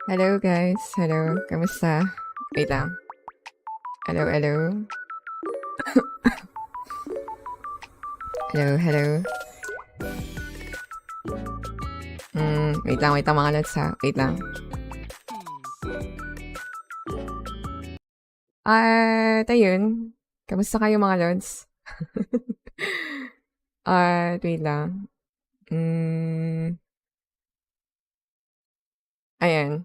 Hello guys, hello, kamusta? Wait lang. Hello, hello. Hello. Wait lang mga lods ha. Wait lang. Ayun. Kamusta kayo mga lods? Wait lang. Ayan.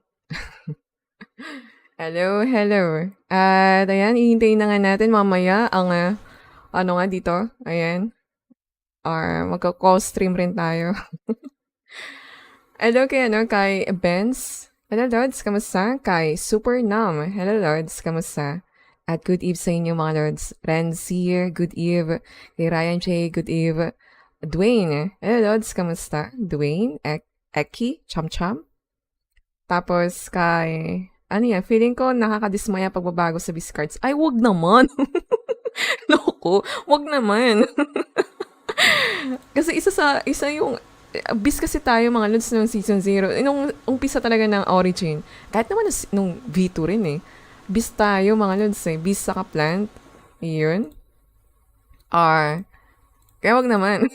Hello. Ayan, ihintayin na nga natin mamaya ang, dito. Ayan. Magka-call stream rin tayo. Hello kay Benz. Hello Lords, kamusta? Kay Super Nam. Hello Lords, kamusta? At good eve sa inyo mga Lords. Renzier, good eve. Kay Ryan J, good eve. Dwayne. Hello Lords, kamusta? Dwayne, Eki, Cham. Tapos kay, feeling ko nakakadismaya pagbabago sa Biscards. Ay, wag naman. Loko, wag naman. Kasi isa yung, bis kasi tayo mga Lods nung season 0. Nung umpisa talaga ng Origin. Kahit naman nung V2 rin eh. Bis tayo mga Lods eh. Bis sa kaplant. Iyon. Kaya wag naman.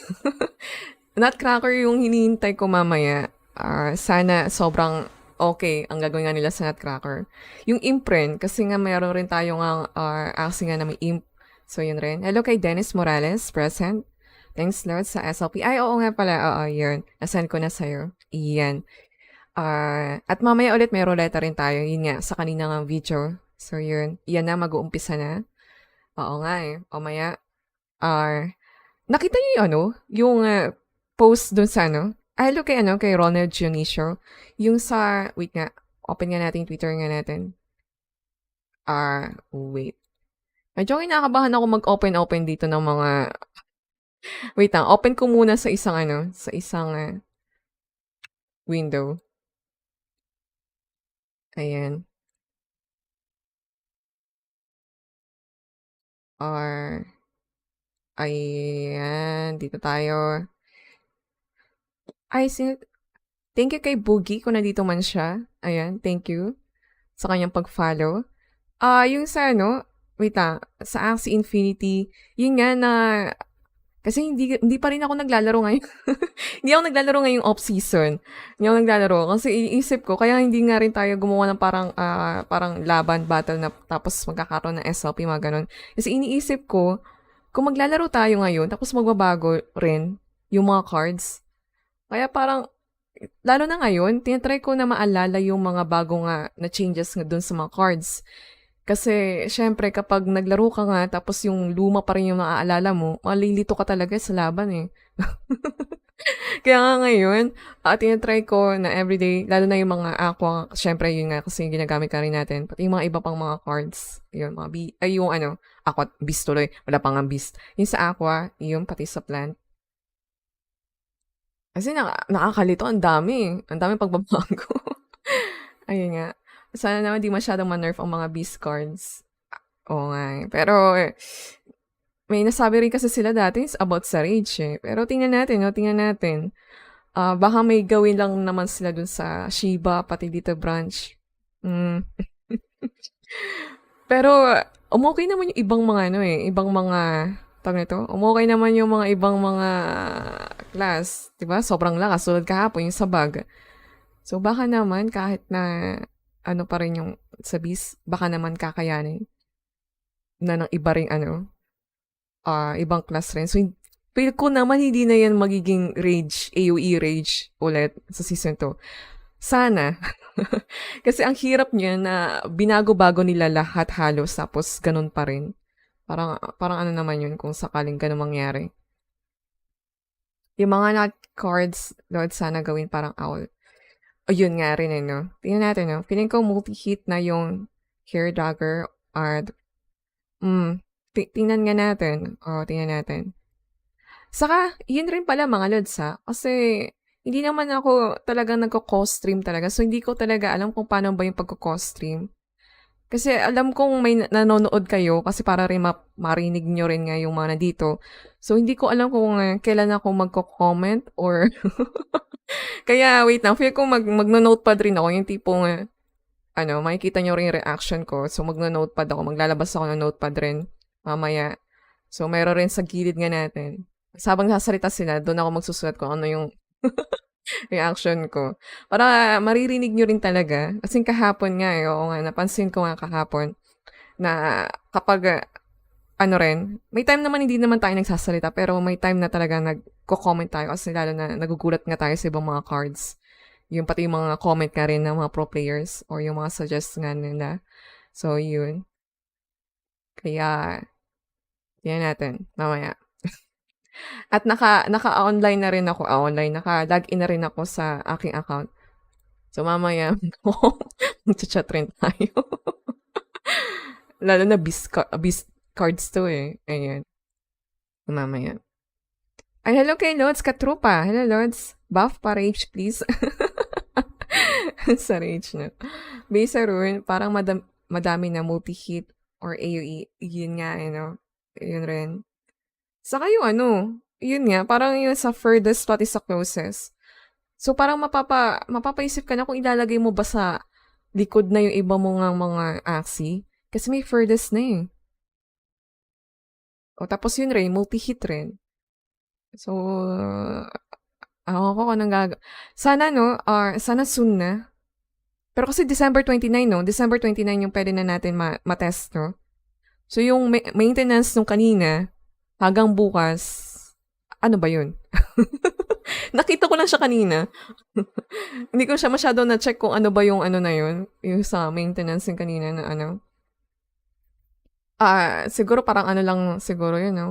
Nutcracker yung hinihintay ko mamaya. Sana sobrang okay ang gagawin nga nila sa Nutcracker. Yung imprint, kasi nga mayroon rin tayong Axie nga na may imp. So yun rin. Hello kay Dennis Morales, present. Thanks Lord sa SLP. Ay, oo nga pala. Yun. Nasend ko na sa'yo. Iyan. At mamaya ulit may ruleta rin tayo. Yun nga, sa kanina nga video. So yun. Iyan na, mag-uumpisa na. Oo nga eh. O maya. Nakita niyo yung post dun sa ano, hello kay Ronald Dionisio, yung sa, wait nga, open nga natin yung Twitter nga natin. Wait. Medyo kinakabahan ako mag-open dito ng mga, wait lang, open ko muna sa isang sa isang window. Ayan. Or, ayan, dito tayo. Ay, thank you kay Boogie kung nandito man siya. Ayan, thank you sa kanyang pag-follow. Yung sa wait lang, sa Axie Infinity, yun nga na, kasi hindi pa rin ako naglalaro ngayon. Hindi ako naglalaro ngayong off-season. Hindi ako naglalaro. Kasi iisip ko, kaya hindi nga rin tayo gumawa ng parang laban, battle na tapos magkakaroon ng SLP, mga ganun. Kasi iniisip ko, kung maglalaro tayo ngayon, tapos magbabago rin yung mga cards. Kaya parang, lalo na ngayon, tinatry ko na maalala yung mga bago nga na changes nga dun sa mga cards. Kasi, syempre, kapag naglaro ka nga, tapos yung luma pa rin yung naaalala mo, malilito ka talaga sa laban eh. Kaya nga ngayon, tinatry ko na everyday, lalo na yung mga aqua, syempre yun nga kasi ginagamit ka rin natin, pati yung mga iba pang mga cards, yun, mga yung aqua, beast tuloy, wala pang ang beast. Yung sa aqua, yung pati sa plant. Kasi nakakalito, ang dami pagbabago. Ayun nga. Sana naman di masyadong ma-nerf ang mga beast cards. Oo nga eh. Pero, may nasabi rin kasi sila dati about sa rage eh. Pero tingnan natin, tingnan natin. Baka may gawin lang naman sila dun sa Shiba, pati dito branch. Mm. Pero, umokay naman yung ibang mga ibang mga, tawag nito, umokay naman yung mga ibang mga class. Diba? Sobrang lakas. Tulad kahapon, yung sa bag. So, baka naman, kahit na, pa rin yung sa beast, baka naman kakayanin na ng iba ring ibang class rin. So, feel ko naman hindi na yan magiging rage, AoE rage ulit sa season 2. Sana. Kasi ang hirap niya na binago-bago nila lahat halos tapos ganun pa rin. Parang ano naman yun kung sakaling ganun mangyari. Yung mga not cards, Lord, sana gawin parang owl. O yun nga rin no? Tingnan natin Feeling ko multi-hit na yung hair dagger or tingnan nga natin. Tingnan natin. Saka, yun rin pala mga lods kasi hindi naman ako talagang nagko-cost stream talaga. So, hindi ko talaga alam kung paano ba yung pagko-cost stream. Kasi alam kong may nanonood kayo kasi para rin marinig nyo rin nga yung mga nandito. So, hindi ko alam kung kailan ako magko-comment or kaya wait lang, feel ko magno-notepad rin ako yung tipong makikita nyo rin yung reaction ko. So, magno-notepad ako. Maglalabas ako ng notepad rin mamaya. So, meron rin sa gilid nga natin. Habang sasalita sila, doon ako magsusulat kung ano yung reaction ko. Para maririnig nyo rin talaga. Kasi kahapon nga oo nga, napansin ko nga kahapon na kapag may time naman hindi naman tayo nagsasalita, pero may time na talaga nagko-comment tayo kasi lalo na nagugulat nga tayo sa ibang mga cards. Yung pati yung mga comment nga rin ng mga pro players or yung mga suggest nga nila. So, yun. Kaya, yan natin, mamaya. At naka-online na rin ako, naka-login na rin ako sa aking account. So, mamaya, mag-chat rin tayo. Lalo na beast cards to eh. Ayan. Mamaya. Ay, hello kay Lods Katrupa. Hello, Lods. Buff pa rage, please. Sa rage na. Base sa rune, parang madami na multi-hit or AoE. Yun nga, yun rin. Saka yung yun nga, parang yun sa furthest pati sa closest. So parang mapapaisip ka na kung ilalagay mo ba sa likod na yung iba mo nga mga Axie. Kasi may furthest na eh. O tapos yun rin, multi-hit rin. So, ako kung anong sana sana soon na. Pero kasi December 29, December 29 yung pwede na natin ma-test, no? So yung maintenance nung kanina, hanggang bukas, ano ba yun? Nakita ko lang siya kanina. Hindi ko siya masyado na-check kung ano ba yung na yun. Yung sa maintenance yung kanina na siguro parang lang siguro yun, no?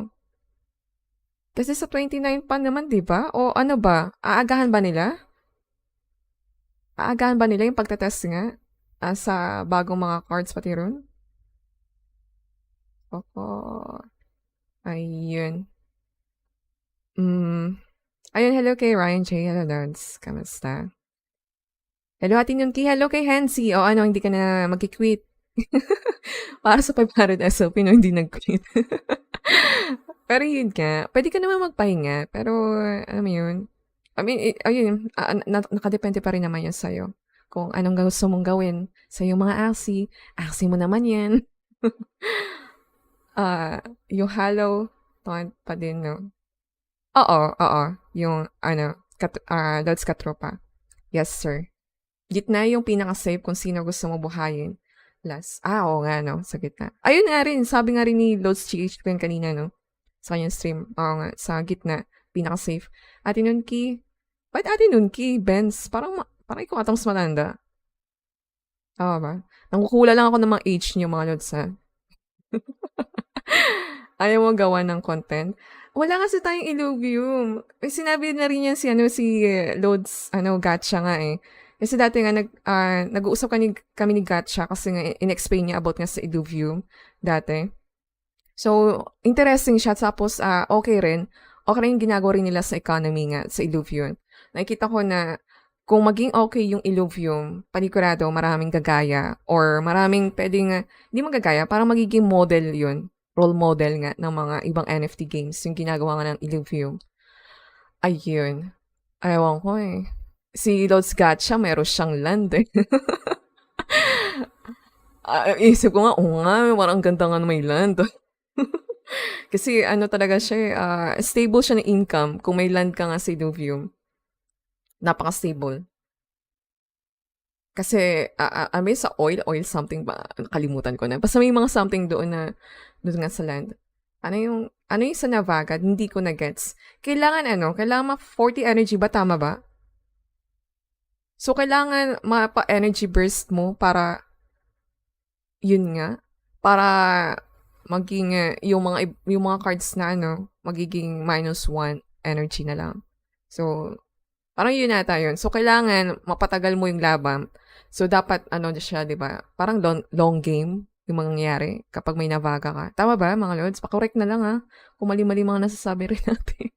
Kasi sa 29 pa naman, 'di ba? O ano ba? Aagahan ba nila? Aagahan ba nila yung pagte-test nga? Sa bagong mga cards pati ron? Opo. Ayun. Hmm. Ayun, hello kay Ryan J. Hello, Lods. Kamusta? Hello, Ate Nunki. Hello kay Hansi. O ano, hindi ka na magki-quit. Para sa 500 SOP, no, hindi nag-quit. Pero yun nga, pwede ka naman magpahinga. Pero, alam mo yun, I mean, ayun, nakadepende pa rin naman yun sa'yo. Kung anong gusto mong gawin sa iyong mga Axie, Axie mo naman yan. Yung hollow, taunt pa din, no? Oo, oo. Yung, ano, Lods Katropa. Yes, sir. Gitna yung pinaka-safe kung sino gusto mo buhayin. Last. Oo nga, no? Sa gitna. Ayun nga rin, sabi nga rin ni Lods GH ko yun kanina, no? Sa kanyang stream. Oo nga, sa gitna. Pinaka-safe. Ate Nunki. Ba't Ate Nunki? Benz. Parang ikaw atang mas matanda. Tama ba? Nangukula lang ako ng mga age niyo, mga Lods, ha? Ayaw mo gawa ng content? Wala kasi tayong Illuvium. Eh, sinabi na rin yan si Lods, Gatcha nga eh. Kasi dati nga, nag-uusap kami ni Gatcha kasi nga, in-explain niya about nga sa Illuvium dati. So, interesting siya. Tapos, okay rin. Okay rin yung ginagawa rin nila sa economy nga, sa Illuvium. Nakikita ko na, kung maging okay yung Illuvium, panigurado, maraming gagaya, or maraming pwedeng, hindi magagaya, parang magiging model yun, role model nga ng mga ibang NFT games, yung ginagawa nga ng Illuvium. Ayun. Ewan ko eh. Si Lods Gacha, meron siyang land eh. Isip ko nga, oo nga, parang ganda nga na may land. Kasi ano talaga siya stable siya ng income kung may land ka nga sa Illuvium. Napaka-stable. Kasi, may sa oil something ba? Kalimutan ko na. Basta may mga something doon nga sa land. Ano yung sa Navaga? Hindi ko na-gets. Kailangan 40 energy ba? Tama ba? So, kailangan mapa-energy burst mo para, yun nga, para maging, yung mga cards na magiging -1 energy na lang. So, parang yun nata yun. So, kailangan mapatagal mo yung laban. So, dapat, siya, di ba? Parang long game yung mangyayari kapag may Navaga ka. Tama ba, mga Lods? Pakorek na lang, ha? Kung mali-mali mga nasasabi rin natin.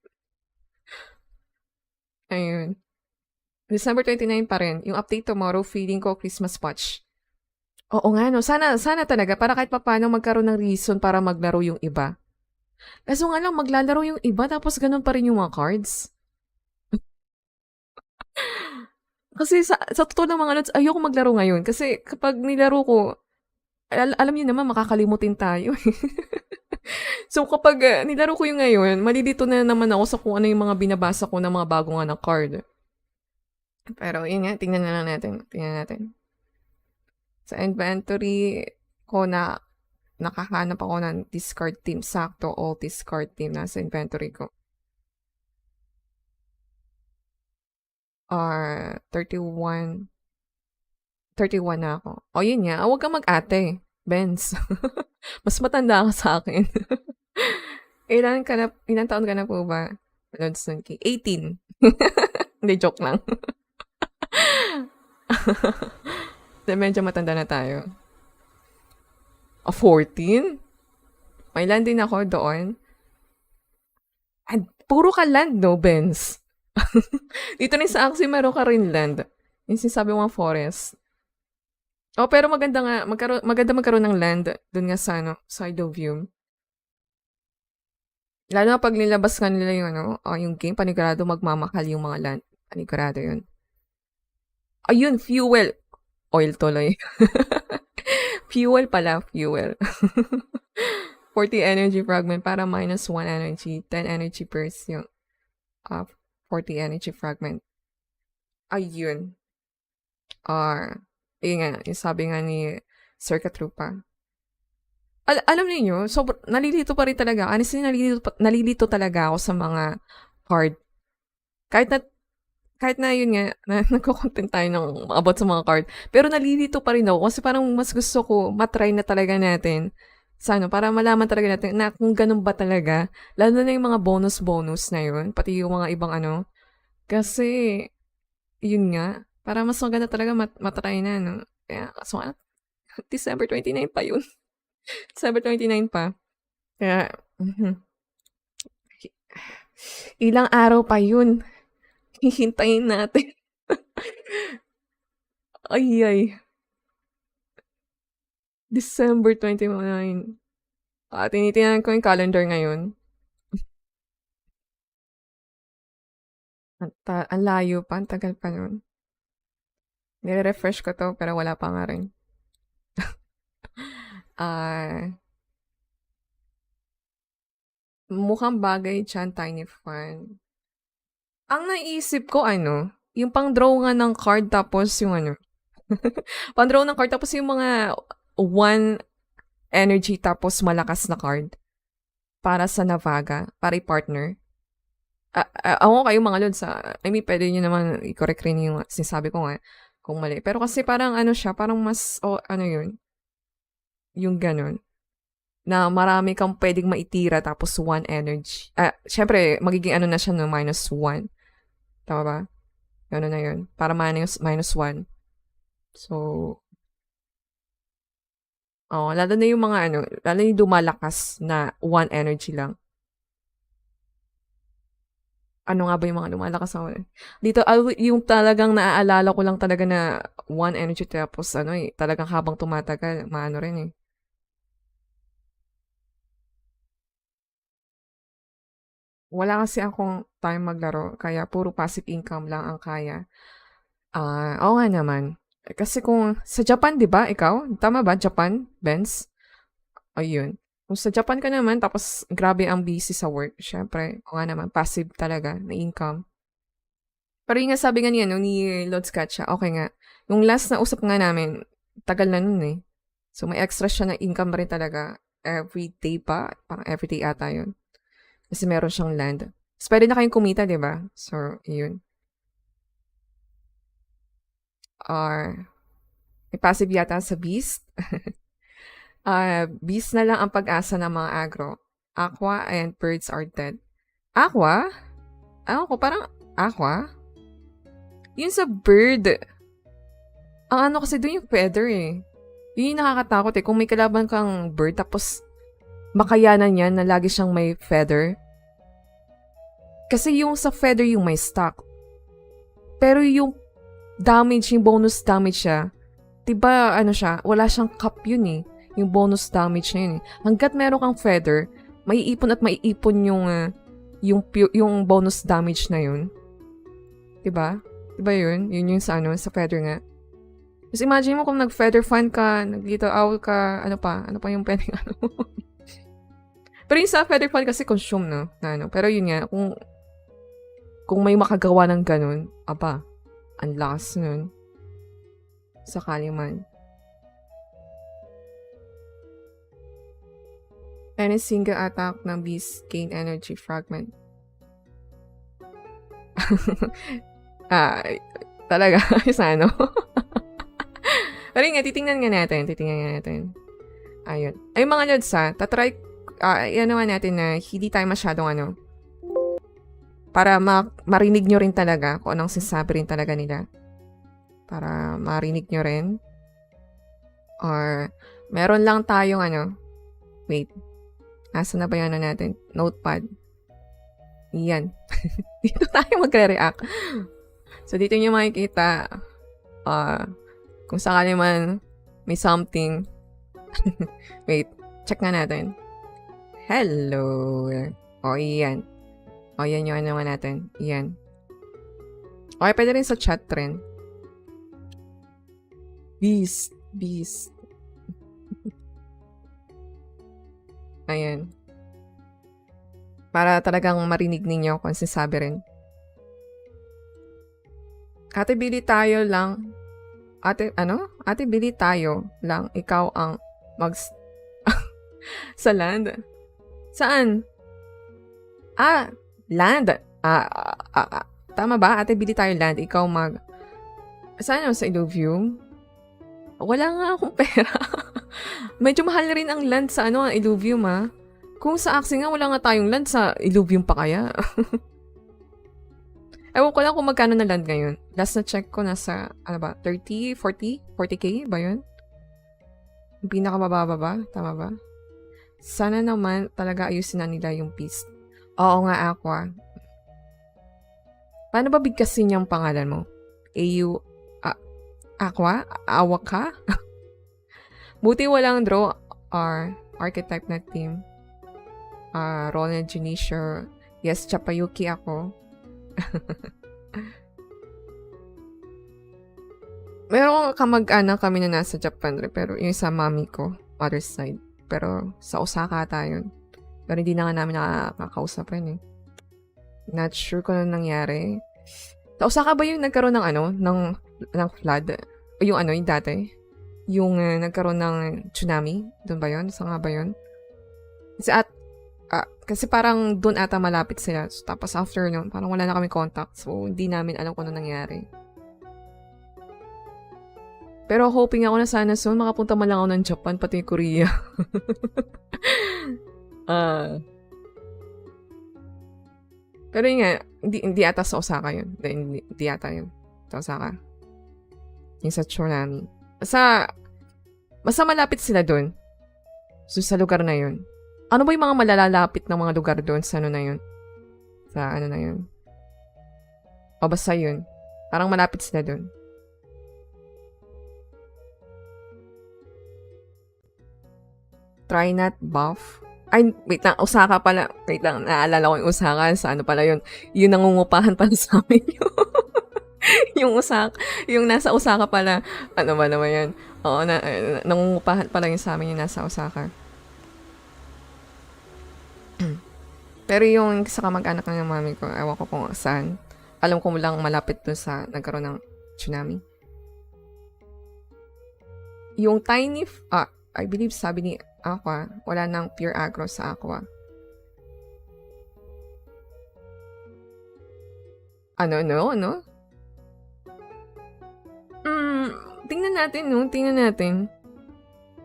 Ayun. December 29 pa rin. Yung update tomorrow, feeling ko Christmas patch. Oo nga, no? Sana talaga, para kahit paano magkaroon ng reason para maglaro yung iba. Kaso nga lang, maglalaro yung iba, tapos ganun pa rin yung mga cards. Kasi sa totoo ng mga Lods, ayoko maglaro ngayon. Kasi kapag nilaro ko, alam niyo naman, makakalimutin tayo. So kapag nilaro ko yung ngayon, malilito na naman ako sa kung ano yung mga binabasa ko ng mga bago nga ng card. Pero yun nga, tingnan na lang natin. Tingnan natin. Sa inventory ko nakahanap ako ng discard team. Sakto, all discard team nasa inventory ko. 31 na ako. O yun nga, huwag kang mag-ate, Benz. Mas matanda ka sa akin. Ilan taon ka na po ba? Lods Nunki? 18. Hindi, joke lang. Medyo matanda na tayo. 14? May land din ako doon. Puro ka land, no, Benz? Dito rin sa Axie, meron ka rin land. Yung sinasabi mo forest. Pero maganda nga, maganda magkaroon ng land doon nga sa Illuvium. Lalo na pag nilabas nga nila yung game, panigurado magmamahal yung mga land. Panigurado yun. Ayun, fuel. Oil tuloy. Fuel pala, fuel. 40 energy fragment para -1 energy. 10 energy burst yung 40 energy fragment. Ayun. Yun nga, yung sabi nga ni Sir Katrupa. Alam niyo, nalilito pa rin talaga. Honestly, nalilito talaga ako sa mga card. Kahit na yun nga, nagko-content tayo ng about sa mga card. Pero nalilito pa rin ako kasi parang mas gusto ko matry na talaga natin Sa ano, para malaman talaga natin na kung ganun ba talaga. Lalo na yung mga bonus-bonus na yun, pati yung mga ibang ano. Kasi, yun nga, para mas maganda talaga matry na, no? Kaya, so, December 29 pa yun. December 29 pa. Kaya, ilang araw pa yun. Hihintayin natin. Ay, ay. December 29. Tinitingnan ko yung calendar ngayon. Ang layo pa, ang tagal pa nun. Nire-refresh ko to, pero wala pa nga rin. Mukhang bagay dyan, Tiny Fun. Ang naisip ko, yung pang-draw nga ng card, tapos yung pang-draw ng card, tapos yung mga one energy, tapos malakas na card. Para sa Navaga, para i-partner. Ako kayo mga lods, pwede nyo naman i-correct rin yung sinasabi ko nga, kung mali. Pero kasi parang siya, parang mas, yun, yung ganun, na marami kang pwedeng maitira tapos one energy. Syempre, magiging na siya no, -1. Tama ba? Gano'n na yun. Para -1. So, lalo na yung mga lalo yung lumalakas na one energy lang. Ano nga ba yung mga lumalakas na dito, yung talagang naaalala ko lang talaga na one energy tapos talagang habang tumatagal, maano rin eh. Wala kasi akong time maglaro, kaya puro passive income lang ang kaya. Oo nga naman. Kasi kung sa Japan, di ba, ikaw? Tama ba? Japan, Benz? Ayun. Kung sa Japan ka naman, tapos grabe ang busy sa work, syempre, o nga naman, passive talaga na income. Pero yung nga sabi nga niya, ni Lods Katcha, okay nga. Yung last na usap nga namin, tagal na nun eh. So may extra siya na income rin talaga every day pa. Parang every day ata yun. Kasi meron siyang land. So pwede na kayong kumita, di ba? So, yun. May passive yata sa Beast. Beast na lang ang pag-asa ng mga agro. Aqua and birds are dead. Aqua? Ko, parang aqua? Yun sa bird. Ang kasi doon yung feather eh. Yun yung nakakatakot eh. Kung may kalaban kang bird, tapos makayanan yan na lagi siyang may feather. Kasi yung sa feather yung may stock. Pero yung damage, yung bonus damage siya, diba siya, wala siyang cap yun eh. Yung bonus damage na yun eh. Hanggat meron kang feather, maiipon at maiipon yung bonus damage na yun. Diba? Diba yun? Yun yung sa feather nga. Just imagine mo kung nag-feather fan ka, nag-little owl ka, ano pa yung pwedeng Pero yung sa feather fan kasi consume, no? Pero yun nga, kung may makagawa ng ganun, ang lakas nun. Sakali man. Any single attack ng beast gain energy fragment. Talaga, sa Pero nga, titingnan nga natin. Ayun. Ay, mga lods tatry, natin na hindi tayo masyadong para marinig nyo rin talaga kung anong sinasabi rin talaga nila. Para marinig nyo rin. Or, meron lang tayong wait. Asa na ba yan natin? Notepad. Yan. Dito tayo magre-react. So, dito nyo makikita, kung sakali man may something. Wait, check nga natin. Hello. Yan. Yan yung naman natin. Yan. Okay, pwede rin sa chat rin. Beast. Ayan. Para talagang marinig ninyo kung sinasabi rin. Ate, bili tayo lang. Ate, bili tayo lang. Ikaw ang sa land. Saan? Land. Tama ba? Ate, bili tayo land. Ikaw Saan sa Iluview? Wala nga akong pera. Medyo mahal rin ang land sa ano, Illuvium Kung sa Axie nga, wala nga tayong land, sa Illuvium pa kaya. Ewan ko lang kung magkano na land ngayon. Last na check ko, nasa, ano ba, 30, 40? 40k ba yun? Yung pinakamababa ba? Tama ba? Sana naman talaga ayusin na nila yung peace. Oo nga, Aqua. Paano ba bigkasin yung pangalan mo? Aqua? Awa ka? Buti walang draw or archetype na team. Ronald Junior. Yes, Chapayuki ako. Meron kamag-anak kami na nasa Japan pero yung sa mami ko, mother's side. Pero sa Osaka tayo. Pero hindi na nga namin nakakausap rin Not sure kung ano nangyari. Sa Osaka ba yung nagkaroon ng ano, ng flood? O yung ano, yung dati? Yung nagkaroon ng tsunami? Doon ba yun? Saan nga ba yun? Kasi parang doon ata malapit sila. So, tapos after nun, parang wala na kami contact. So, hindi namin alam kung ano nangyari. Pero hoping ako na sana soon, makapunta man lang ako ng Japan, pati Korea. Pero yun nga, hindi ata sa Osaka yun. Hindi ata yun. Sa Osaka. Yung sa tsunami. Basta malapit sila doon. So, sa lugar na yun. Ano ba yung mga malalalapit ng mga lugar doon sa ano na yun? Sa ano na yun? O basta yun. Parang malapit sila doon. Try not buff. Ay, wait lang. Osaka pala. Wait lang. Naalala ko yung Osaka. Sa ano pala yun? Yung nangungupahan pala sa amin yun. Yung Osaka. Yung nasa Osaka pala. Ano ba naman yan? Oo, nangungupahan pala yung sa amin yung nasa Osaka. Pero yung sa kamag-anak ng mami ko, ewan ko kung saan. Alam ko lang malapit dun sa nagkaroon ng tsunami. Yung tiny, I believe sabi ni Aqua, wala nang pure aggro sa Aqua. No? Tingnan natin.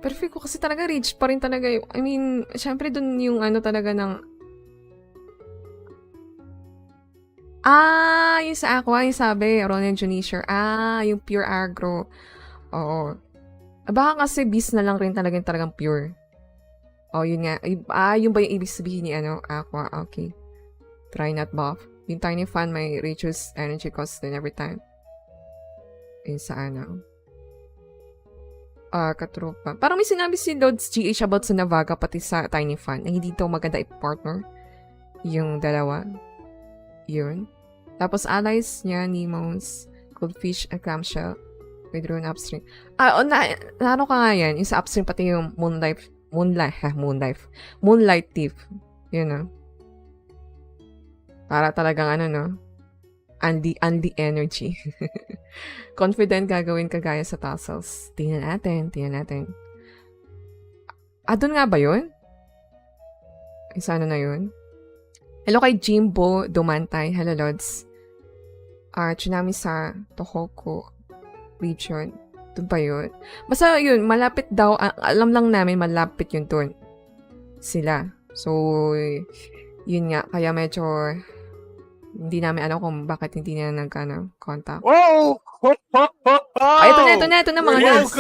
Pero feel ko kasi talaga rich pa rin talaga yung, I mean, syempre dun yung ano talaga ng, yung sa Aqua, yung sabi, Ronald Junior. Yung pure aggro. Oo. Baka kasi beast na lang rin talagang pure. Yun nga. Yun ba yung ibig sabihin ni Aqua? Okay. Try not buff. Yung tiny fan may reduce energy cost din every time. Yun sa katropa. Parang may sinabi si Lods GH about sa Navaga pati sa tiny fan na hindi ito maganda i-partner. Yung dalawa. Yun. Tapos allies niya, Nemo's, Goldfish, and Clamshell. With Rune Upstream. Ano ka nga yan? Yung sa upstream pati yung Moonlight Thief. Yun Para talagang Andy energy. Confident gagawin kagaya sa tassels. Tingnan natin. Doon nga ba yun? Isa na yun? Hello kay Jimbo Dumantay. Hello, Lods. Tsunami sa Tohoku region. Doon pa yun. Basta yun, malapit daw. Alam lang namin malapit yun doon. Sila. So, yun nga. Kaya medyo hindi namin alam kung bakit hindi na nag-contact. Whoa! Ito na mga Lods.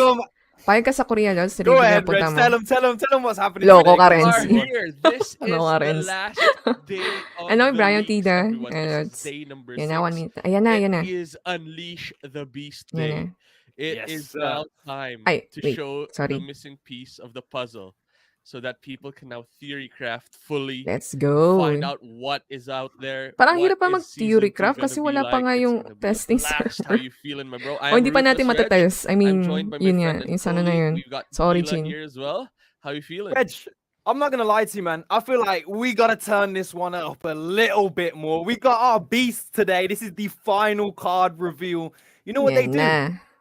Payag ka sa Korea, Lods. Go ahead, Reg. Tell them what's happening. Loko ka, Renzi. This is the last day of Ano, the Brian release, Tida. everyone. This is day number 6. Yan na, 1 minute. Ayan na. It is Unleash the Beast Yan Day. It is now time to show the missing piece of the puzzle so that people can now theorycraft fully. Let's go. Find out what is out there. Parang hirap pa mag-theorycraft kasi wala pa nga yung testing server. How you feeling, my bro? Hindi pa natin matatest. I mean, yun nga. Yung sana na yun. Sa Origin. here as well. How you feeling? Reg, I'm not gonna lie to you, man. I feel like we gotta turn this one up a little bit more. We got our beast today. This is the final card reveal. You know what they do?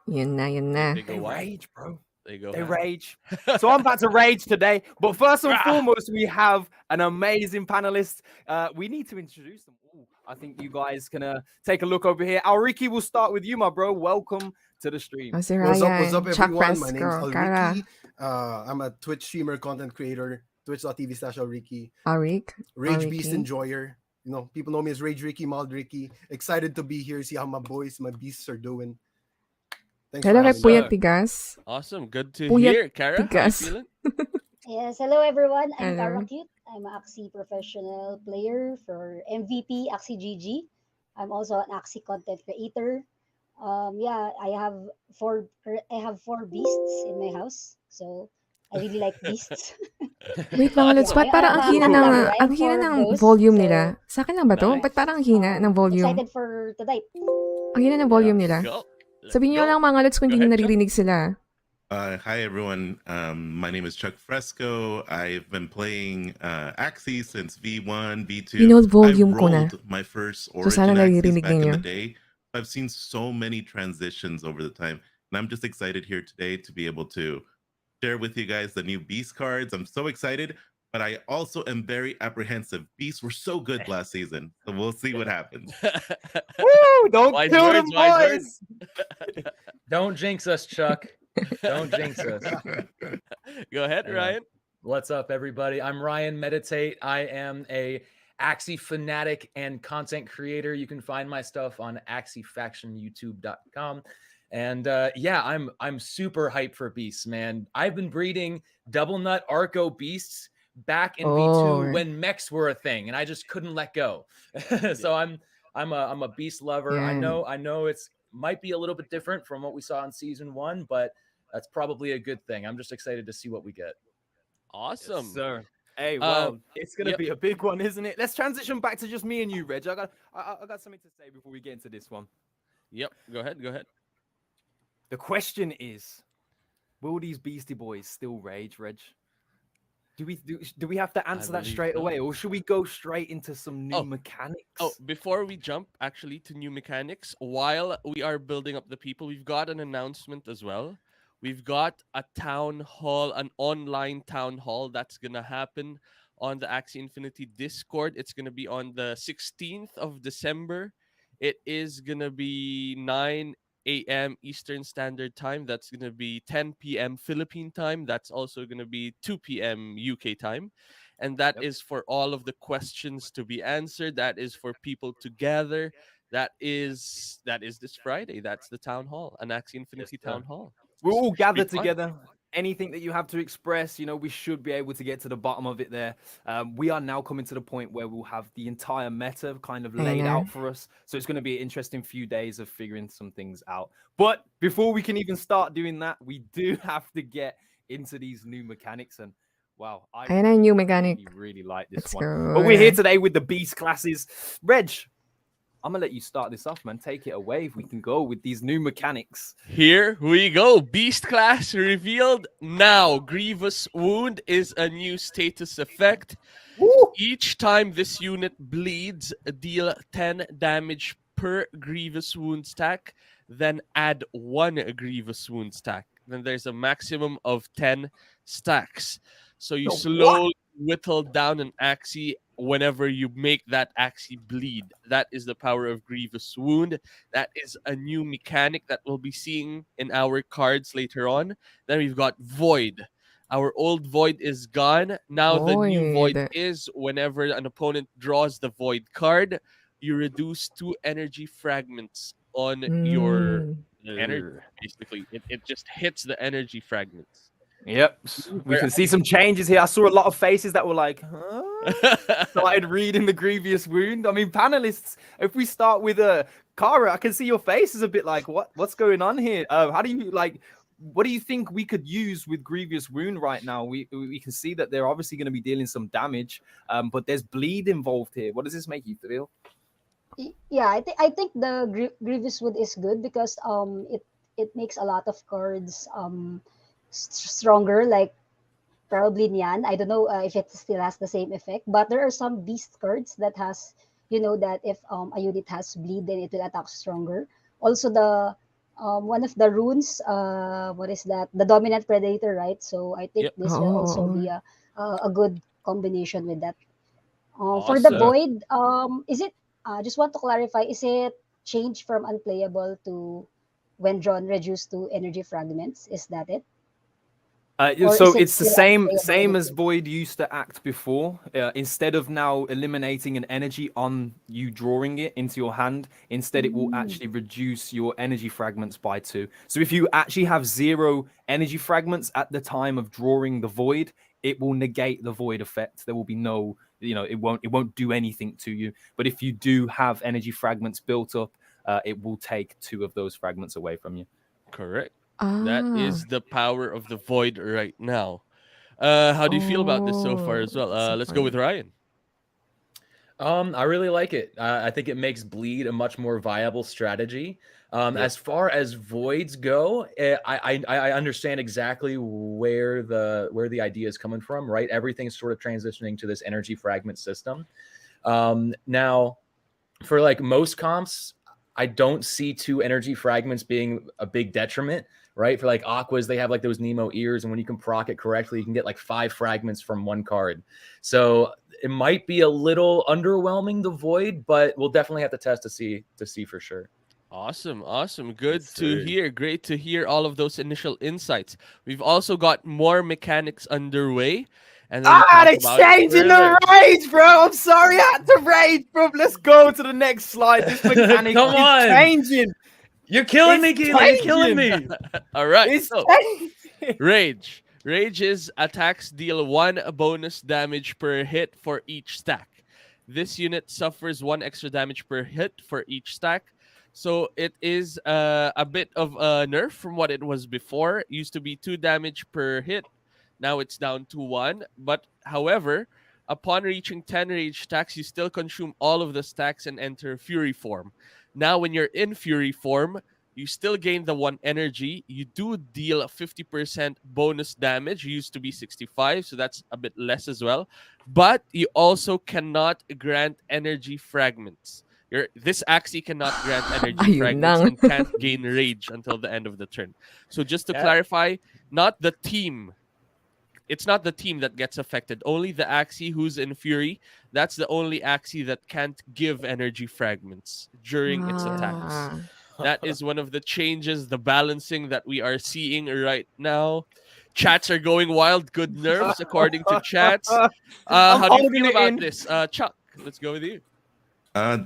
Yun na. They rage, bro. They go. They rage. So I'm about to rage today. But first and foremost, we have an amazing panelist. We need to introduce them. Ooh, I think you guys can take a look over here. Aoriki, we'll start with you, my bro. Welcome to the stream. Si What's Ryan, up, Chuck everyone? My name's Fresco, Kara, Alriki. I'm a Twitch streamer, content creator, twitch.tv/Alriki. Arik, Rage Beast Ariki. enjoyer. You know, people know me as Rage Ricky, Mild Ricky. Excited to be here, see how my boys, my beasts are doing. Thanks Hello for kay having me. Puyat Tigas. Awesome. Good to Puyat hear. Kara, how you Tigas. feeling? Yes, hello everyone. I'm Hello. Kara Cute. I'm an Axie professional player for MVP Axie GG. I'm also an Axie content creator. Yeah, I have four beasts in my house, so I really like beasts. Wait lang, Lods. Ba't parang ang hina ng volume nila? Sa akin lang ba to? Nice. Ba't parang ang hina ng volume? Excited for tonight. Ang hina ng volume nila. Go. Sabihin nyo lang mga Lods kung Go hindi nyo ahead, Chuck. naririnig sila. Hi everyone. My name is Chuck Fresco. I've been playing Axie since V1, V2. Pinold volume ko na. I rolled my first So sana Origin Axies naririnig back in ninyo. the day. I've seen so many transitions over the time, and I'm just excited here today to be able to share with you guys the new Beast cards. I'm so excited, but I also am very apprehensive. Beasts were so good last season, so we'll see what happens. Woo! Don't Wise kill words, them, wise boys. Don't jinx us, Chuck. Don't jinx us. Go ahead, Ryan. What's up, everybody? I'm Ryan Meditate. I am a Axie fanatic and content creator. You can find my stuff on AxieFactionYouTube.com. And yeah, I'm super hyped for beasts, man. I've been breeding double nut Arco beasts back in V2 when mechs were a thing, and I just couldn't let go. So I'm a beast lover. Yeah. I know it's might be a little bit different from what we saw in season 1, but that's probably a good thing. I'm just excited to see what we get. Awesome. Yes, sir. Hey, well, it's gonna be a big one, isn't it? Let's transition back to just me and you, Reg. I got something to say before we get into this one. Yep. Go ahead. The question is, will these Beastie Boys still rage, Reg? Do we have to answer that straight away, or should we go straight into some new mechanics? Oh, before we jump actually to new mechanics, while we are building up the people, we've got an announcement as well. We've got a town hall, an online town hall that's gonna happen on the Axie Infinity Discord. It's gonna be on the 16th of December. It is gonna be 9 a.m. Eastern Standard Time. That's gonna be 10 p.m. Philippine time. That's also gonna be 2 p.m. UK time. And that is for all of the questions to be answered. That is for people to gather. That is this Friday. That's the town hall, an Axie Infinity town hall. We'll all gather together. Anything that you have to express, you know, we should be able to get to the bottom of it there. We are now coming to the point where we'll have the entire meta kind of laid out for us. So it's going to be an interesting few days of figuring some things out. But before we can even start doing that, we do have to get into these new mechanics. And wow, I new mechanic. really like this Let's one. go. But we're here today with the beast classes. Reg, I'm gonna let you start this off, man. Take it away if we can go with these new mechanics. Here we go. Beast class revealed now. Grievous Wound is a new status effect. Woo! Each time this unit bleeds, deal 10 damage per Grievous Wound stack, then add 1 Grievous Wound stack. Then there's a maximum of 10 stacks. So you slowly whittle down an Axie whenever you make that Axie bleed. That is the power of Grievous Wound. That is a new mechanic that we'll be seeing in our cards later on. Then we've got Void. Our old Void is gone. Now the new Void is whenever an opponent draws the Void card, you reduce 2 energy fragments on your energy. Basically, it just hits the energy fragments. Yep, we can see some changes here. I saw a lot of faces that were like, huh? Started reading the Grievous Wound. I mean, panelists, if we start with Kara, I can see your face is a bit like, what's going on here? How do you what do you think we could use with Grievous Wound right now? We can see that they're obviously going to be dealing some damage, but there's bleed involved here. What does this make you feel? Yeah, I think the Grievous Wound is good because it makes a lot of cards stronger, like probably Nyan. I don't know if it still has the same effect, but there are some beast cards that has, you know, that if a unit has bleed, then it will attack stronger. Also, the one of the runes, what is that? The dominant predator, right? So I think this will also be a good combination with that. For the void, is it? Just want to clarify: is it changed from unplayable to when drawn reduced to energy fragments. Is that it? Or So is it it's the still same unplayable? as Void used to act before. Instead of now eliminating an energy on you drawing it into your hand, instead it will Mm. actually reduce your energy fragments by 2. So if you actually have 0 energy fragments at the time of drawing the Void, it will negate the Void effect. There will be no, it won't do anything to you. But if you do have energy fragments built up, it will take 2 of those fragments away from you. Correct. That Ah. is the power of the void right now. How do you feel about this so far Oh, as well? that's the Let's go with point. Ryan. I really like it. I think it makes bleed a much more viable strategy. As far as voids go, I understand exactly where the idea is coming from. Right, everything's sort of transitioning to this energy fragment system. Now, for like most comps, I don't see 2 energy fragments being a big detriment. Right, for like Aquas, they have like those Nemo ears, and when you can proc it correctly, you can get like 5 fragments from 1 card. So it might be a little underwhelming, the void, but we'll definitely have to test to see for sure. Awesome, awesome. Good Yes, to sir. hear. Great to hear all of those initial insights. We've also got more mechanics underway, and then we'll talk They're about it changing further. the rage, bro. I'm sorry I had to rage, bro. Let's go to the next slide. This mechanic Come is on, changing. you're killing me, It's Keela. You're killing changing. me. All right, It's so changing. Rage. Rage's attacks deal 1 bonus damage per hit for each stack. This unit suffers 1 extra damage per hit for each stack. So it is a bit of a nerf from what it was before. It used to be 2 damage per hit. Now it's down to 1. But however, upon reaching 10 rage stacks, you still consume all of the stacks and enter Fury form. Now when you're in Fury form, you still gain the 1 energy. You do deal 50% bonus damage. It used to be 65, so that's a bit less as well. But you also cannot grant energy fragments. This Axie cannot grant energy Ayun fragments lang. and can't gain rage until the end of the turn. So just to Yeah. clarify, not the team. It's not the team that gets affected. Only the Axie who's in Fury. That's the only Axie that can't give energy fragments during its attacks. Ah. That is one of the changes, the balancing that we are seeing right now. Chats are going wild. Good nerfs, according to chats. I'm How do you holding feel it about in. this? Chuck, let's go with you. Uh,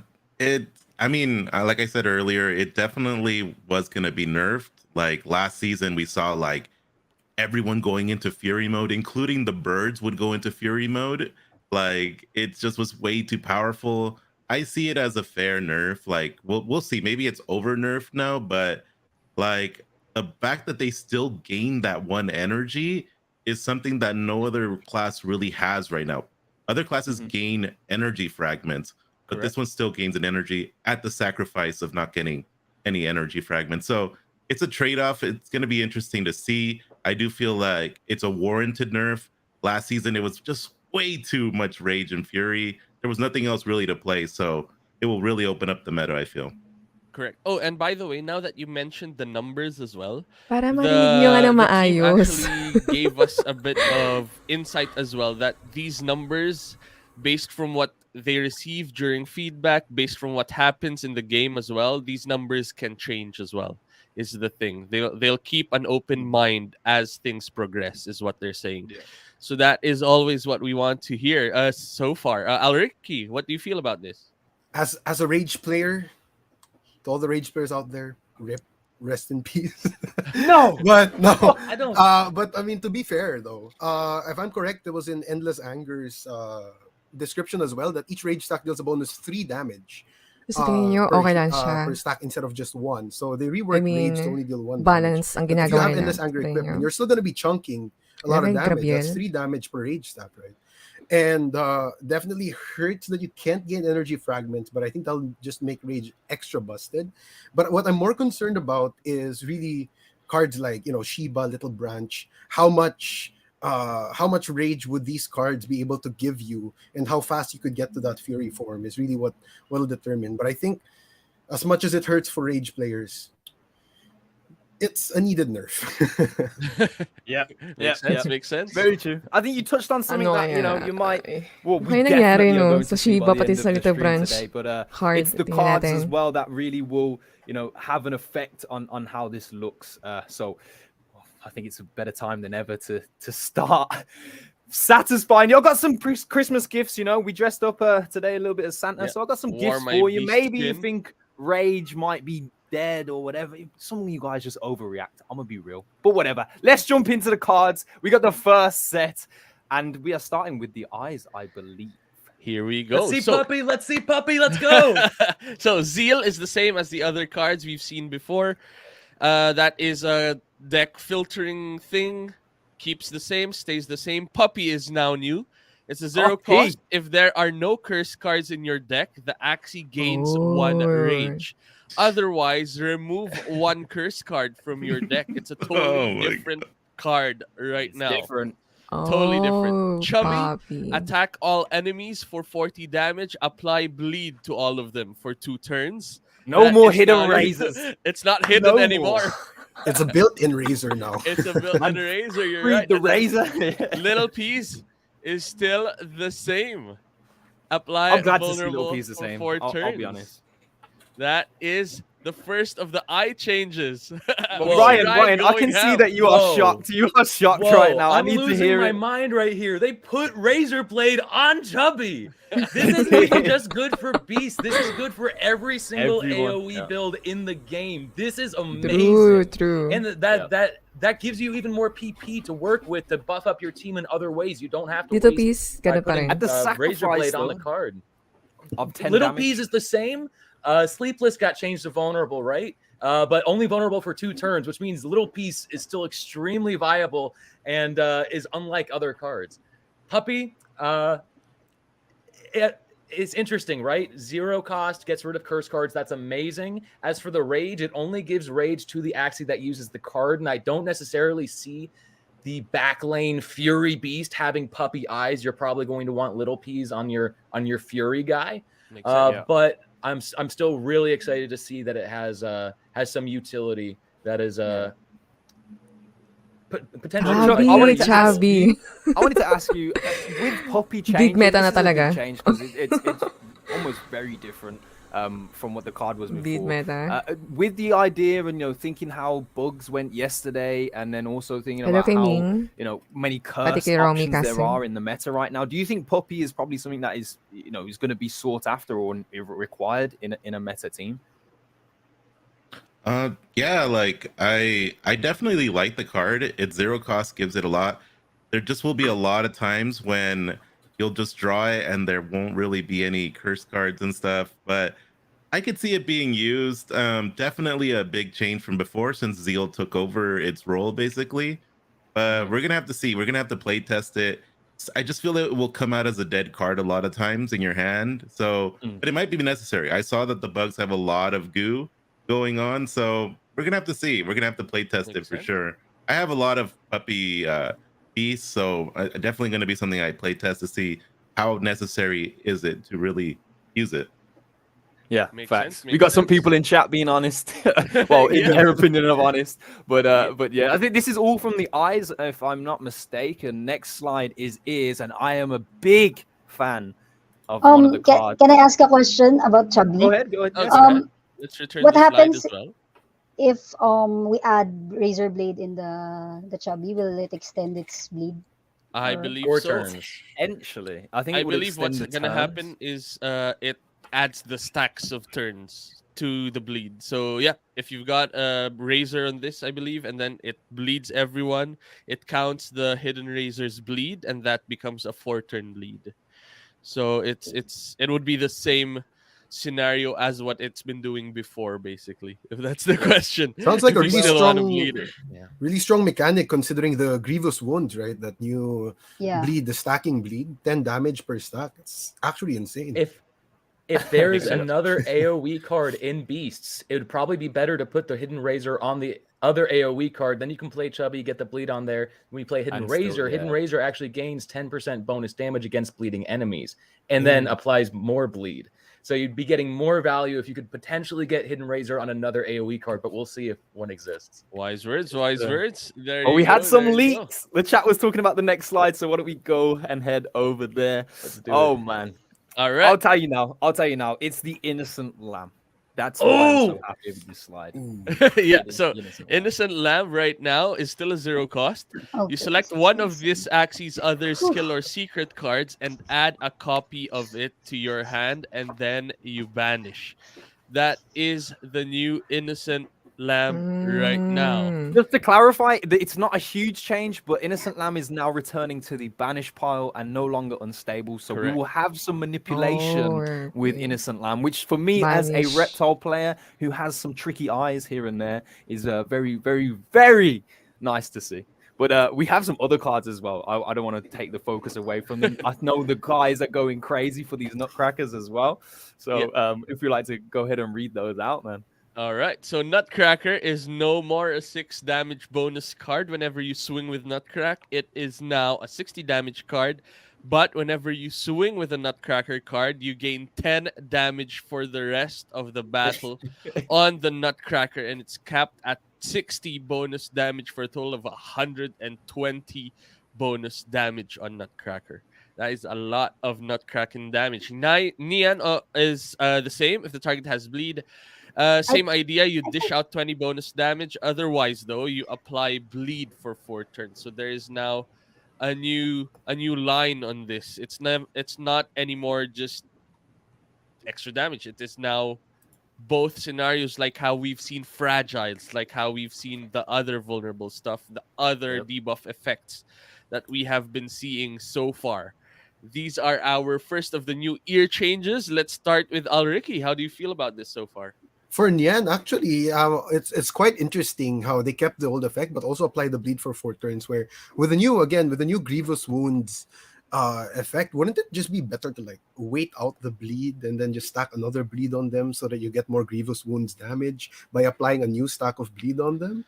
I mean, like I said earlier, it definitely was going to be nerfed. Like last season, we saw like everyone going into Fury mode, including the birds would go into Fury mode. Like it just was way too powerful. I see it as a fair nerf. Like we'll see. Maybe it's over nerfed now, but like the fact that they still gain that 1 energy is something that no other class really has right now. Other classes gain energy fragments, but Correct. this one still gains an energy at the sacrifice of not getting any energy fragments. So it's a trade-off. It's going to be interesting to see. I do feel like it's a warranted nerf. Last season, it was just way too much rage and fury. There was nothing else really to play, so it will really open up the meta, I feel. Correct. Oh, and by the way, now that you mentioned the numbers as well, Para marinig nyo nga ng the team maayos. actually gave us a bit of insight as well that these numbers, based from what they receive during feedback, based from what happens in the game as well, these numbers can change as well. Is the thing. They'll keep an open mind as things progress, is what they're saying. Yeah. So that is always what we want to hear so far. Alriki, what do you feel about this? As a rage player, to all the rage players out there, rest in peace. No. But no, I don't. but I mean, to be fair though, if I'm correct, there was in Endless Anger's description as well that each rage stack deals a bonus 3 damage. Sa tingin nyo, okay lang siya. Per stack instead of just 1. So they reworked I mean, rage to only deal 1 balance damage. ang But if you ginagawa have nila. Endless Anger Tingin equipped, nyo. you're still going to be chunking a lot of Grabe, damage. That's Gabriel. 3 damage per rage stack, right? And definitely hurts that you can't get energy fragments, but I think that'll just make rage extra busted. But what I'm more concerned about is really cards like, Shiba, Little Branch. How much rage would these cards be able to give you, and how fast you could get to that Fury form is really what will determine. But I think as much as it hurts for rage players, It's a needed nerf. Yeah, Makes sense. Makes sense. Very true. I think you touched on something Ano that kaya? you might. Ay, Well, we may nangyari, definitely are no? going Sa to see by Shiba, the pati end sa of the Little stream Branch today, but card. it's the Tingnan cards as natin. well that really will, have an effect on how this looks. So I think it's a better time than ever to start satisfying. I've got some Christmas gifts. We dressed up today a little bit as Santa, Yeah. so I've got some Wore gifts my for you. beast Maybe you skin. think Rage might be dead or whatever. Some of you guys just overreact. I'm gonna be real, but whatever. Let's jump into the cards. We got the first set, and we are starting with the eyes, I believe. Here we go. Let's see Puppy. Let's see Puppy. Let's go. So Zeal is the same as the other cards we've seen before. That is a deck filtering thing. Keeps the same, stays the same. Puppy is now new. It's a 0 Puppy. cost. If there are no curse cards in your deck, the Axie gains 1 Oh. rage. Otherwise, remove 1 curse card from your deck. It's a totally Oh my different card right It's now. different. Totally different. Oh, Chubby, Poppy. attack all enemies for 40 damage. Apply bleed to all of them for 2 turns. No That more is hidden now- razors. It's not hidden No anymore. more. It's a built-in razor now. It's a built-in razor. You're Freed right. the It's a- razor. Little Piece is still the same. Apply I'm glad to see vulnerable Little Piece the for same. 4 I'll turns. be honest. That is the first of the eye changes. Whoa. Ryan, I going can see ham. that you Whoa. are shocked. You are shocked Whoa, right now. I I'm need to losing hear my it. mind right here. They put Razor Blade on Chubby. This isn't even just good for Beast. This is good for every single Everyone, AoE yeah. build in the game. This is True, amazing. true. And that gives you even more PP to work with to buff up your team in other ways. You don't have to Little waste Piece, by ganun pa putting, rin. At the Razor sacrifice, Blade on the though, card. of 10 Little damage. Peas is the same. Sleepless got changed to vulnerable, right? But only vulnerable for 2 turns, which means Little Piece is still extremely viable and is unlike other cards. Puppy, it's interesting, right? 0 cost, gets rid of curse cards. That's amazing. As for the rage, it only gives rage to the Axie that uses the card, and I don't necessarily see the backlane Fury Beast having puppy eyes. You're probably going to want Little Peas on your Fury guy. Makes sense. Yeah. But I'm still really excited to see that it has some utility that is potentially. Chuck, I wanted Chubby, to ask chubby. I wanted to ask you, with Puppy change, Big meta na this is a big talaga. change because it's almost very different from what the card was before. Big meta. With the idea and thinking how bugs went yesterday, and then also thinking Hello about kay how Ming. many curse kay Romy options there kasi. are in the meta right now. Do you think Puppy is probably something that is is going to be sought after or required in a meta team? Yeah, like I definitely like the card. It's 0 cost, gives it a lot. There just will be a lot of times when you'll just draw it and there won't really be any curse cards and stuff, but I could see it being used. Definitely a big change from before since Zeal took over its role basically. But we're gonna have to see. We're gonna have to play test it. I just feel it will come out as a dead card a lot of times in your hand. So, but it might be necessary. I saw that the bugs have a lot of goo going on, so we're gonna have to see. We're gonna have to play test it Makes for sense. sure. I have a lot of puppy beasts, so definitely gonna be something I play test to see how necessary is it to really use it. Yeah, Makes facts. sense, We makes got some sense. people in chat being honest. Well, in Yeah. their opinion of honest. But yeah, I think this is all from the eyes, if I'm not mistaken. Next slide is ears, and I am a big fan of one of the cards. Can I ask a question about Chubby? Go ahead, go ahead. Okay. Yes. Um, Let's return what the slide happens- as well. If we add Razor Blade in the Chubby, will it extend its bleed? I Or- believe 4 so. turns. Potentially. I think I it would believe what's extend the gonna turns. happen is it adds the stacks of turns to the bleed. So yeah, if you've got a razor on this, I believe, and then it bleeds everyone, it counts the hidden razor's bleed, and that becomes a 4-turn bleed. So it would be the same scenario as what it's been doing before, basically. If that's the question. Sounds like If a we really still want to strong, bleed it. really strong mechanic considering the grievous wounds, right? That new Yeah. bleed, the stacking bleed, 10 damage per stack. It's actually insane. If there's Makes sense. another AoE card in Beasts, it would probably be better to put the Hidden Razor on the other AoE card. Then you can play Chubby, get the bleed on there. When you play Hidden And still, Razor, Hidden yeah. Razor actually gains 10% bonus damage against bleeding enemies and then applies more bleed. So you'd be getting more value if you could potentially get Hidden Razor on another AoE card, but we'll see if one exists. Wise words, wise words. There Oh, you we go, had some there you go. leaks. The chat was talking about the next slide, so why don't we go and head over there? Let's do Oh it. man, All I'll right. tell you now. It's the innocent lamb. That's why I'm so Oh! happy with this slide. Yeah, so Innocent. Innocent Lamb right now is still a 0 cost. Okay, You select so one it's of this Axie's other skill or secret cards and add a copy of it to your hand, and then you banish. That is the new Innocent Lamb right now. Mm. Just to clarify, it's not a huge change, but Innocent Lamb is now returning to the banish pile and no longer unstable. So Correct. we will have some manipulation with okay. Innocent Lamb, which for me as a Banish. reptile player who has some tricky eyes here and there is very, very, very nice to see. But we have some other cards as well. I don't want to take the focus away from them. I know the guys are going crazy for these nutcrackers as well. So if you'd like to go ahead and read those out, man. All right, so Nutcracker is no more a 6 damage bonus card whenever you swing with Nutcrack. It is now a 60 damage card, but whenever you swing with a Nutcracker card, you gain 10 damage for the rest of the battle on the Nutcracker, and it's capped at 60 bonus damage for a total of 120 bonus damage on Nutcracker. That is a lot of Nutcracking damage. Nian is the same if the target has bleed. Same idea, you dish out 20 bonus damage. Otherwise, though, you apply bleed for 4 turns. So there is now a new line on this. It's not anymore just extra damage. It is now both scenarios, like how we've seen fragiles, like how we've seen the other vulnerable stuff, the other debuff effects that we have been seeing so far. These are our first of the new ear changes. Let's start with Alriki. How do you feel about this so far? For Nian, actually, it's quite interesting how they kept the old effect, but also applied the bleed for 4 turns. Where with the new grievous wounds effect, wouldn't it just be better to like wait out the bleed and then just stack another bleed on them so that you get more grievous wounds damage by applying a new stack of bleed on them?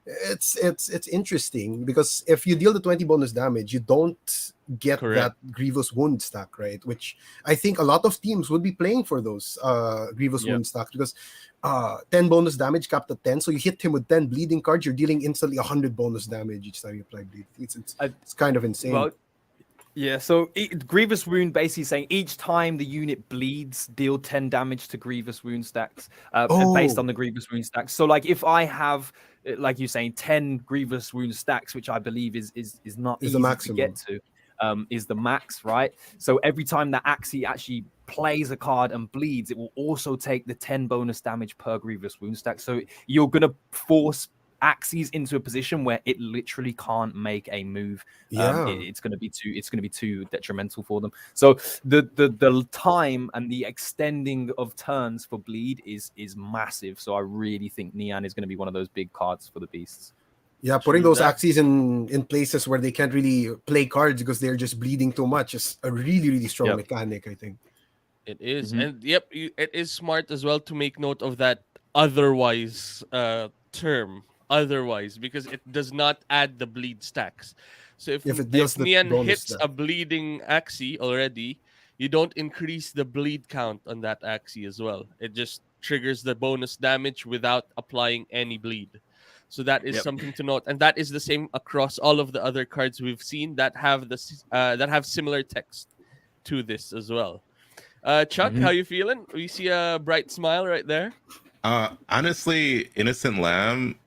It's interesting because if you deal the 20 bonus damage, you don't get Correct. that grievous wound stack, right? Which I think a lot of teams would be playing for those grievous wound stacks because 10 bonus damage capped at 10, so you hit him with 10 bleeding cards, you're dealing instantly 100 bonus damage each time you apply bleed. It's kind of insane. Well, yeah, so Grievous Wound basically saying each time the unit bleeds, deal 10 damage to Grievous Wound stacks based on the Grievous Wound stacks. So, like, if I have, like you're saying, 10 Grievous Wound stacks, which I believe is not easy the maximum to get to, is the max, right? So every time that Axie actually plays a card and bleeds, it will also take the 10 bonus damage per Grievous Wound stack. So you're going to force Axies into a position where it literally can't make a move. It's going to be too detrimental for them. So the time and the extending of turns for bleed is massive. So I really think Nian is going to be one of those big cards for the beasts. Yeah, putting those Axies in places where they can't really play cards because they're just bleeding too much is a really, really strong mechanic, I think. It is. And it is smart as well to make note of that otherwise term. Otherwise, because it does not add the bleed stacks. So if Nian hits a bleeding Axie already, you don't increase the bleed count on that Axie as well. It just triggers the bonus damage without applying any bleed. So that is something to note, and that is the same across all of the other cards we've seen that have similar text to this as well. Chuck, how you feeling? We see a bright smile right there. Honestly, Innocent Lamb,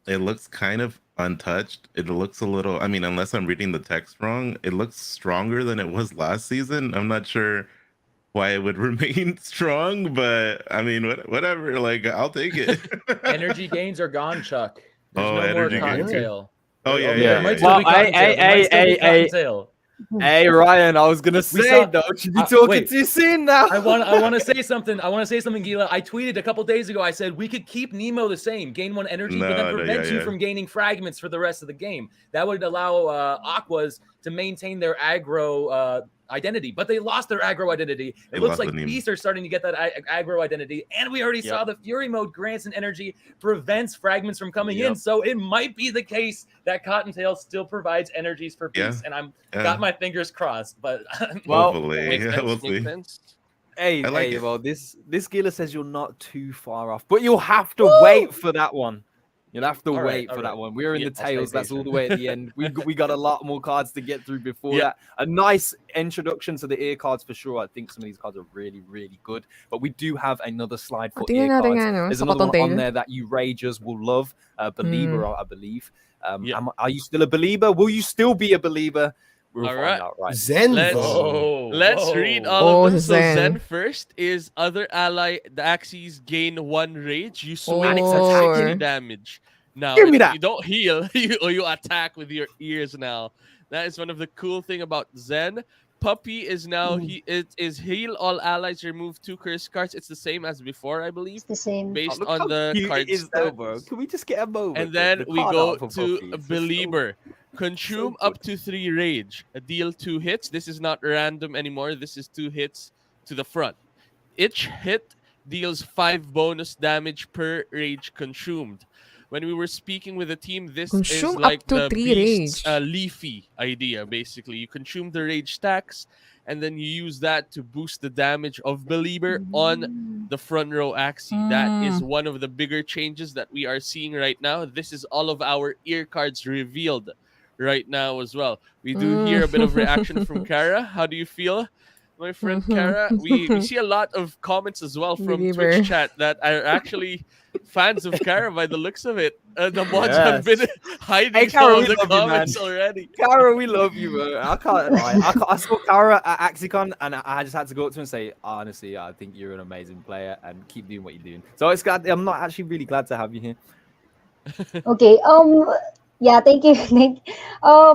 it looks kind of untouched. It looks a little, I mean, unless I'm reading the text wrong, it looks stronger than it was last season. I'm not sure why it would remain strong, but I mean, whatever. Like, I'll take it. Energy gains are gone, Chuck. There's no more energy gains. Cottontail. Oh, yeah. There might still be Cottontail. Hey Ryan, I was gonna say though, should be talking too soon now. I want to say something. Gila. I tweeted a couple days ago. I said we could keep Nemo the same, gain 1 energy, but then prevent you from gaining fragments for the rest of the game. That would allow Aquas to maintain their aggro identity, but they lost their aggro identity. It looks like beasts are starting to get that aggro identity, and we already saw the Fury mode grants an energy, prevents fragments from coming in. So it might be the case that Cottontail still provides energies for beasts, and I'm got my fingers crossed. But hopefully, makes we'll see. Sense. Hey, I like hey, it. well, this Gila says you're not too far off, but you'll have to wait for that one. You'll have to All right, wait all for right. that one. We're in Yeah, the I'll stay tails. That's all patient. the way at the end. We got a lot more cards to get through before Yeah. that. A nice introduction to the ear cards for sure. I think some of these cards are really, really good. But we do have another slide for Tingnan ear natin cards. nga, no? There's Sa another one on Cottontail. there that you ragers will love. Believer, I believe. Yeah. Are you still a believer? Will you still be a believer? We'll All find right. out, right? Zen. Let's- though. Let's read whoa. all Oh, of them. So Zen. Zen first is other ally. The Axies gain 1 rage. You swing And it's for attacking. 60 damage. Now, Give me that. you don't heal, you attack with your ears now. That is one of the cool thing about Zen. Puppy is now it is heal all allies, remove 2 curse cards. It's the same as before, I believe, It's the same. Oh, based look on how the cute card it is, though, stats. bro. Can we just get a moment? And then The we card go art for to Puppy is just Believer. Consume so up to 3 rage. Deal 2 hits. This is not random anymore. This is 2 hits to the front. Each hit deals 5 bonus damage per rage consumed. When we were speaking with the team, this Consume is up like to the 3 beast's rage. leafy idea, basically. You consume the rage stacks, and then you use that to boost the damage of Believer on the front row Axie. That is one of the bigger changes that we are seeing right now. This is all of our ear cards revealed right now as well. We do hear a bit of reaction from Kara. How do you feel, my friend Kara? We see a lot of comments as well from Believer. Twitch chat that are actually fans of Kara by the looks of it. The mods have been hiding Hey, some Kara, of we the love you, man. comments already. Kara, we love you, bro. I can't lie. I saw Kara at AxieCon, and I just had to go up to her and say, honestly, I think you're an amazing player, and keep doing what you're doing. So it's glad. I'm not actually really glad to have you here. Okay. Yeah. Thank you.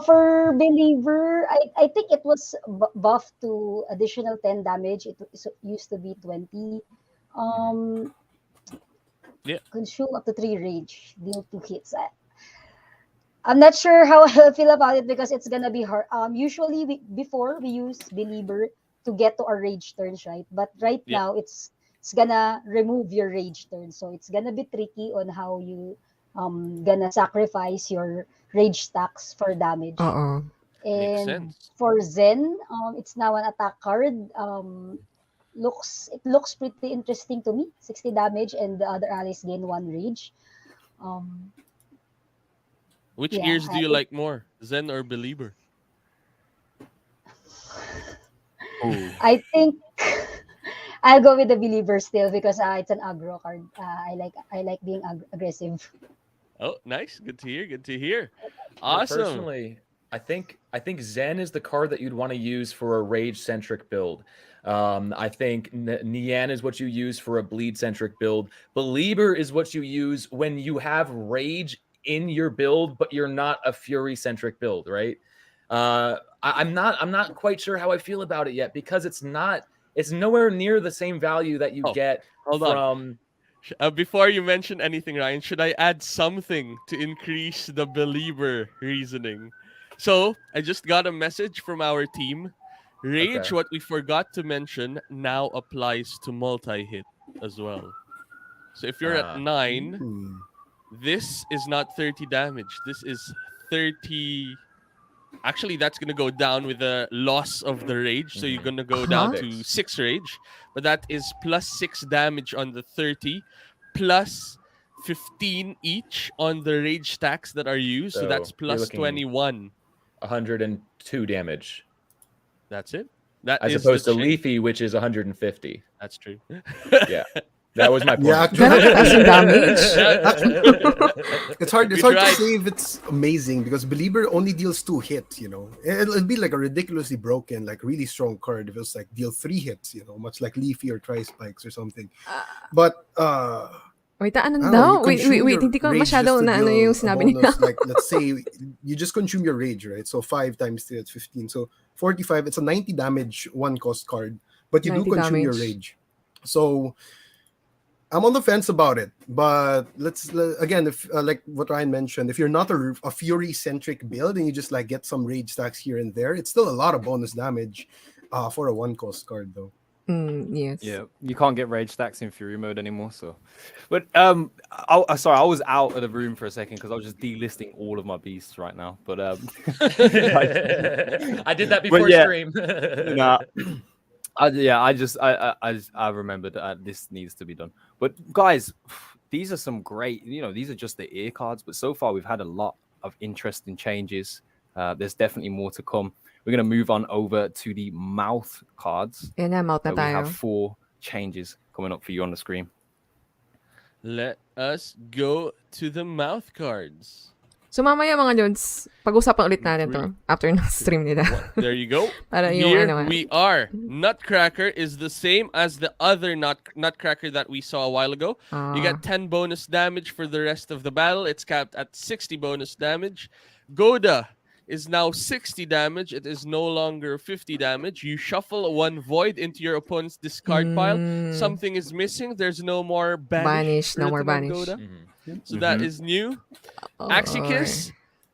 For Believer, I think it was buffed to additional 10 damage. It used to be 20. Yeah. Consume up to 3 rage. Deal 2 hits. I'm not sure how I feel about it because it's gonna be hard. Usually before we use Believer to get to our rage turns, right? But right Yeah. now it's gonna remove your rage turn, so it's gonna be tricky on how you gonna sacrifice your rage stacks for damage. Oo. Makes And sense. for Zen, it's now an attack card. It looks pretty interesting to me. 60 damage, and the other allies gain 1 rage. Which Yeah, ears do I you think- like more, Zen or Believer? I think I'll go with the Believer still because it's an aggro card. I like being aggressive. Oh, nice. Good to hear. Good to hear. Well, Awesome. personally, I think Zen is the card that you'd want to use for a rage centric build. I think Nian is what you use for a bleed centric build. Believer is what you use when you have rage in your build, but you're not a fury centric build, right? I'm not quite sure how I feel about it yet because it's nowhere near the same value that you Oh, get hold on. from. Before you mention anything, Ryan, should I add something to increase the Believer reasoning? So I just got a message from our team. Rage, Okay. what we forgot to mention, now applies to multi-hit as well. So if you're at 9, Hmm. this is not 30 damage. This is 30. Actually, that's going to go down with the loss of the rage. So you're going to go down Huh? to 6 rage. But that is plus 6 damage on the 30, plus 15 each on the rage stacks that are used. So So that's you're plus looking- 21. 102 damage, That's it. That as is opposed the to change. Leafy, which is 150. That's true. Yeah, that was my point. Yeah, Ganun kataas yung damage? It's hard. It's We hard to tried. say if it's amazing because Believer only deals 2 hits. You know, it'll be like a ridiculously broken, like really strong card if it's like deal 3 hits. You know, much like Leafy or Tri Spikes or something. But Wait, ano I don't know, daw? you Wait, consume wait, your hindi ko rage masyado just to na ano deal yung a sinabi niya. bonus, like let's say you just consume your rage, right? So 5 times 3, that's 15. So 45, it's a 90 damage 1 cost card, but you do 90 consume your damage. rage. So I'm on the fence about it, but again, if like what Ryan mentioned, if you're not a fury centric build and you just like get some rage stacks here and there, it's still a lot of bonus damage for a 1 cost card though. Yes. Yeah, you can't get rage stacks in Fury mode anymore. So, but sorry, I was out of the room for a second because I was just delisting all of my beasts right now. But I did that before yeah. stream. nah. I remembered this needs to be done. But guys, these are some great. These are just the ear cards. But so far, we've had a lot of interesting changes. There's definitely more to come. We're gonna move on over to the mouth cards. Yan na, mouth na We have tayo. 4 changes coming up for you on the screen. Let us go to the mouth cards. So mamaya mga Jones, pag-usapan ulit natin to after ng stream nila. There you go. Para yung Here ano, we are. Nutcracker is the same as the other Nutcracker that we saw a while ago. You get 10 bonus damage for the rest of the battle. It's capped at 60 bonus damage. Goda is now 60 damage. It is no longer 50 damage. You shuffle 1 void into your opponent's discard pile. Something is missing. There's no more banish. No more written on banish. Goda. So that is new. Axie Kiss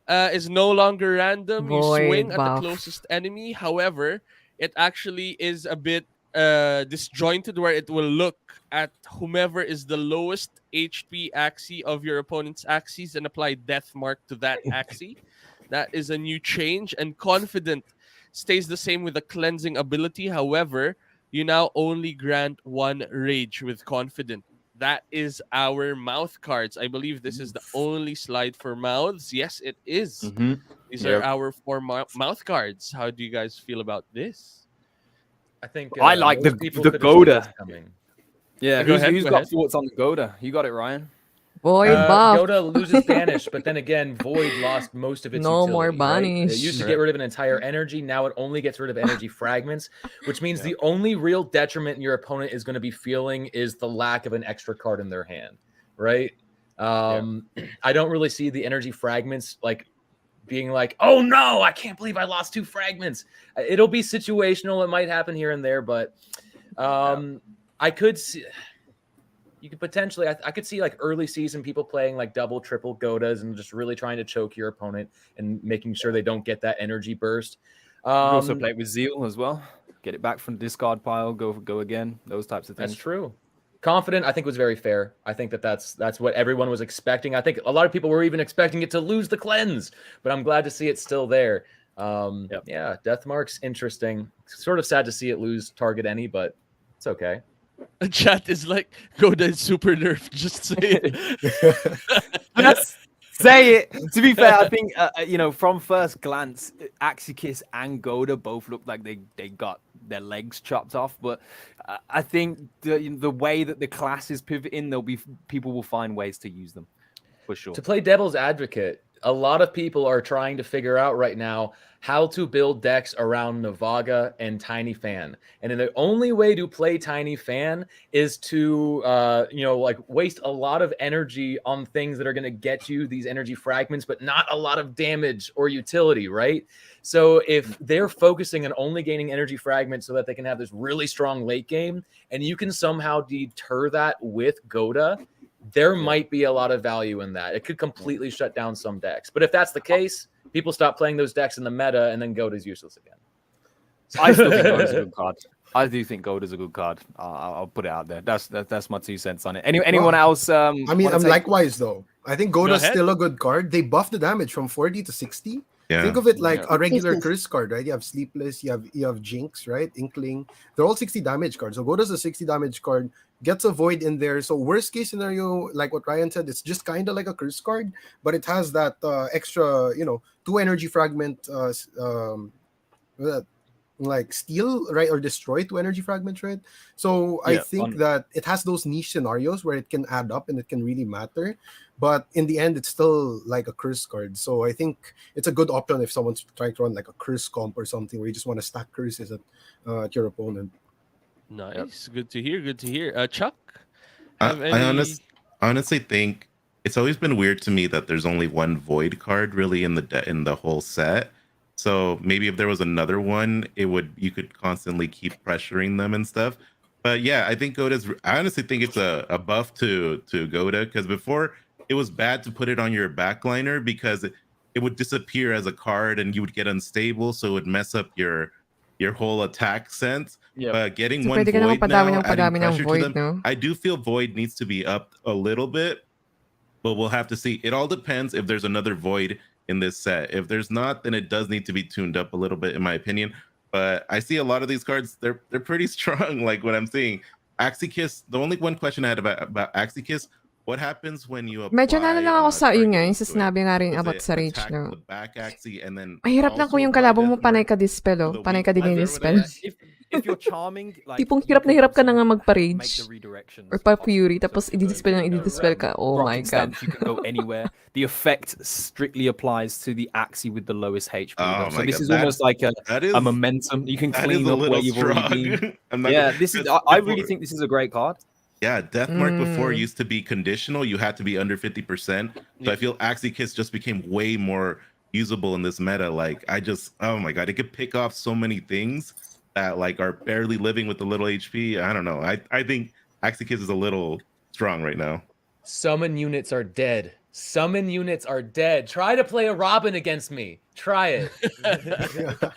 is no longer random. You Void swing at the buff. closest enemy. However, it actually is a bit disjointed where it will look at whomever is the lowest HP Axie of your opponent's Axies and apply Death Mark to that Axie. That is a new change. And Confident stays the same with the cleansing ability. However, you now only grant 1 rage with Confident. That is our mouth cards. I believe this is the only slide for mouths. Yes, it is. These are our 4 mouth cards. How do you guys feel about this? I think I like most people the could have seen this Goda. coming. Yeah, Go who's ahead, go got ahead. thoughts on the Goda? You got it, Ryan. Void buff. Goda loses banish, but then again, Void lost most of its No utility, more right? banish. It used to get rid of an entire energy. Now it only gets rid of energy fragments, which means the only real detriment your opponent is going to be feeling is the lack of an extra card in their hand, right? I don't really see the energy fragments like being like, oh no, I can't believe I lost 2 fragments. It'll be situational. It might happen here and there, but I could see. You could potentially, I could see like early season people playing like double, triple Godas and just really trying to choke your opponent and making sure they don't get that energy burst. You can also play it with Zeal as well. Get it back from the discard pile, go again. Those types of things. That's true. Confident, I think, was very fair. I think that's what everyone was expecting. I think a lot of people were even expecting it to lose the cleanse, but I'm glad to see it's still there. Yeah, Death Mark's interesting. Sort of sad to see it lose target any, but it's okay. A chat is like, Goda is super nerfed. Just say it. Just say it. To be fair, I think from first glance, Axie Kiss and Goda both look like they got their legs chopped off. But I think the way that the class is pivoting, people will find ways to use them for sure. To play devil's advocate, a lot of people are trying to figure out right now how to build decks around Navaga and Tiny Fan. And the only way to play Tiny Fan is to, waste a lot of energy on things that are going to get you these energy fragments, but not a lot of damage or utility, right? So if they're focusing on only gaining energy fragments so that they can have this really strong late game, and you can somehow deter that with Goda, there might be a lot of value in that. It could completely shut down some decks. But if that's the case, people stop playing those decks in the meta, and then Goda's useless again. I still think Goda's a good card. I do think Goda's a good card. I'll put it out there. That's my 2 cents on it. Anyone else? I mean, wanna I'm take- likewise though. I think Goda's ahead. still a good card. They buff the damage from 40 to 60. Yeah. Think of it like a regular Business. curse card, right? You have Sleepless, you have Jinx, right? Inkling. They're all 60 damage cards. So Goda's a 60 damage card, gets a void in there. So worst case scenario, like what Ryan said, it's just kind of like a curse card, but it has that extra, 2 energy fragment like steal, right, or destroy 2 energy fragments, right? So I think that it has those niche scenarios where it can add up and it can really matter, but in the end it's still like a curse card. So I think it's a good option if someone's trying to run like a curse comp or something where you just want to stack curses at your opponent. Nice. Good to hear. Chuck? I honestly think it's always been weird to me that there's only 1 void card really in the whole set. So maybe if there was another one, you could constantly keep pressuring them and stuff. But yeah, I think I honestly think it's a buff to Goda, because before it was bad to put it on your backliner because it would disappear as a card and you would get unstable, so it would mess up your whole attack sense. But getting So 1 pwede ka naman void now, padami ng adding padami ng pressure to void, them, no? I do feel void needs to be up a little bit, but we'll have to see. It all depends if there's another void in this set. If there's not, then it does need to be tuned up a little bit, in my opinion. but I see a lot of these cards. They're pretty strong. Like what I'm seeing, Axie Kiss. The only one question I had about Axie Kiss. What happens when you Medyo apply lang ako sa yun nga, yung targeting sa to it? sinabi nga rin Does about it sa Rage, attack no? the back Axie and then Mahirap lang kung also yung apply kalabang mo Death panay Mark ka dispel, to oh. the Panay weak ka din side yung over dispel. there? If you're charming, like Tipong you hirap na can hirap ka na nga obviously magpa-rage. make the redirections Or pa-fury, possible. tapos So if you i-dispel go ng into, i-dispel ka. Oh my rocking god. stance, you can go anywhere. The effect strictly applies to the Axie with the lowest HP. Oh So my this god, is almost like that a momentum. You can that is clean a up where little you've already strong. been. I'm not Yeah, gonna, this is. because I really before, think this is a great card. yeah, Death Mark before Mm. used to be conditional. You had to be under 50%. So I feel Axie Kiss just became way more usable in this meta. Like oh my god, it could pick off so many things that like are barely living with the little HP. I don't know. I think Axie Kiss is a little strong right now. Summon units are dead. Summon units are dead. Try to play a Robin against me. Try it.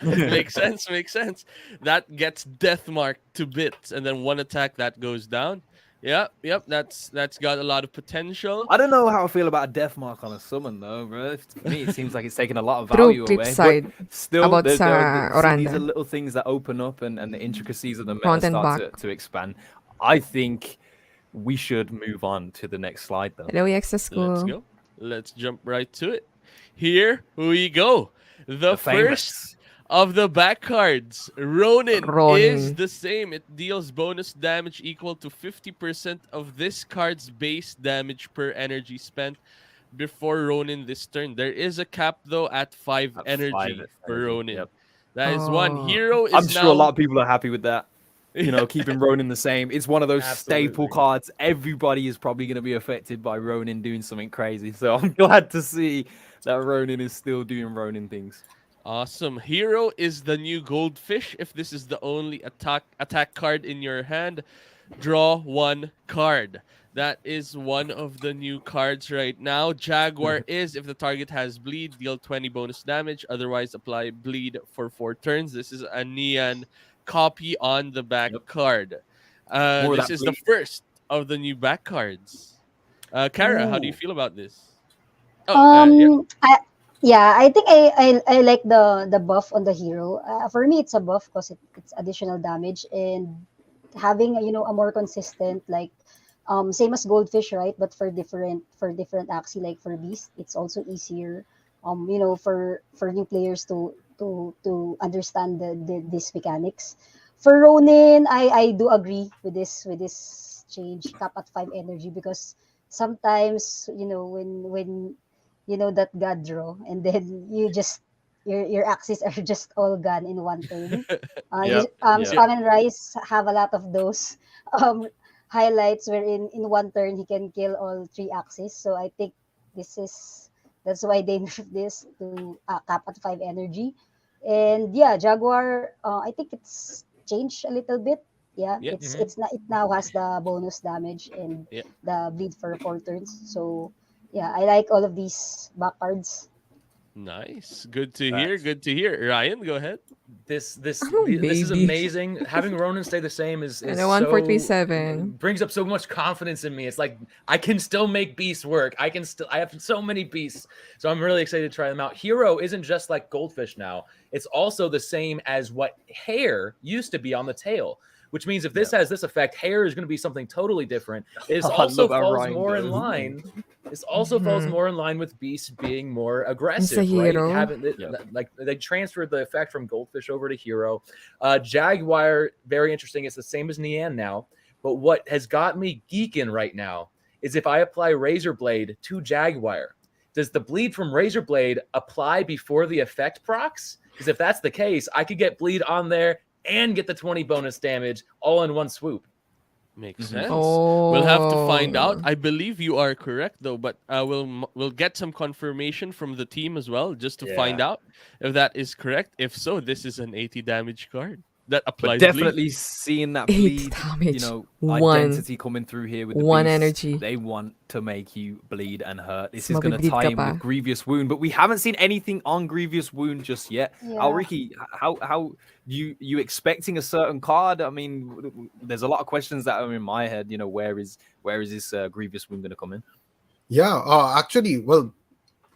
Makes sense. Makes sense. That gets Death Mark to bits, and then one attack that goes down. Yep. That's got a lot of potential. I don't know how I feel about a death mark on a summon though, bro. For me, it seems like it's taking a lot of True, value flip away. side. But still, About there, sa see, these are Oranda. little things that open up, and the intricacies of the meta Front and start back. to expand. I think we should move on to the next slide though. Hello, EXS Let's School. go. Let's jump right to it. Here we go. The first famous. of the back cards, Ronin, is Ronin. the same. It deals bonus damage equal to 50% of this card's base damage per energy spent before Ronin this turn. There is a cap though at 5 At energy 5 for energy, Ronin. yep. That is one. Oh. Hero is I'm sure now a lot of people are happy with that. You know, keeping Ronin the same. It's one of those staple Absolutely. cards. Everybody is probably going to be affected by Ronin doing something crazy. So I'm glad to see that Ronin is still doing Ronin things. awesome. Hero is the new goldfish. If this is the only attack card in your hand, draw one card. That is one of the new cards right now. Jaguar is, if the target has bleed, deal 20 bonus damage. Otherwise, apply bleed for 4 turns. This is a Neon copy on the back Yep. card. More of This that is the bleed. first of the new back cards. Kara, how do you Ooh. feel about this? Yeah. I think I like the buff on the hero. For me, it's a buff because it's additional damage and having a more consistent like same as goldfish, right? But for different axi, like for beast, it's also easier for new players to understand these mechanics. For Ronin, I do agree with this change, cap at 5 energy, because sometimes when that god draw, and then your axes are just all gone in one turn. Yep, yep. Spam and Rise have a lot of those highlights wherein in one turn he can kill all 3 axes. So I think that's why they nerfed this to cap at 5 energy. And yeah, Jaguar, I think it's changed a little bit. Yeah, Yep. it's not, it now has the bonus damage and Yep. the bleed for 4 turns. So yeah, I like all of these back cards. Nice. Good to hear. Good to hear. Ryan, go ahead. This Oh, this is baby. amazing. Having Ronin stay the same is And a so 1437. brings up so much confidence in me. It's like I can still make beasts work. I have so many beasts. So I'm really excited to try them out. Hero isn't just like goldfish now. It's also the same as what hair used to be on the tail. Which means if this has this effect, hair is going to be something totally different. It I also love how falls Ryan more in goes. line. This also falls Mhm. more in line with beasts being more aggressive, hero. right? Like they transferred the effect from goldfish over to hero. Jaguar, very interesting. It's the same as Nian now. But what has got me geeking right now is if I apply Razor Blade to Jaguar, does the bleed from Razor Blade apply before the effect procs? Because if that's the case, I could get bleed on there and get the 20 bonus damage all in one swoop. Makes Mhm. sense. We'll have to find out. Oh. I believe you are correct though, but we'll get some confirmation from the team as well, just to find out if that is correct. If so, this is an 80 damage card that But applies bleed. definitely seeing that 8 bleed, damage. identity One. coming through here with the One beasts. energy. They want to make you bleed and hurt. This Mas is going to mabibleed tie ka in pa. with Grievous Wound, but we haven't seen anything on Grievous Wound just yet. Yeah. Alriki, how you expecting a certain card? I mean, there's a lot of questions that are in my head. Where is this Grievous Wound going to come in? Yeah, actually, well,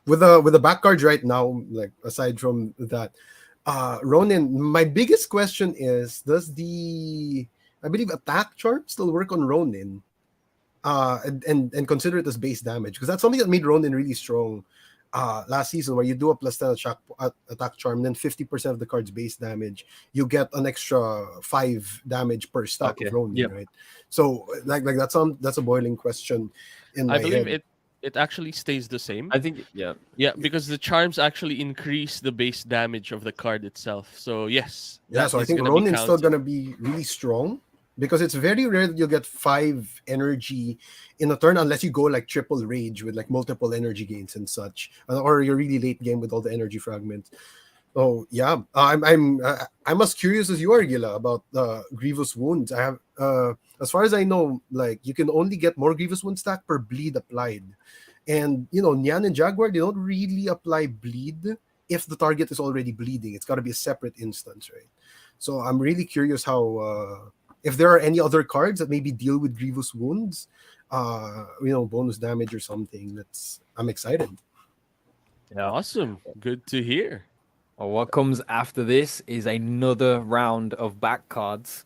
with the back cards right now, like aside from that, Ronin, my biggest question is, does I believe attack charm still work on Ronin? And consider it as base damage, because that's something that made Ronin really strong last season, where you do a +10 attack charm, then 50% of the card's base damage, you get an extra 5 damage per stack Okay, of Ronin, yep. right? So like that's a boiling question in my I believe head. it actually stays the same. I think, yeah. Yeah, because the charms actually increase the base damage of the card itself. So yes, Yeah, that so I is think gonna be Ronin's still counted. gonna be really strong, because it's very rare that you'll get 5 energy in a turn, unless you go like triple rage with like multiple energy gains and such, or you're really late game with all the energy fragments. Oh yeah, I'm as curious as you are, Gila, about grievous wounds. I have, as far as I know, like you can only get more grievous wound stack per bleed applied, and Nyan and Jaguar, they don't really apply bleed if the target is already bleeding. It's got to be a separate instance, right? So I'm really curious how if there are any other cards that maybe deal with grievous wounds, bonus damage or something. I'm excited. Yeah. Awesome. Good to hear. Well, what comes after this is another round of back cards.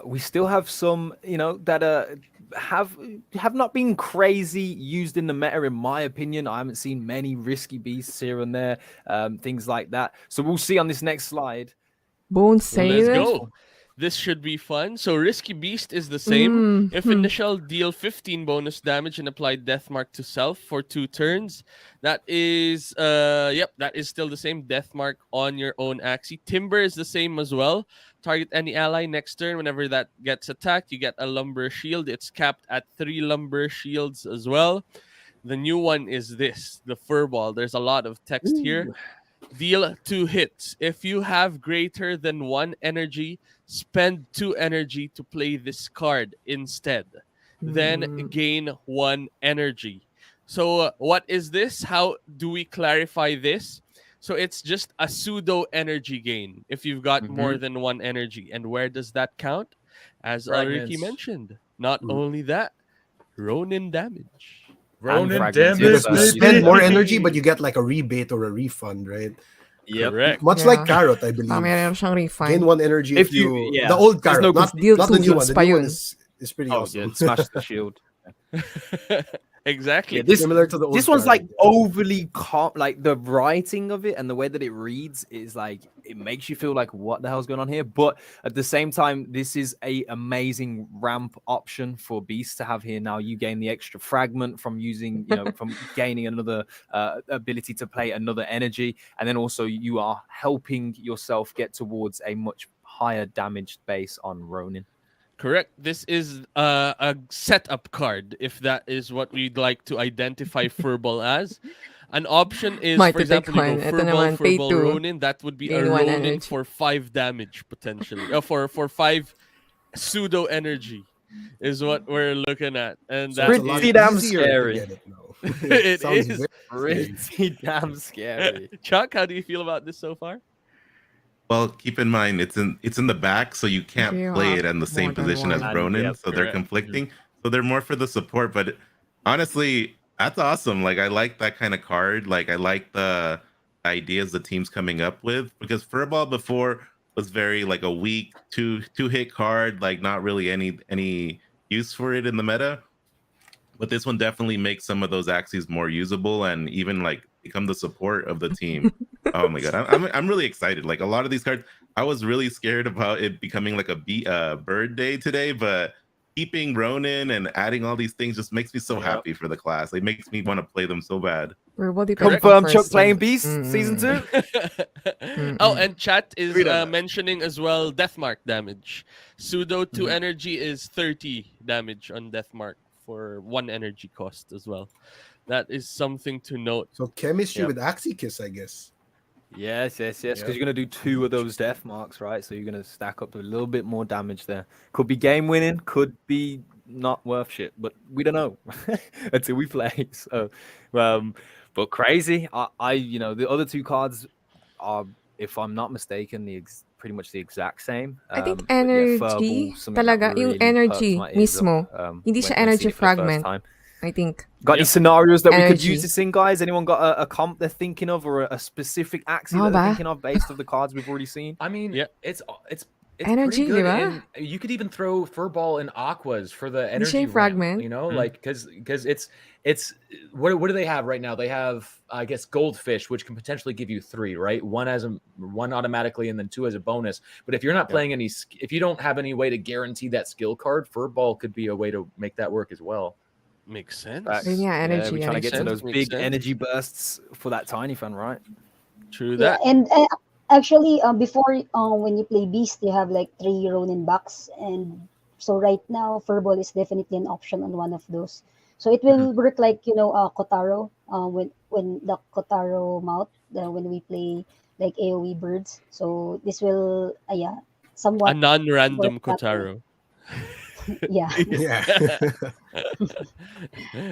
We still have some, that have not been crazy used in the meta, in my opinion. I haven't seen many risky beasts here and there, things like that. So we'll see on this next slide. Bone Let's Sailor? go. This should be fun. So Risky Beast is the same. If initial, deal 15 bonus damage and apply Death Mark to self for 2 turns. That is that is still the same. Death Mark on your own Axie. Timber is the same as well. Target any ally next turn. Whenever that gets attacked, you get a Lumber Shield. It's capped at 3 Lumber Shields as well. The new one is this, the Furball. There's a lot of text here. Deal 2 hits. If you have greater than 1 energy, spend 2 energy to play this card instead. Then gain 1 energy. So what is this? How do we clarify this? So it's just a pseudo energy gain if you've got more than 1 energy. And where does that count? As Ricky Fragments. mentioned. Not only that, Ronin damage. Ronin fragments. You damage, get to spend more energy, but you get like a rebate or a refund, right? Yep. Correct. Much like Carrot, I believe. Meron siyang refund. Gain 1 energy if you yeah. the old There's Carrot, no not deal the two new one. goods The pa new one yun. is pretty Oh, awesome. yeah, smash the shield. Exactly. Yeah, this Similar to the old this one's Carrot. like overly like the writing of it and the way that it reads is like it makes you feel like what the hell's going on here. But at the same time, this is a amazing ramp option for Beast to have here. Now you gain the extra fragment from using, from gaining another ability to play another energy, and then also you are helping yourself get towards a much higher damage base on Ronin. Correct. This is a setup card, if that is what we'd like to identify Furball as. An option is, Might for example, you one. go Ito naman, pay Furball, two. Ronin. That would be a Gain 1 Ronin energy. for 5 damage, potentially. For 5 pseudo energy is what we're looking at. And So that it's a lot Pretty damn easier to scary. get it now. It Sounds is. very Pretty damn scary. Chuck, how do you feel about this so far? Well, keep in mind it's in the back, so you can't You play have it in the same more than position as one. Ronin, Yep, so they're correct. conflicting. So they're more for the support. But honestly, that's awesome. Like I like that kind of card. Like I like the ideas the team's coming up with, because Furball before was very like a weak two hit card, like not really any use for it in the meta. But this one definitely makes some of those Axies more usable and even like become the support of the team. Oh my god, I'm really excited. Like a lot of these cards, I was really scared about it becoming like a bird day today, but keeping Ronin and adding all these things just makes me so happy for the class. It makes me want to play them so bad. Verbal Correct. Confirm first Chuck playing one. Beast season 2. Oh, and chat is We don't know. mentioning as well Deathmark damage. Pseudo 2 energy is 30 damage on Deathmark for 1 energy cost as well. That is something to note. So chemistry Yep. with Axie Kiss, I guess. Yes, because you're going to do 2 of those death marks, right? So you're going to stack up a little bit more damage there. Could be game winning, could be not worth shit, but we don't know until we play. So, but crazy. I the other 2 cards are, if I'm not mistaken, pretty much the exact same. I think but yeah, energy Furball, something that talaga, yung really energy perks my ears up, mismo. Hindi siya when energy seeing it for the first fragment. time. I think. Got any Yep. scenarios that we could Energy. use this in, guys? Anyone got a comp they're thinking of, or a specific Axie Ako that they're ba? thinking of based off the cards we've already seen? I mean, Yeah. it's Energy, pretty good. di ba? And you could even throw Furball and Aquas for the Hindi energy siya yung ramp, fragment. you know, like because it's what do they have right now? They have, I guess, Goldfish, which can potentially give you 3, right? One automatically, and then 2 as a bonus. But if you're not playing if you don't have any way to guarantee that skill card, Furball could be a way to make that work as well. Makes sense. Facts. Yun nga, energy, we're trying to get to energy. those Makes big sense. energy bursts for that tiny fan, right? True Yeah, that. and actually, before when you play Beast, you have like 3 Ronin backs, and so right now, Furball is definitely an option on one of those. So it will work like Kotaro, when the Kotaro mount, when we play like AOE birds. So this will A somewhat non-random work that way. Kotaro. Yeah. Yeah.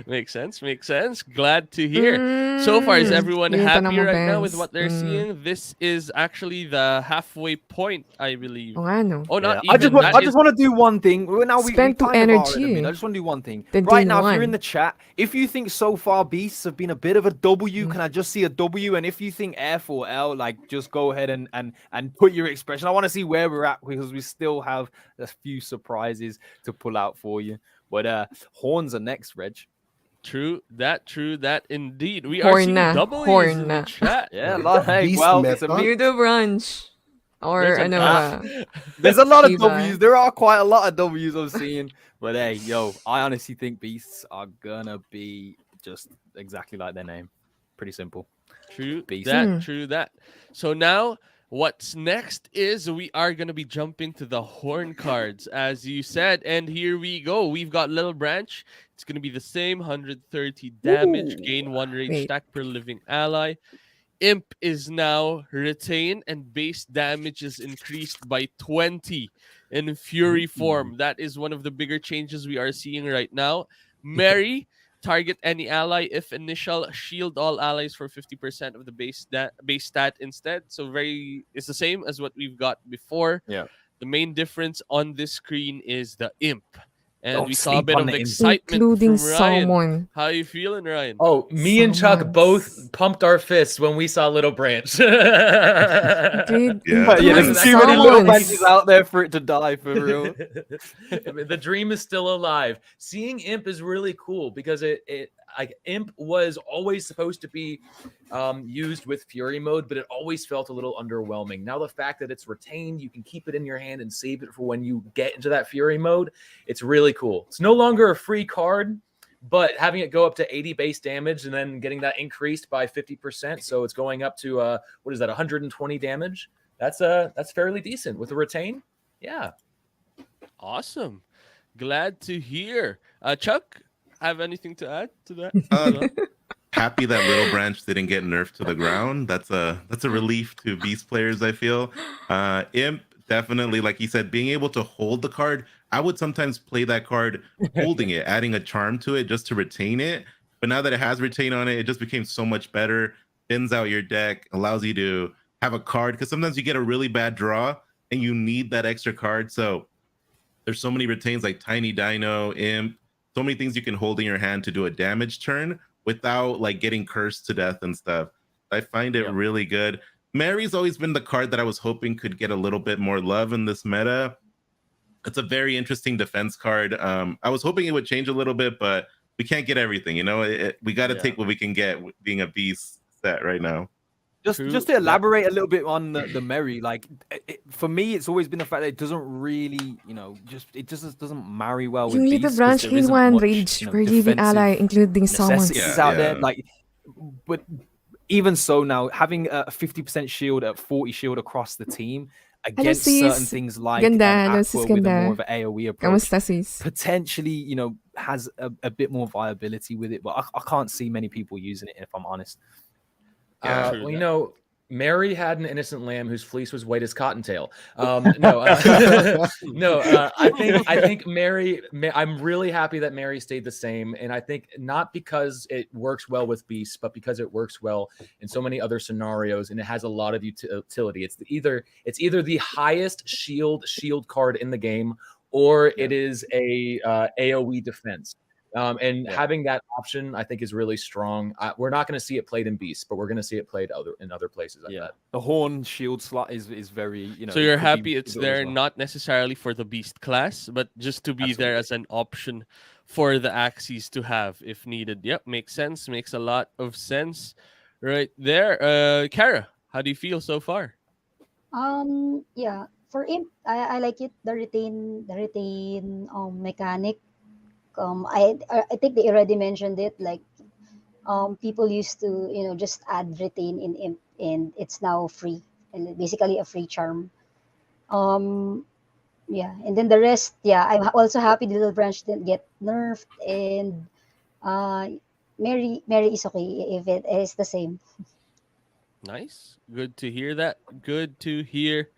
Makes sense. Makes sense. Glad to hear. So far, is everyone Yun yung tanong happy mo, right now with Benz. what they're seeing? This is actually the halfway point, I believe. O nga, no. Oh, not I just even. want, That I is- just want to do one thing. Well, now we Spend two kind of are in a energy. mid. I just want to do one thing. Then Right gain now, if you're one. in the chat, if you think so far beasts have been a bit of a W, can I just see a W? And if you think F or L, like just go ahead and put your expression. I want to see where we're at because we still have a few surprises to pull out for you. But horns are next, Reg. True that indeed. We are seeing Horn na. W's Horn in na. the chat. Yeah, like, Beast well, meta. Weirdo brunch. Or There's a- ano ba? there's a lot of Shiba. W's. There are quite a lot of W's I'm seeing. But hey, yo, I honestly think beasts are gonna be just exactly like their name. Pretty simple. True Beast. that, true that. So now, what's next is we are going to be jumping to the horn cards, as you said. And here we go. We've got Little Branch. It's going to be the same 130 damage, gain 1 rage Wait. stack per living ally. Imp is now retained, and base damage is increased by 20 in Fury form. That is one of the bigger changes we are seeing right now. Mary, target any ally if initial, shield all allies for 50% of the base stat instead. So it's the same as what we've got before. Yeah. The main difference on this screen is the imp. And Don't we saw a sleep bit on of the imp. excitement Including from Ryan. salmon. How you feeling, Ryan? Oh, me and Chuck Summons. both pumped our fists when we saw Little Branch. Dude, Yeah. including Yeah, there's That's too many little salmons. branches out there for it to die for real. The dream is still alive. Seeing Imp is really cool because Imp was always supposed to be used with Fury mode, but it always felt a little underwhelming. Now the fact that it's retained, you can keep it in your hand and save it for when you get into that Fury mode. It's really cool. It's no longer a free card, but having it go up to 80 base damage and then getting that increased by 50%, so it's going up to 120 damage. That's fairly decent with a retain. Yeah. Awesome. Glad to hear. Chuck, have anything to add to that? Happy that Little Branch didn't get nerfed to the ground. That's a relief to Beast players, I feel. Imp, definitely, like you said, being able to hold the card. I would sometimes play that card holding it, adding a charm to it just to retain it. But now that it has retain on it, it just became so much better. Thins out your deck, allows you to have a card, because sometimes you get a really bad draw and you need that extra card. So there's so many retains like Tiny Dino, Imp, so many things you can hold in your hand to do a damage turn without like getting cursed to death and stuff. I find it really good. Mary's always been the card that I was hoping could get a little bit more love in this meta. It's a very interesting defense card. I was hoping it would change a little bit, but we can't get everything. You know, we got to take what we can get being a beast set right now. Just to elaborate a little bit on the Mary, like for me, it's always been the fact that it doesn't really, it just doesn't marry well with Yung beasts. Little 'cause Branch there gain isn't 1 much, rage per living defensive ally, including summons. necessities out there. Yeah. Like, but even so, now having a 50% shield at 40 shield across the team against sis. certain things like Ganda. an Hello, Aqua sis, with a ganda. more of an AOE approach, Kamusta, sis? potentially, has a bit more viability with it. But I can't see many people using it, if I'm honest. Yeah, True that. Mary had an innocent lamb whose fleece was white as cottontail. I think Mary. I'm really happy that Mary stayed the same, and I think not because it works well with beasts, but because it works well in so many other scenarios, and it has a lot of utility. It's either the highest shield card in the game, or it is a AOE defense. And Yeah. having that option, I think, is really strong. We're not going to see it played in Beast, but we're going to see it played in other places. I bet. The horn shield slot is very, So it you're could be happy it's pivotal as there, well. not necessarily for the beast class, but just to be there as an option for the Axies to have if needed. Yep, makes sense. Makes a lot of sense right there. Kara, how do you feel so far? Yeah, for imp, I like it. The retain mechanic. I think they already mentioned it. Like people used to just add retain in imp, and it's now free, and basically a free charm. Um, yeah, and then the rest. Yeah, I'm also happy the little branch didn't get nerfed, and uh, Mary is okay if it is the same. Nice. Good to hear that. Good to hear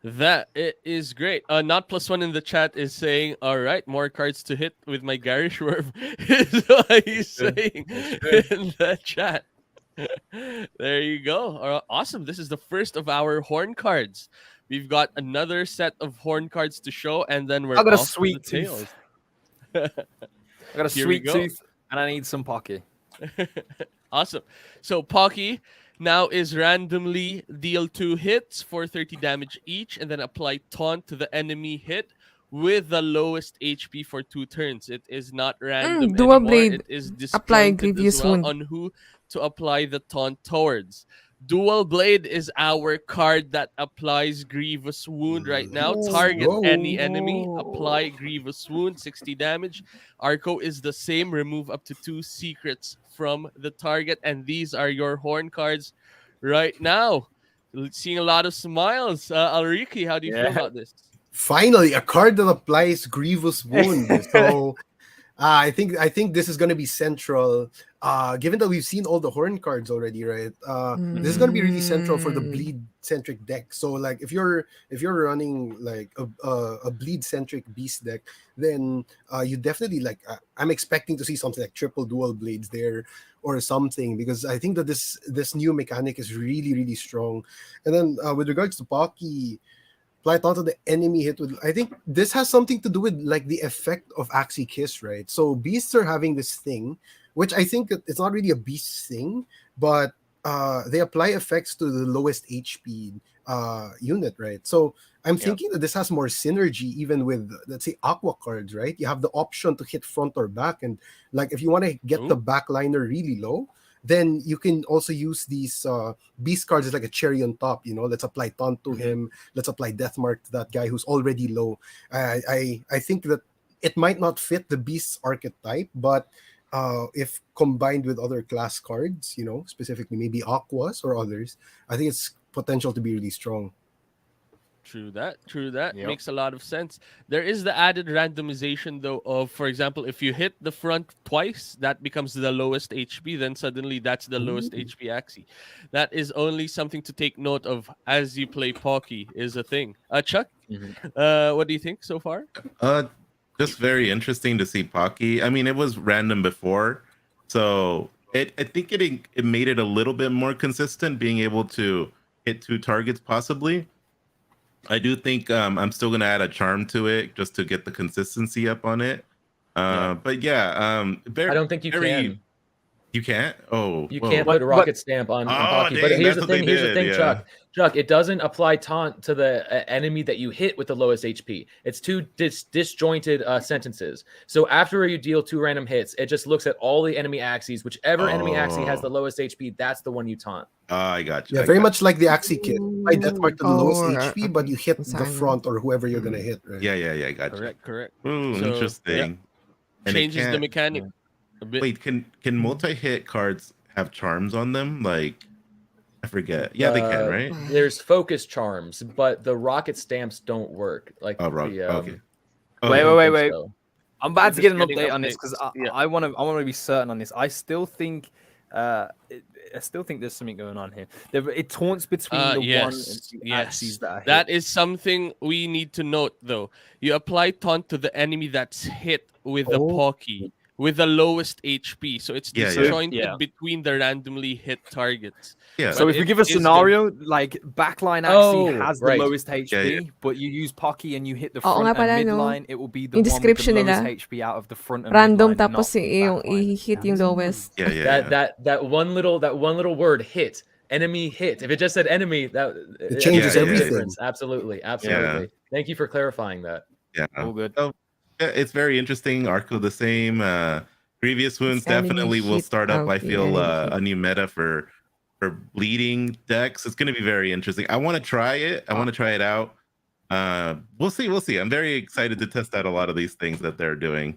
that. It is great. Not plus one in the chat is saying, all right, more cards to hit with my garish worm is what he's saying in the chat. There you go. Awesome. This is the first of our horn cards. We've got another set of horn cards to show, and then we're I got a off to sweet the tooth. tails. I got a Here we sweet go. tooth, and I need some pocky. Awesome. So Pocky now is randomly deal 2 hits for 30 damage each, and then apply taunt to the enemy hit with the lowest HP for 2 turns. It is not random Dual anymore. blade. It is Apply disjointed grievous as well wound. on who to apply the taunt towards. Dual Blade is our card that applies Grievous Wound right now. Let's Target go. any enemy, apply Grievous Wound, 60 damage. Arco is the same, remove up to 2 secrets from the target. And these are your horn cards right now. Seeing a lot of smiles. Alriki, how do you feel about this? Finally, a card that applies Grievous Wound. So I think this is going to be central. Given that we've seen all the horn cards already, right? This is going to be really central for the bleed centric deck. So like if you're running like a bleed centric beast deck, then you definitely like I'm expecting to see something like triple dual blades there or something, because I think that this new mechanic is really really strong. And then with regards to Pocky, apply taunt to the enemy hit with, I think this has something to do with like the effect of Axie Kiss, right? So beasts are having this thing, which I think it's not really a beast thing, but they apply effects to the lowest HP unit, right? So I'm thinking that this has more synergy even with, let's say, Aqua cards, right? You have the option to hit front or back, and like if you want to get the backliner really low, then you can also use these beast cards as like a cherry on top. Let's apply taunt to him. Let's apply death mark to that guy who's already low. I think that it might not fit the beast archetype, but if combined with other class cards, specifically maybe Aquas or others, I think it's potential to be really strong. True that. Makes a lot of sense. There is the added randomization, though, of, for example, if you hit the front twice, that becomes the lowest HP, then suddenly that's the lowest HP Axie. That is only something to take note of as you play Pocky, is a thing. Chuck, what do you think so far? Just very interesting to see Pocky. I mean, it was random before, so I think it made it a little bit more consistent, being able to hit 2 targets possibly. I do think I'm still gonna add a charm to it just to get the consistency up on it. But yeah, I don't think you can. You can't? Oh, you can't put a rocket stamp on Pocky. But here's the thing, Chuck. Chuck, it doesn't apply taunt to the enemy that you hit with the lowest HP. It's 2 disjointed sentences. So after you deal 2 random hits, it just looks at all the enemy Axies. Whichever enemy Axie has the lowest HP, that's the one you taunt. I got you. Yeah, very much like the Axie Kit. Apply death mark to the lowest HP, but you hit the front or whoever you're gonna hit. Right? Yeah, got you. Correct. Ooh, So, interesting. And changes the mechanic a bit. Wait, can multi-hit cards have charms on them? Like, I forget. Yeah, they can, right? There's focus charms, but the rocket stamps don't work. Like okay. Wait. So. I'm about to get an Just getting update on this because updates. I want to be certain on this. I still think there's something going on here. It taunts between the one and 2 Axies that are hit. That is something we need to note, though. You apply taunt to the enemy that's hit with the Pocky, with the lowest HP. So it's Yeah, yeah. disjointed Yeah. between the randomly hit targets. Yeah. So But if we it give a is gonna- scenario, like backline actually Oh, has right. the lowest HP, yeah. but you use Pocky and you hit the Oo front nga pala, and no? midline, it will be the Yung one with the description lowest nila, HP out of the front and random midline, tapos not the yung backline. i-hit yung lowest. Yeah, yeah. That one little word hit. Enemy hit. If it just said enemy, that It changes Yeah, yeah. everything. difference. Absolutely. Absolutely. Thank you for clarifying that. Yeah. All good. So, yeah, it's very interesting. Arco the same. Grievous wounds Enemy definitely will hit. start up. I Okay, feel enemy hit. a new meta for bleeding decks. It's going to be very interesting. I want to try it. I want to try it out. We'll see. We'll see. I'm very excited to test out a lot of these things that they're doing.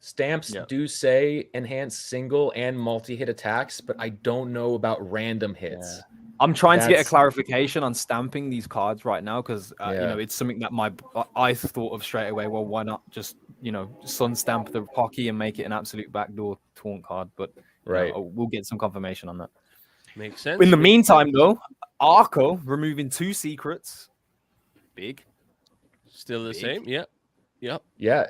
Stamps Yeah. do say enhance single and multi-hit attacks, but I don't know about random hits. I'm trying to get a That's- clarification on stamping these cards right now because you Yeah. know it's something that I thought of straight away. Well, why not just sun stamp the Pocky and make it an absolute backdoor taunt card? But Right. we'll get some confirmation on that. Makes sense. In the meantime, though, Arco removing 2 secrets, big. Still the Big. same. Yeah. Yep. Yeah,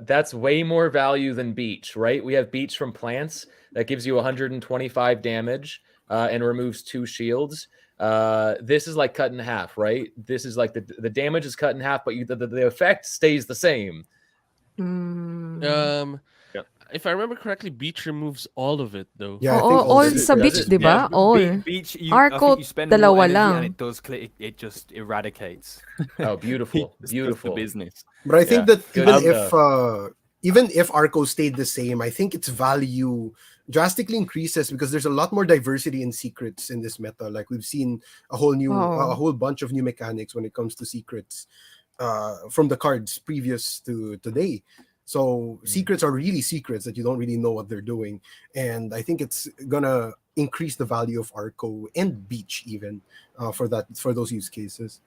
that's way more value than Beach, right? We have Beach from plants that gives you 125 damage and removes 2 shields. This is like cut in half, right? This is like the damage is cut in half, but the effect stays the same. Mm. If I remember correctly, Beach removes all of it though. Yeah, I Oo, think all also- sa beach, di ba? All. Beach, Arco, I think you spend dalawa more energy lang. and it does it just eradicates. Oh, beautiful, Just does beautiful. the business. But I think Yeah. that Good even if Arco stayed the same, I think its value drastically increases because there's a lot more diversity in secrets in this meta. Like we've seen a whole bunch of new mechanics when it comes to secrets from the cards previous to today. So secrets are really secrets that you don't really know what they're doing, and I think it's gonna increase the value of Arco and Beach even for those use cases.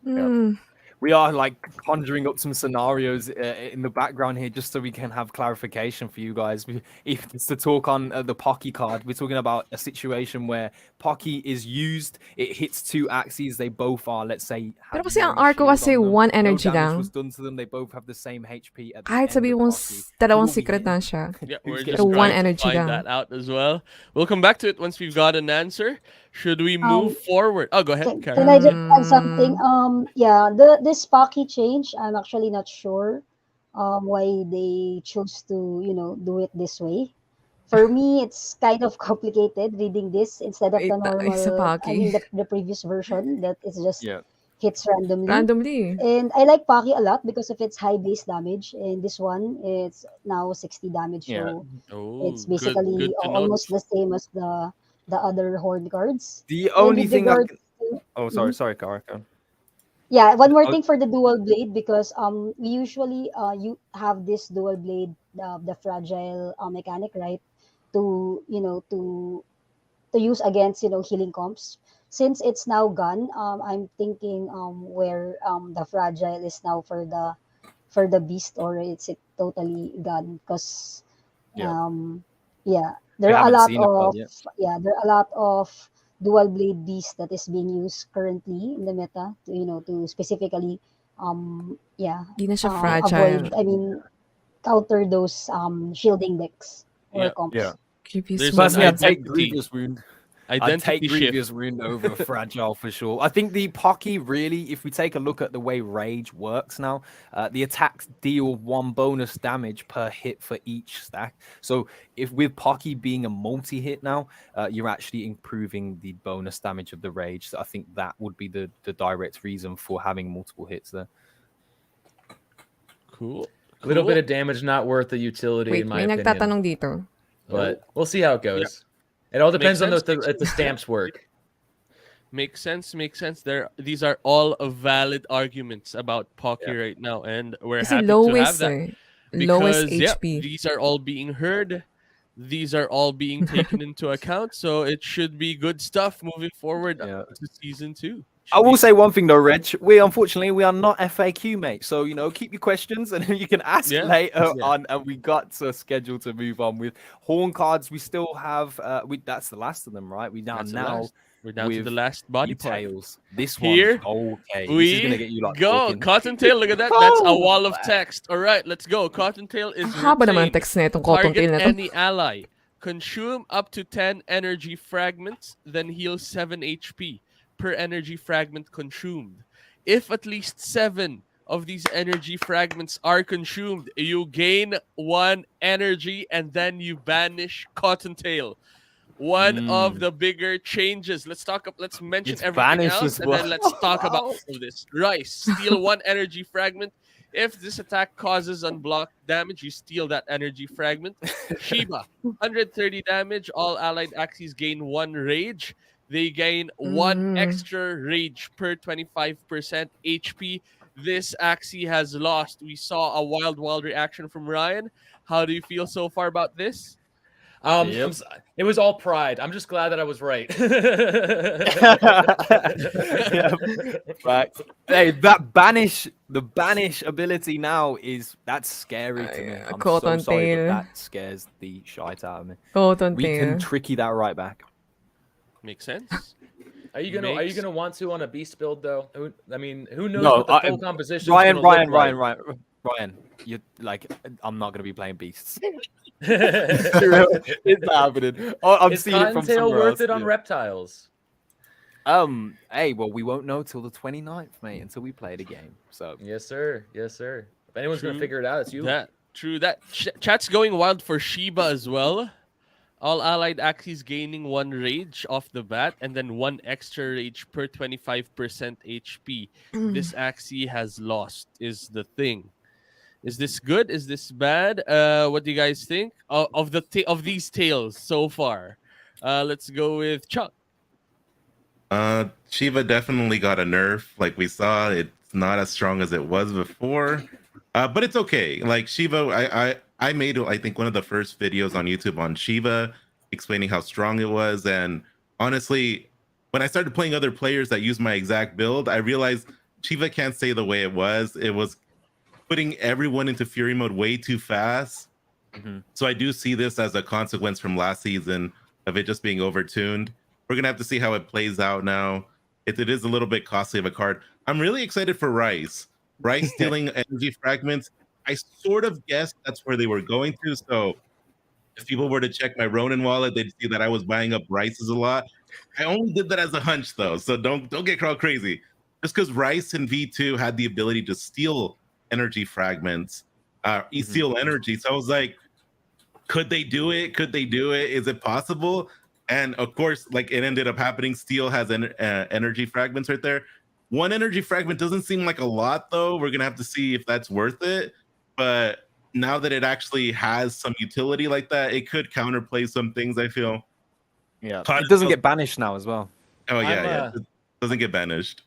Mm. We are like conjuring up some scenarios in the background here just so we can have clarification for you guys. If it's to talk on the Pocky card, we're talking about a situation where Pocky is used, it hits 2 Axies, they both are, let's say, Pero have kasi ang no Arco shield kasi on them, one no energy damage lang. was done to them, they both have the same HP at the Kahit end sabi of mo Pocky. dalawang Who will secret win? na siya. Yeah, Who's we're getting just one trying to energy find lang. that out as well. We'll come back to it once we've got an answer. Should we move forward? Oh, go ahead, Can Karen. I just add something? Yeah, this Pocky change, I'm actually not sure why they chose to, do it this way. For me, it's kind of complicated reading this instead of the Wait, sa normal, I Pocky. mean, the previous version that is just Yeah. hits randomly. Randomly. And I like Pocky a lot because of its high base damage. And this one, it's now 60 damage. Yeah. So Oh, it's basically good to know. almost the same as the other horn cards. The And only with thing I regard can... to, Oh, sorry, Karaka. yeah, one more Oh. thing for the dual blade because we usually you have this dual blade, the fragile mechanic, right? To to use against healing comps. Since it's now gone, I'm thinking where the fragile is now for the beast, or it's it totally gone because Yeah. yeah, We there are a haven't lot seen a card of yet. there are a lot of dual blade beast that is being used currently in the meta to specifically Di na siya avoid, fragile. I mean, counter those shielding decks or Yeah. comps. Yeah. Grievous There's wound. Personally, I'd take identity. Grievous Wound. I'd take Identity Grievous shift. Wound over Fragile for sure. I think the Pocky really, if we take a look at the way Rage works now, the attacks deal 1 bonus damage per hit for each stack. So if with Pocky being a multi-hit now, you're actually improving the bonus damage of the Rage. So I think that would be the direct reason for having multiple hits there. Cool. A little Cool. bit of damage not worth the utility Wait, in my may opinion. nagtatanong dito. But we'll see how it goes. It all depends on sense, the makes if the stamps work. Makes sense. Makes sense. These are all valid arguments about Pocky right now, and we're Kasi happy to have lowest that eh. Lowest because yeah, HP. these are all being heard. These are all being taken into account, so it should be good stuff moving forward Yeah. to season 2. I will say one thing though, Reg. We unfortunately we are not FAQ, mate. So keep your questions and you can ask Yeah. later Yeah. on. And we got to schedule to move on with horn cards. We still have that's the last of them, right? We That's the now last. We're down to with the last body part. details. This Here one, okay, this We is gonna get you like go. talking. Cottontail, look at that. That's a Oh, wall of wow. text. All right, let's go. Cottontail is Ang haba naman ang retained. text na itong cotton tail Target na to. any ally. Consume up to 10 energy fragments, then heal 7 HP per energy fragment consumed. If at least 7 of these energy fragments are consumed, you gain 1 energy and then you banish Cottontail. One of the bigger changes. Let's mention It's everything banished else as and then well. let's talk about all of this. Rice, steal 1 energy fragment. If this attack causes unblocked damage, you steal that energy fragment. Shiba, 130 damage. All allied Axies gain 1 rage. They gain 1 extra rage per 25% HP. This Axie has lost. We saw a wild reaction from Ryan. How do you feel so far about this? It was all pride. I'm just glad that I was right. Right. Hey, the banish ability now that's scary to me. I'm so Cotton sorry, but tail. that scares the shite out of me. Cotton We can tail. tricky that right back. Makes sense. Are you gonna want to on a beast build though? I mean, who knows No, what the full composition? Ryan, you're like, I'm not gonna be playing beasts. It's not happening. Oh, I'm Is seeing it from Cottontail somewhere worth else, it on yeah. reptiles? Hey, well, we won't know till the 29th, mate, until we play the game. So Yes, sir. Yes, sir. If anyone's gonna True. figure it out, it's you. That true. That chat's going wild for Shiba as well. All allied Axies gaining 1 rage off the bat and then 1 extra rage per 25% HP. This Axie has lost is the thing. Is this good? Is this bad? What do you guys think of these tales so far? Let's go with Chuck. Shiva definitely got a nerf. Like we saw, it's not as strong as it was before. But it's okay. Like Shiva, I made, I think, one of the first videos on YouTube on Shiva, explaining how strong it was. And honestly, when I started playing other players that use my exact build, I realized Shiva can't stay the way it was. It was putting everyone into Fury mode way too fast. So I do see this as a consequence from last season of it just being overtuned. We're gonna have to see how it plays out now. It is a little bit costly of a card. I'm really excited for Rice. Rice stealing energy fragments. I sort of guessed that's where they were going to. So if people were to check my Ronin wallet, they'd see that I was buying up Rices a lot. I only did that as a hunch though, so don't get crowd crazy. Just because Rice and V2 had the ability to steal energy fragments, steal energy. So I was like, could they do it? Could they do it? Is it possible? And of course, like it ended up happening. Steel has energy fragments right there. 1 energy fragment doesn't seem like a lot, though. We're gonna have to see if that's worth it. But now that it actually has some utility like that, it could counterplay some things. I feel. yeah, it doesn't get banished now as well. Oh yeah, I'm, it doesn't get banished.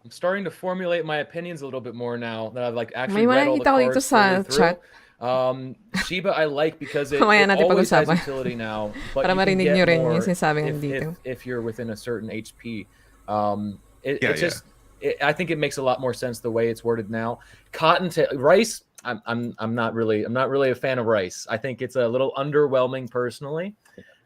I'm starting to formulate my opinions a little bit more now that I've like May actually read all the nakita ko dito cards sa fully through. chat. Shiba I like because it Mamaya natin always has pag-usapan. utility now, but Para you can marinig get nyo rin more yung sinasabi nga dito. if you're within a certain HP. I think it makes a lot more sense the way it's worded now. Cottontail Rice, I'm not really a fan of Rice. I think it's a little underwhelming personally.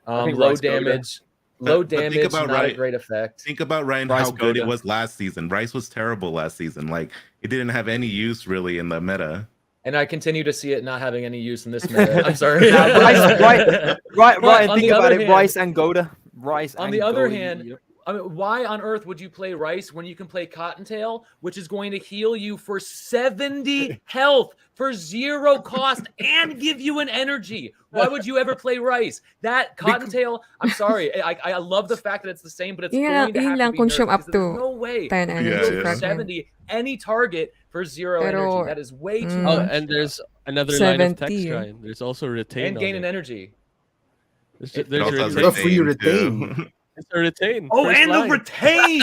think Low Rice go to- damage, low But think damage, about not a Rice. great effect. Think about Ryan, Rice how good it Goda. was last season. Rice was terrible last season. Like it didn't have any use really in the meta. And I continue to see it not having any use in this meta. I'm sorry. Nah, right. But Ryan, on think the about other it. hand- Rice and Goda. Rice. On and the other Goda, hand, yep. I mean, why on earth would you play Rice when you can play Cottontail, which is going to heal you for 70 health for 0 cost and give you an energy? Why would you ever play Rice? That Cottontail, I'm sorry. I love the fact that it's the same, but it's Yeah, going to yun have lang to be consume nerfed up because there's to no way 10 you energy Yeah, heal yeah. for fragment. 70 any target for 0 Pero- energy. That is way too Oh, much. and there's another line of text, 70. Ryan. There's also retain And gain on an it. energy. There's It there's also has The free retain, too. retain. It's a retain. Oh, First and line. the retain!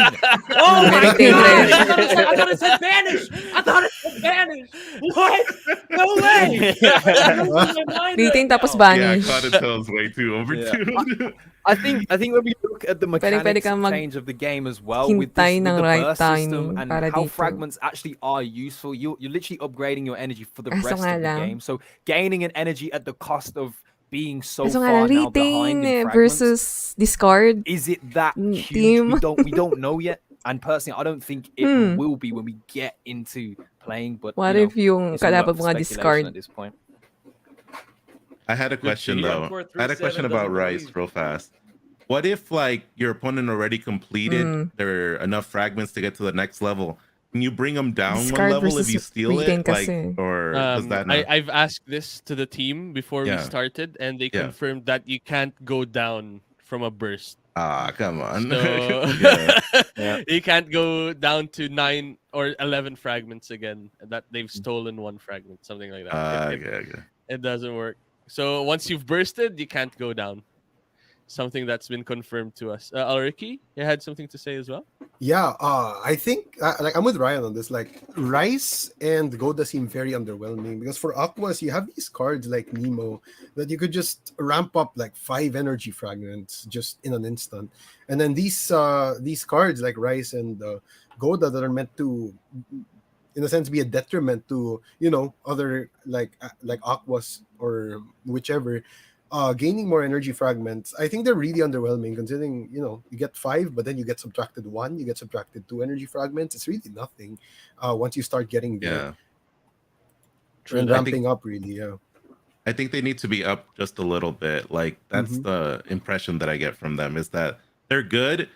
Oh my Retain god! rin. I thought it said banish! I thought it said banish! What? No way! I'm losing my mind Retain right tapos now. Yeah, banish. Cottontail's way too overtuned. I think when we look at the Pwede mechanics kang change of the game as well with hintay with ng the right burst system timing and para how dito. fragments actually are useful, you're literally upgrading your energy for the Kaso rest nga of the lang. game. So gaining an energy at the cost of being so Kaso nga far lang, now behind in retain fragments, versus discard. is it that huge? Team. We don't know yet. And personally, I don't think it will be when we get into playing. But What you know, if yung it's all kalaban up mo for nga speculation discard? at this point. I had a question cheating. though. I had a question 1437 about doesn't Rice believe. real fast. What if like your opponent already completed their enough fragments to get to the next level? Can you bring them down one Discard level if versus you steal retain it? Like, kasi. or does that not? I've asked this to the team before we Yeah. started, and they Yeah. confirmed that you can't go down from a burst. Ah, come on. So Yeah. you can't go down to 9 or 11 fragments again. That they've stolen one fragment, something like that. Okay. It doesn't work. So once you've bursted, you can't go down. Something that's been confirmed to us. Ulriki, you had something to say as well? Yeah, I think like I'm with Ryan on this. Like Rice and Goda seem very underwhelming because for Aquas you have these cards like Nemo that you could just ramp up like 5 energy fragments just in an instant, and then these cards like Rice and Goda that are meant to, in a sense, be a detriment to other like Aquas or whichever. Gaining more energy fragments, I think they're really underwhelming considering, you get 5, but then you get subtracted 1, you get subtracted 2 energy fragments. It's really nothing once you start getting there. True. And ramping up, really, yeah. I think they need to be up just a little bit. Like that's the impression that I get from them is that they're good,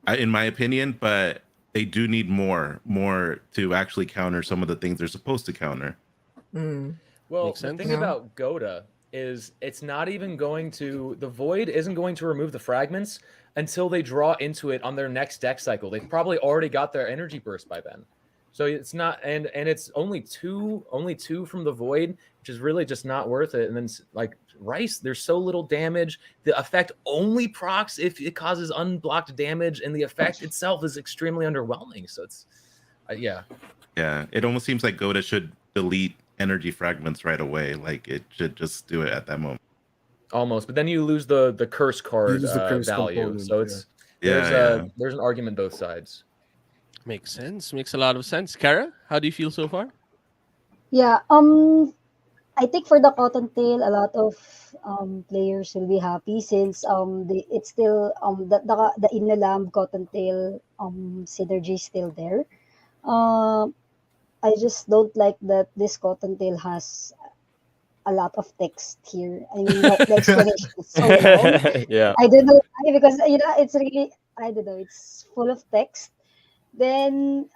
in my opinion, but they do need more to actually counter some of the things they're supposed to counter. Well, Makes the sense. thing about Goda is it's not even going to, the Void isn't going to remove the fragments until they draw into it on their next deck cycle. They've probably already got their energy burst by then. So it's not, and it's only two from the Void, which is really just not worth it. And then like Rice, there's so little damage. The effect only procs if it causes unblocked damage, and the effect itself is extremely underwhelming. So it's, yeah. Yeah, it almost seems like Goda should delete energy fragments right away. Like it should just do it at that moment. Almost, but then you lose the curse card You lose the curse value. component, So it's yeah. There's an argument both sides. Makes sense. Makes a lot of sense. Kara, how do you feel so far? Yeah, I think for the Cottontail, a lot of players will be happy since it's still the Inalam Cottontail synergy is still there. I just don't like that this Cottontail has a lot of text here. I mean, the explanation is so long. Yeah. I don't know why, because it's really, I don't know, it's full of text. Then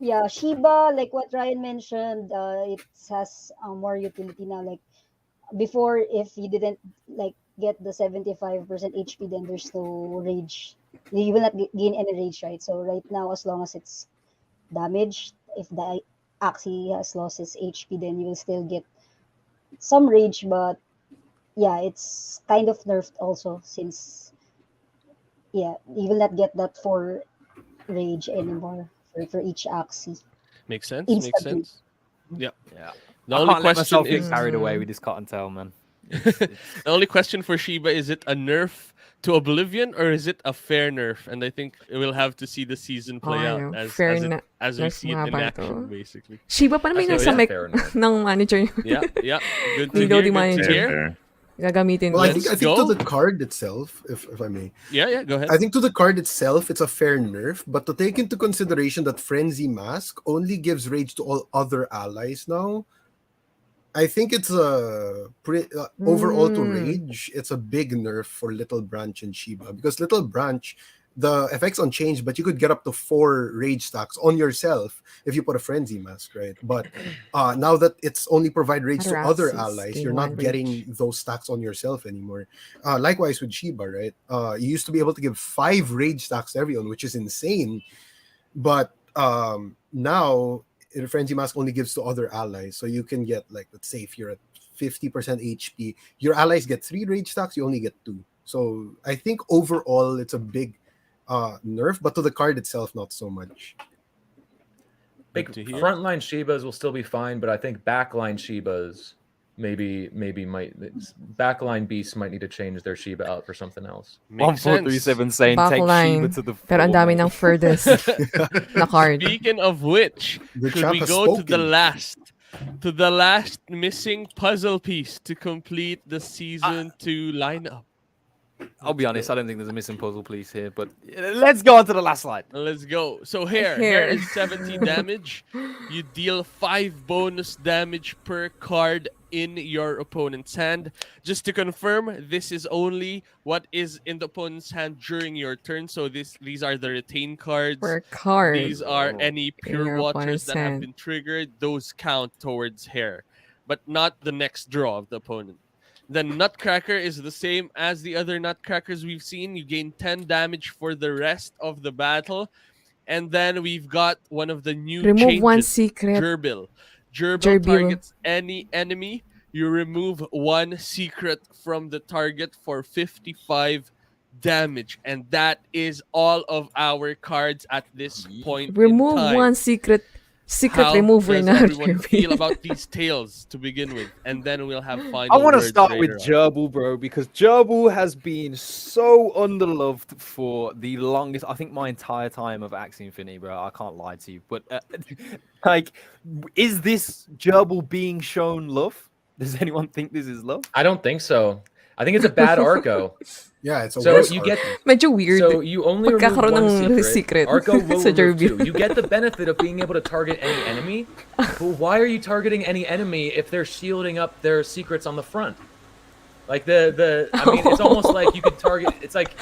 yeah, Shiba, like what Ryan mentioned, it has more utility now. Like before, if you didn't like get the 75% HP, then there's no rage. You will not gain any rage, right? So right now, as long as it's damaged, if the Axie has lost its HP, then you will still get some rage. But yeah, it's kind of nerfed also, since you will not get that for rage anymore for each Axie. Makes sense. Instantly. Makes sense. Yeah. Yeah. The I only can't let question myself is get carried away with this cottontail, man. the only question for Shiba, is it a nerf to Oblivion or is it a fair nerf? And I think we'll have to see the season play out as we nerf see it nga in ba action, ito? basically. Shiba pa naman So, nasa yeah, mech fair enough. ng manager niya. Yeah. Good to Hindi daw hear. di Good to manager. hear. Fair. Gagamitin Well, ko. I think Let's to go. the card itself, if I may, Yeah, go ahead. I think to the card itself, it's a fair nerf, but to take into consideration that Frenzy Mask only gives rage to all other allies now, I think it's a overall to rage, it's a big nerf for Little Branch and Shiba, because Little Branch, the effect's unchanged, but you could get up to 4 rage stacks on yourself if you put a Frenzy Mask, right? But now that it's only provide rage to other Araxes allies, gain you're not 1 getting rage. those stacks on yourself anymore. Likewise with Shiba, right? You used to be able to give 5 rage stacks to everyone, which is insane. But now Frenzy Mask only gives to other allies. So you can get, like, let's say if you're at 50% HP, your allies get 3 rage stacks, you only get 2. So I think overall it's a big nerf, but to the card itself, not so much. Big to hear. frontline Shibas will still be fine, but I think backline Shibas maybe backline beasts might need to change their Shiba out for something else. Makes sense. 1437 saying take Shiba Backline. to the Pero ang floor, dami mate. ng furthest na card. Speaking of which, The should champ we has go to the spoken. last missing puzzle piece to complete the season 2 lineup? I'll be honest, I don't think there's a missing puzzle piece here, but let's go on to the last slide. Let's go. So hair Hair. is 17 damage. You deal 5 bonus damage per card in your opponent's hand. Just to confirm, this is only what is in the opponent's hand during your turn. So these are the retain cards. Per card. These are any pure your waters opponent's that have hand. been triggered. Those count towards hair, but not the next draw of the opponent. The Nutcracker is the same as the other Nutcrackers we've seen. You gain 10 damage for the rest of the battle. And then we've got one of the new Remove one changes, secret. Gerbil. Gerbil Gerbil. targets any enemy. You remove one secret from the target for 55 damage. And that is all of our cards at this point Remove in time. one secret How remover does na everyone feel Gerbil. about these tales to begin with? And then we'll have final I want to words start with later on. Gerbil, bro, because Gerbil has been so underloved for the longest. I think my entire time of Axie Infinity, bro. I can't lie to you, but like, is this Gerbil being shown love? Does anyone think this is love? I don't think so. I think it's a bad Arco. Yeah, it's a So worse you art. get Medyo weird. so you only remove Pagkakaroon one ng secret. secret Arco will sa remove Gerbil. 2. You get the benefit of being able to target any enemy. But why are you targeting any enemy if they're shielding up their secrets on the front? Like I mean, it's almost like you could target. It's like,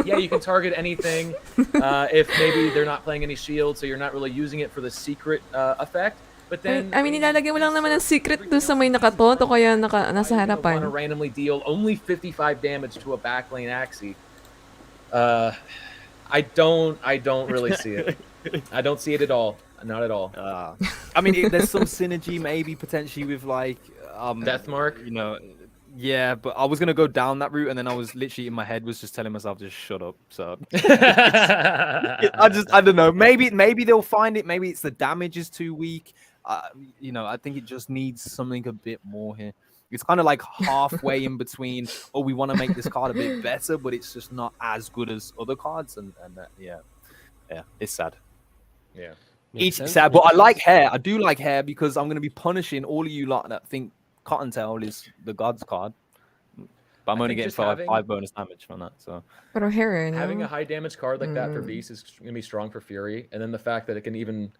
yeah, you can target anything if maybe they're not playing any shield, so you're not really using it for the secret effect. But then, I mean, nilalagay mo lang naman ng secret doon sa may nakatot o kaya nasa want to harapan. randomly deal only 55 damage to a backlane Axie. I don't really see it. I don't see it at all. Not at all. I mean, there's some synergy maybe potentially with like Deathmark. you know. Yeah, but I was gonna go down that route, and then I was literally in my head was just telling myself just shut up. So I don't know. Maybe they'll find it. Maybe it's the damage is too weak. You know, I think it just needs something a bit more here. It's kind of like halfway in between. Oh, we want to make this card a bit better, but it's just not as good as other cards. And yeah, it's sad. Yeah. Makes It's sense, sad, but makes I like sense. hair. I do like hair because I'm going to be punishing all of you lot that think Cottontail is the God's card. But I'm I only think getting just five having- bonus damage from that. So Pero hair, no? Having a high damage card like that for Mm. Beast is going to be strong for Fury. And then the fact that it can even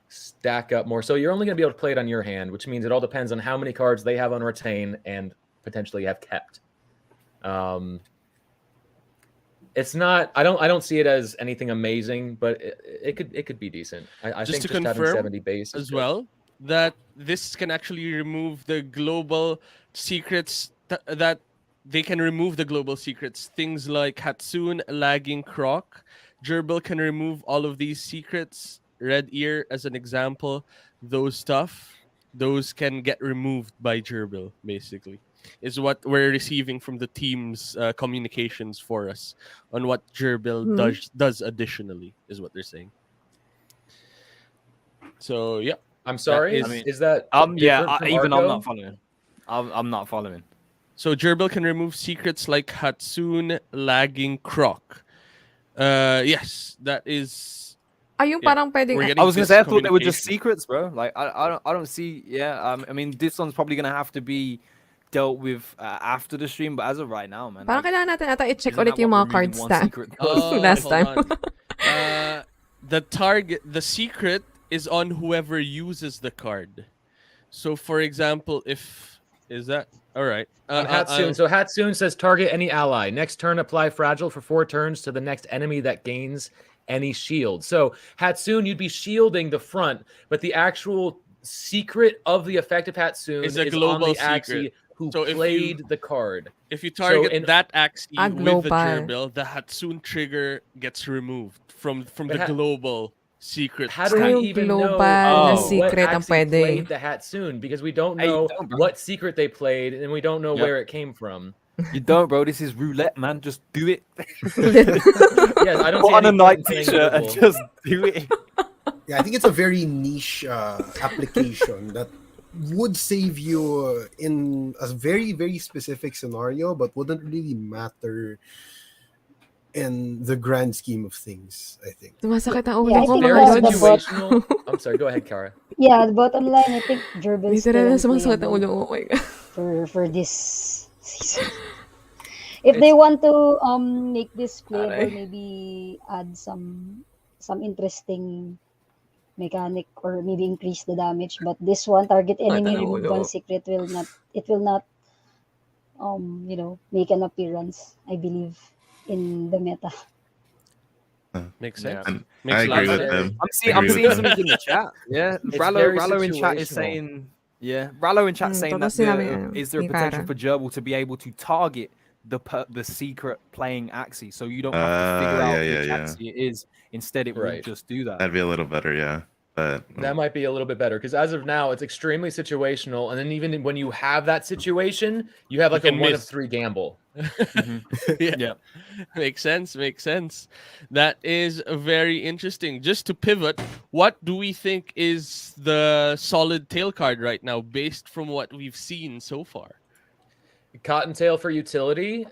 stack up more. So you're only going to be able to play it on your hand, which means it all depends on how many cards they have on retain and potentially have kept. It's not. I don't see it as anything amazing, but it could be decent. I Just think to just having confirm 70 base is as good. well that this can actually remove the global secrets that they can remove the global secrets. Things like Hatsune, Lagging Croc. Gerbil can remove all of these secrets. Red Ear, as an example, those can get removed by Gerbil, basically. Is what we're receiving from the team's communications for us on what Gerbil does additionally, is what they're saying. So, yeah. I'm sorry. is- Is that yeah, different from even I'm Arco? not following. I'm not following. So Gerbil can remove secrets like Hatsune, Lagging Croc. Yes, that is. Ay, yung Yeah, parang pwedeng... we're I getting was gonna this say I thought they were just communication. secrets, bro. Like I don't see. Yeah, I mean this one's probably gonna have to be dealt with after the stream, but as of right now, man. Parang like, kailangan natin ata i-check isn't ulit that yung what mga card removing one stat. secret does? Oh, Last hold time. on. The secret is on whoever uses the card. So, for example, is that all right? On Hatsune. So Hatsune says target any ally. Next turn, apply fragile for 4 turns to the next enemy that gains any shield. So Hatsune, you'd be shielding the front, but the actual secret of the effect of Hatsune Is is a global on the Axie secret. who So if you- played the card. If you target in- that Axie Ah, with the global. Gerbil, the Hatsune trigger gets removed from But the global secret. How do So we yung even know global na what secret ang Axie pwede. played the Hatsune? Because we don't Hey, know don't, bro. what secret they played, and we don't know Yep. where it came from. You don't, bro. This is roulette, man. Just do it. Yeah, I don't Put see on a any point Nike in saying t-shirt and doable. just do it. Yeah, I think it's a very niche application that would save you in a very, very specific scenario, but wouldn't really matter in the grand scheme of things, I think. Sumasakit ang Yeah, ulo I ko, think my Very the lods. bot situational. I'm sorry. Go ahead, Kara. yeah, the bottom line, I think Gerbil's Literal na still sumasakit ang ulo unplayable ko. Oh my God. for this season. If they want to make this playable, Aray. maybe add some interesting mechanic or maybe increase the damage. But this one, target Sakit enemy, ang remove ulo. one secret will not make an appearance, I believe, in the meta. Makes Yeah. sense. And I Makes a lot agree of with sense. them. I'm Agree with seeing them. something in the chat. Yeah, It's very Rallo in chat is situational. saying, yeah, Rallo in chat saying Totoo that sinabi ano, is there a ni potential Kara. for Gerbil to be able to target the secret playing Axie, so you don't have to figure Yeah, out yeah, which yeah. Axie it is. Instead, it will Right. just do that. That'd be a little better, yeah. But That might be a little bit better because as of now, it's extremely situational. And then even when you have that situation, you have You like a can 1 of miss. 3 gamble. Yeah. Yeah. Makes sense. Makes sense. That is very interesting. Just to pivot, what do we think is the solid tail card right now, based from what we've seen so far? Cottontail for utility,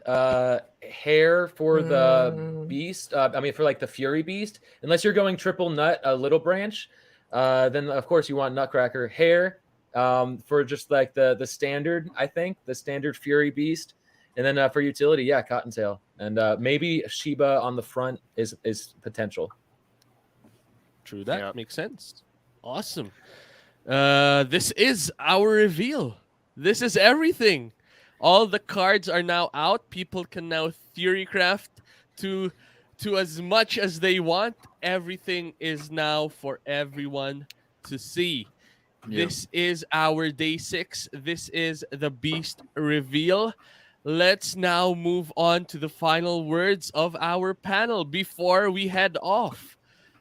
hair for the Mm. beast. I mean, for like the Fury Beast. Unless you're going triple nut, a little branch, then of course you want Nutcracker. Hair for just like the standard, I think the standard Fury Beast, and then for utility, yeah, Cottontail, and maybe Shiba on the front is potential. True that. Yep. Makes sense. Awesome. This is our reveal. This is everything. All the cards are now out. People can now theorycraft to as much as they want. Everything is now for everyone to see. Yeah. This is our day 6. This is the Beast reveal. Let's now move on to the final words of our panel before we head off.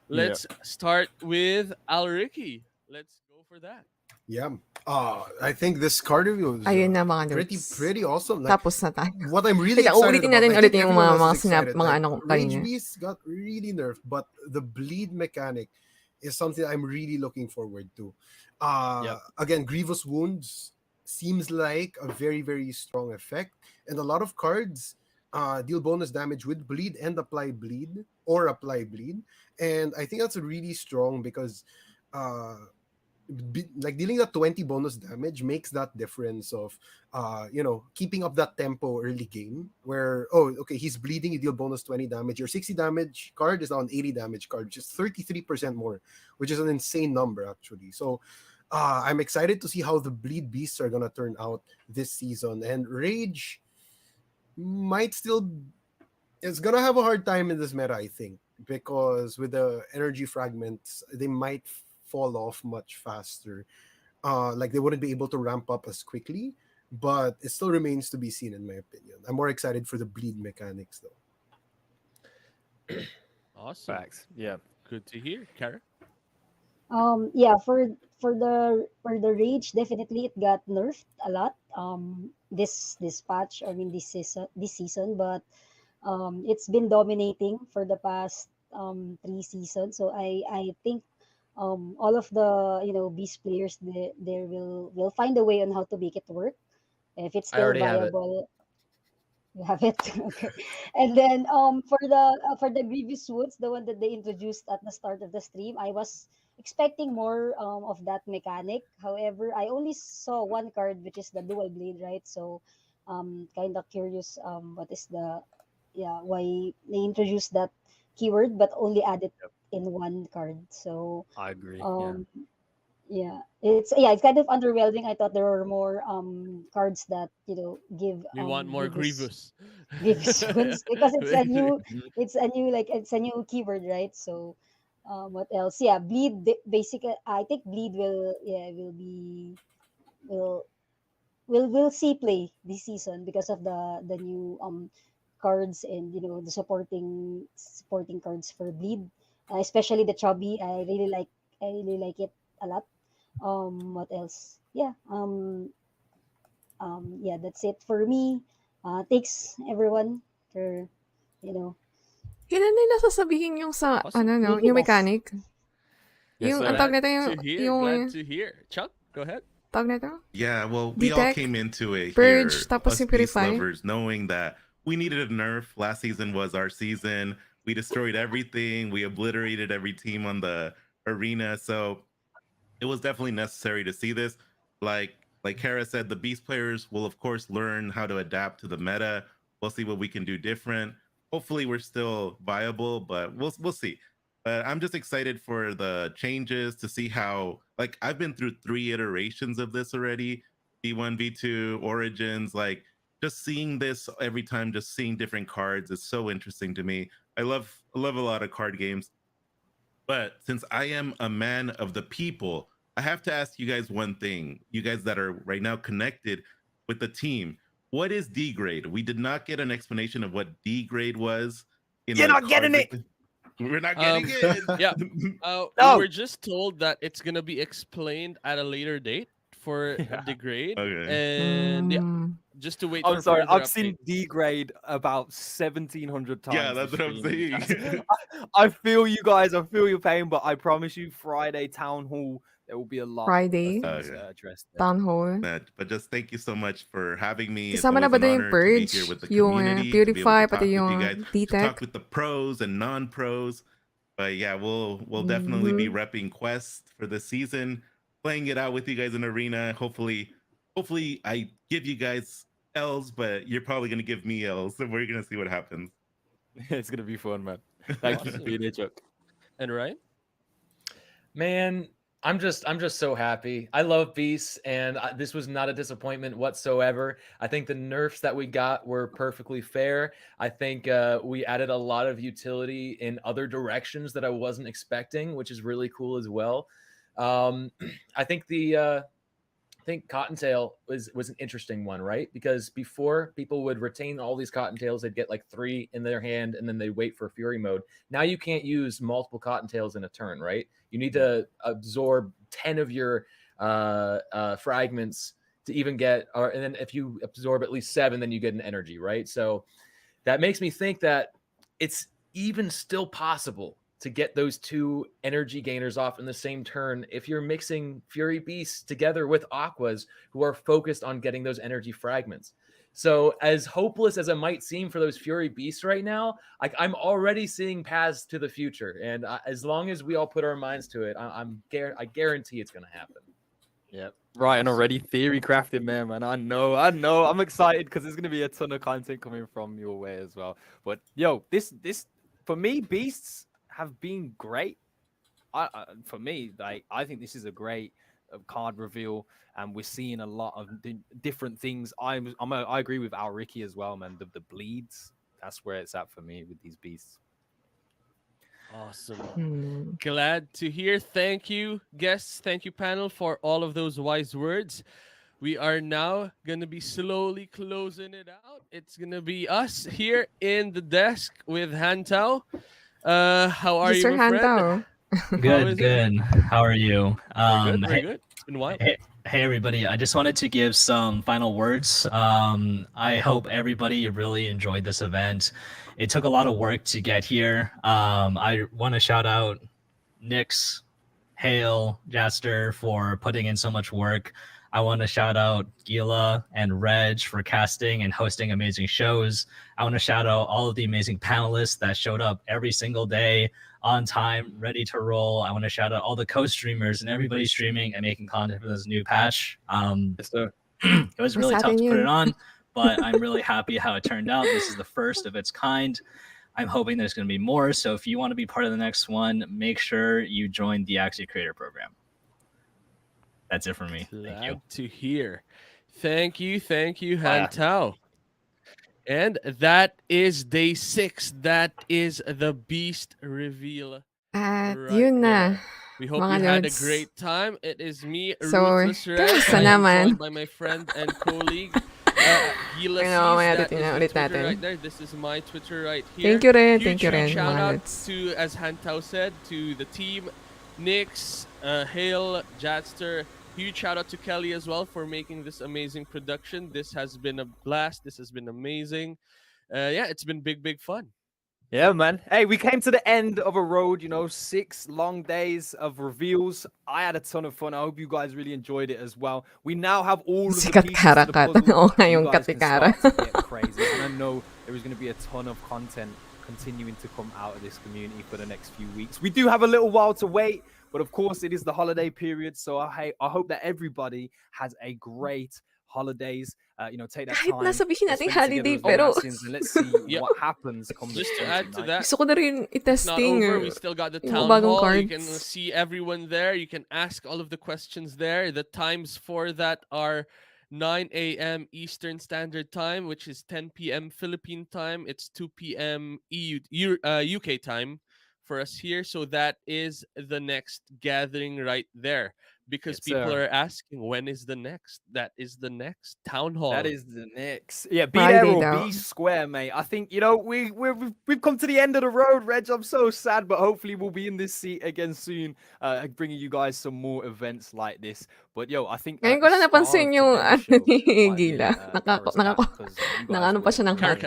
Let's start with Alriki. Let's go for that. Yeah. I think this card review was Ayun na mga pretty lods. pretty awesome. Like, Tapos na tayo. what I'm really Wait lang, excited ulitin about, natin I ulit think yung everyone mga, else mga is excited. mga Like, ano Rage kanina. Beast got really nerfed, but the bleed mechanic is something I'm really looking forward to. Again, Grievous Wounds seems like a very, very strong effect, and a lot of cards deal bonus damage with bleed and apply bleed, and I think that's really strong because like dealing that 20 bonus damage makes that difference of keeping up that tempo early game where he's bleeding, you deal bonus 20 damage, your 60 damage card is now an 80 damage card, which is 33% more, which is an insane number actually. So I'm excited to see how the bleed beasts are gonna turn out this season, and Rage might still is gonna have a hard time in this meta, I think, because with the energy fragments they might fall off much faster. Like they wouldn't be able to ramp up as quickly, but it still remains to be seen in my opinion. I'm more excited for the bleed mechanics though. Awesome. Facts. Yeah. Good to hear, Kara. Yeah, for the rage, definitely it got nerfed a lot. This patch, I mean this season, but it's been dominating for the past 3 seasons. So I think all of the beast players there will find a way on how to make it work if it's I still already have it. viable. You have it. Okay. And then for the Grievous Woods, the one that they introduced at the start of the stream, I was expecting more of that mechanic. However, I only saw one card, which is the dual blade, right? So kind of curious what is the why they introduced that keyword but only added in one card. So I agree. um it's kind of underwhelming. I thought there were more cards that give We want more Grievous Grievous. Wounds because it's a new keyword, right? So what else? Yeah, bleed basically I think bleed will will see play this season because of the new cards and the supporting cards for bleed, especially the chubby. I really like it a lot. What else? Yeah, that's it for me. Thanks everyone for, you know, Kailan nila sasabihin yung sa, Awesome. ano, no, making yung us. mechanic? Yes, Yung, sir. ang tawag Glad nito, to hear. yung, Glad to hear. Chuck, go ahead. tawag nito? Yeah, well, we all Detect, came into it Purge, here, tapos us yung Beast Purify. lovers, knowing that we needed a nerf. Last season was our season. We destroyed everything. We obliterated every team on the arena. So it was definitely necessary to see this. Like Kara said, the Beast players will of course learn how to adapt to the meta. We'll see what we can do different. Hopefully, we're still viable, but we'll see. But I'm just excited for the changes to see how. Like I've been through 3 iterations of this already: V1, V2, Origins. Like just seeing this every time, just seeing different cards is so interesting to me. I love a lot of card games. But since I am a man of the people, I have to ask you guys one thing. You guys that are right now connected with the team, what is D grade? We did not get an explanation of what D grade was. You're not getting it. We're not getting it. Yeah. No. We were just told that it's gonna be explained at a later date for the grade, Okay. and yeah, Mm. just to wait. I'm for sorry, further I've seen update. D grade about 1,700 times. Yeah, that's this what I'm stream. saying. I feel you guys, I feel your pain, but I promise you, Friday town hall, there will be a lot Friday, of things Okay. addressed there. town hall. But just thank you so much for having me. It's Kasama na always ba an doon yung honor to be Purge? here with the Yung community, to be able Purify, to talk pati with you yung guys, to talk D-Tech? with the pros and non-pros. But yeah, we'll definitely be Mhm. repping Quest for this season, playing it out with you guys in arena. Hopefully I give you guys L's, but you're probably gonna give me L's, so we're gonna see what happens. It's gonna be fun, man. Thank you for Awesome. being here, Chuck. And Ryan? Man, I'm just so happy. I love Beasts, and this was not a disappointment whatsoever. I think the nerfs that we got were perfectly fair. I think we added a lot of utility in other directions that I wasn't expecting, which is really cool as well. I think I think Cottontail was an interesting one, right? Because before people would retain all these Cottontails, they'd get like 3 in their hand, and then they wait for Fury mode. Now you can't use multiple Cottontails in a turn, right? You need to absorb 10 of your fragments to even get, and then if you absorb at least 7, then you get an energy, right? So that makes me think that it's even still possible to get those 2 energy gainers off in the same turn if you're mixing Fury Beasts together with Aquas who are focused on getting those energy fragments. So as hopeless as it might seem for those Fury Beasts right now, I'm already seeing paths to the future. And as long as we all put our minds to it, I guarantee it's going to happen. Yep. Ryan already theory crafted, man. I know. I'm excited because there's gonna be a ton of content coming from your way as well. But yo, this for me, Beasts have been great. For me, like I think this is a great card reveal, and we're seeing a lot of different things. I agree with Al Ricky as well, man. The bleeds, that's where it's at for me with these Beasts. Awesome. Hmm. Glad to hear. Thank you, guests. Thank you, panel, for all of those wise words. We are now going to be slowly closing it out. It's going to be us here in the desk with Hantao. How are you, Mr. my friend? Hantao. How is Good, it? good. How are you? Very good, very Hey, good. It's been a while. hey, everybody. I just wanted to give some final words. I hope everybody really enjoyed this event. It took a lot of work to get here. I want to shout out Nyx, Hale, Jaster for putting in so much work. I want to shout out Gila and Reg for casting and hosting amazing shows. I want to shout out all of the amazing panelists that showed up every single day on time, ready to roll. I want to shout out all the co-streamers and everybody streaming and making content for this new patch. Yes, sir. It was really What's tough to put it happening? on, but I'm really happy how it turned out. This is the first of its kind. I'm hoping there's going to be more. So if you want to be part of the next one, make sure you join the Axie Creator Program. That's it for me. Thank you. Glad to hear. Thank you, Wow. Hantao. And that is day 6. That is the Beast reveal. At Right yun na, there. We hope mga you had a lods. great time. It is me, So, Ruthless Red. kamusta I am naman? joined by my friend and colleague, Gila Ano, Seas. mamaya That titingnan is the ulit Twitter natin. right there. This is my Twitter right here. Thank you rin, Huge, thank you huge rin, shout mga out lods. to, as Hantao said, to the team, Nyx, Hale, Jatster, Huge shout out to Kelly as well for making this amazing production. This has been a blast. This has been amazing. Yeah, it's been big fun. Yeah, man. Hey, we came to the end of a road, 6 long days of reveals. I had a ton of fun. I hope you guys really enjoyed it as well. We now have all of the Sikat pieces to the Kara puzzle. Oo nga, so you yung guys can katikara. start to get crazy. And I know there is going to be a ton of content continuing to come out of this community for the next few weeks. We do have a little while to wait, but of course it is the holiday period. So I hope that everybody has a great holidays. Take that Kahit time. nasabihin natin spend it together holiday, with pero LUNACIANs, and let's see Yeah. what happens come the Just to add to 29th. that, gusto ko na rin it's not i-testing. over. We still got the yung town bagong hall. You can cards. see everyone there. You can ask all of the questions there. The times for that are 9 a.m. Eastern Standard Time, which is 10 p.m. Philippine time. It's 2 p.m. UK time for us here. So that is the next gathering right there. Because Yes, people sir. are asking, when is the next? That is the next town hall. That is the next. Yeah, be there Friday or daw. be square, mate. I think we've come to the end of the road, Reg. I'm so sad, but hopefully we'll be in this seat again soon, bringing you guys some more events like this. But yo, I think Ngayon ko lang napansin yung ano ni Gila. Nakano pa siya ng hat.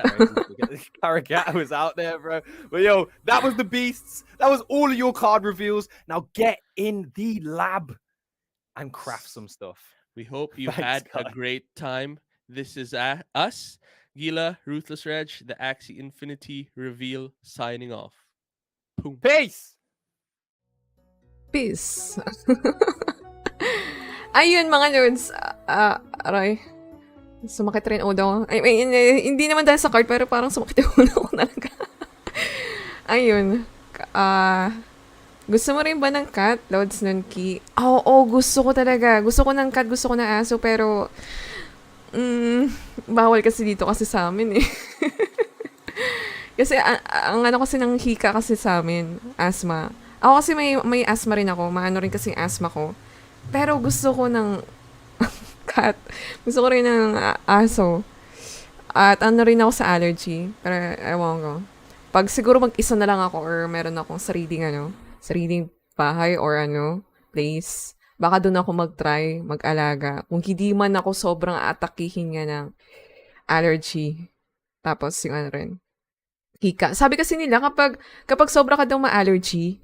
Caracat was out there, bro. But yo, that was the beasts. That was all of your card reveals. Now get in the lab and craft some stuff. We hope you Thanks, had a guys. great time. This is us, Gila, Ruthless Reg, the Axie Infinity reveal, signing off. Boom. Peace! Peace. Ayun mga nerds. Aray. Sumakit rin ulo. I mean, hindi naman dahil sa card, pero parang sumakit yung ulo ko talaga. Ayun. Gusto mo rin ba ng cat, Lods Nunki? Oo, gusto ko talaga. Gusto ko ng cat, gusto ko ng aso, pero bawal kasi dito kasi sa amin eh. Kasi ang ano kasi ng hika kasi sa amin, asthma. Ako kasi may asthma rin ako, maano rin kasi yung asthma ko. Pero gusto ko ng cat. Gusto ko rin ng aso. At ano rin ako sa allergy. Pero ewan ko. Pag siguro mag-isa na lang ako or meron akong sariling bahay or place, baka doon ako mag-try, mag-alaga. Kung hindi man ako sobrang atakihin nga ng allergy. Tapos yung rin, hika. Sabi kasi nila, kapag sobra ka daw ma-allergy,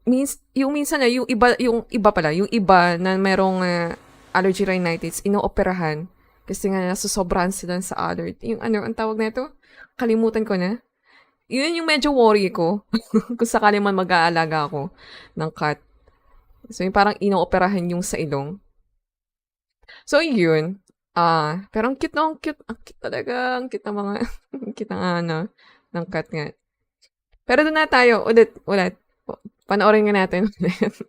minsan yung iba na merong allergy rhinitis, inooperahan. Kasi nga nasusobrahan sila sa allergy. Yung ang tawag na ito? Kalimutan ko na. Yun yung medyo worry ko. Kung sakali man mag-aalaga ako ng cat. So, yung parang inooperahan yung sa ilong. So, yun. Pero ang cute na, ang cute. Ang cute talaga. Ang cute ng mga, ang cute ng cat nga. Pero doon na tayo. Ulit. Panoorin nga natin ulit.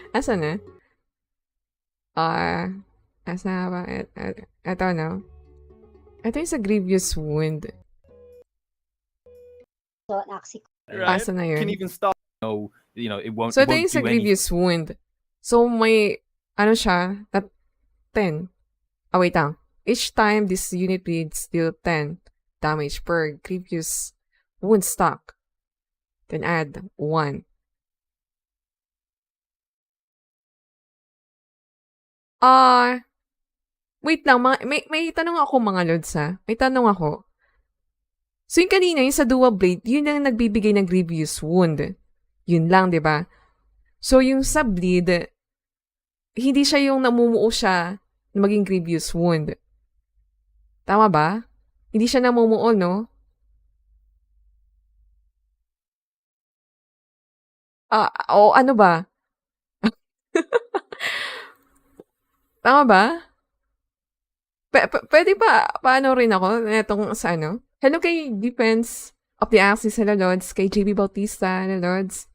Asa na? Asa na ba? Ito, no? Ito yung sa Grievous Wound. So, an Axie. Right? Asa na Can yun? even start. No, it won't. So, it ito won't yung sa do anything. Grievous Wound. So, may, siya, 10. Wait lang. Each time this unit bleeds, deal 10 damage per Grievous Wound stock. Then add 1. Wait lang, may tanong ako mga lods ha. May tanong ako. So yung kanina, yung sa dual blade, yun ang nagbibigay ng Grievous Wound. Yun lang, di ba? So yung sa bleed, hindi siya yung namumuo siya na maging Grievous Wound. Tama ba? Hindi siya namumuo, no? O ano ba? Tama ba? Pwede ba, paano rin ako, netong sa Hello kay Defense of the Axis, hello Lods. Kay JB Bautista, hello Lods.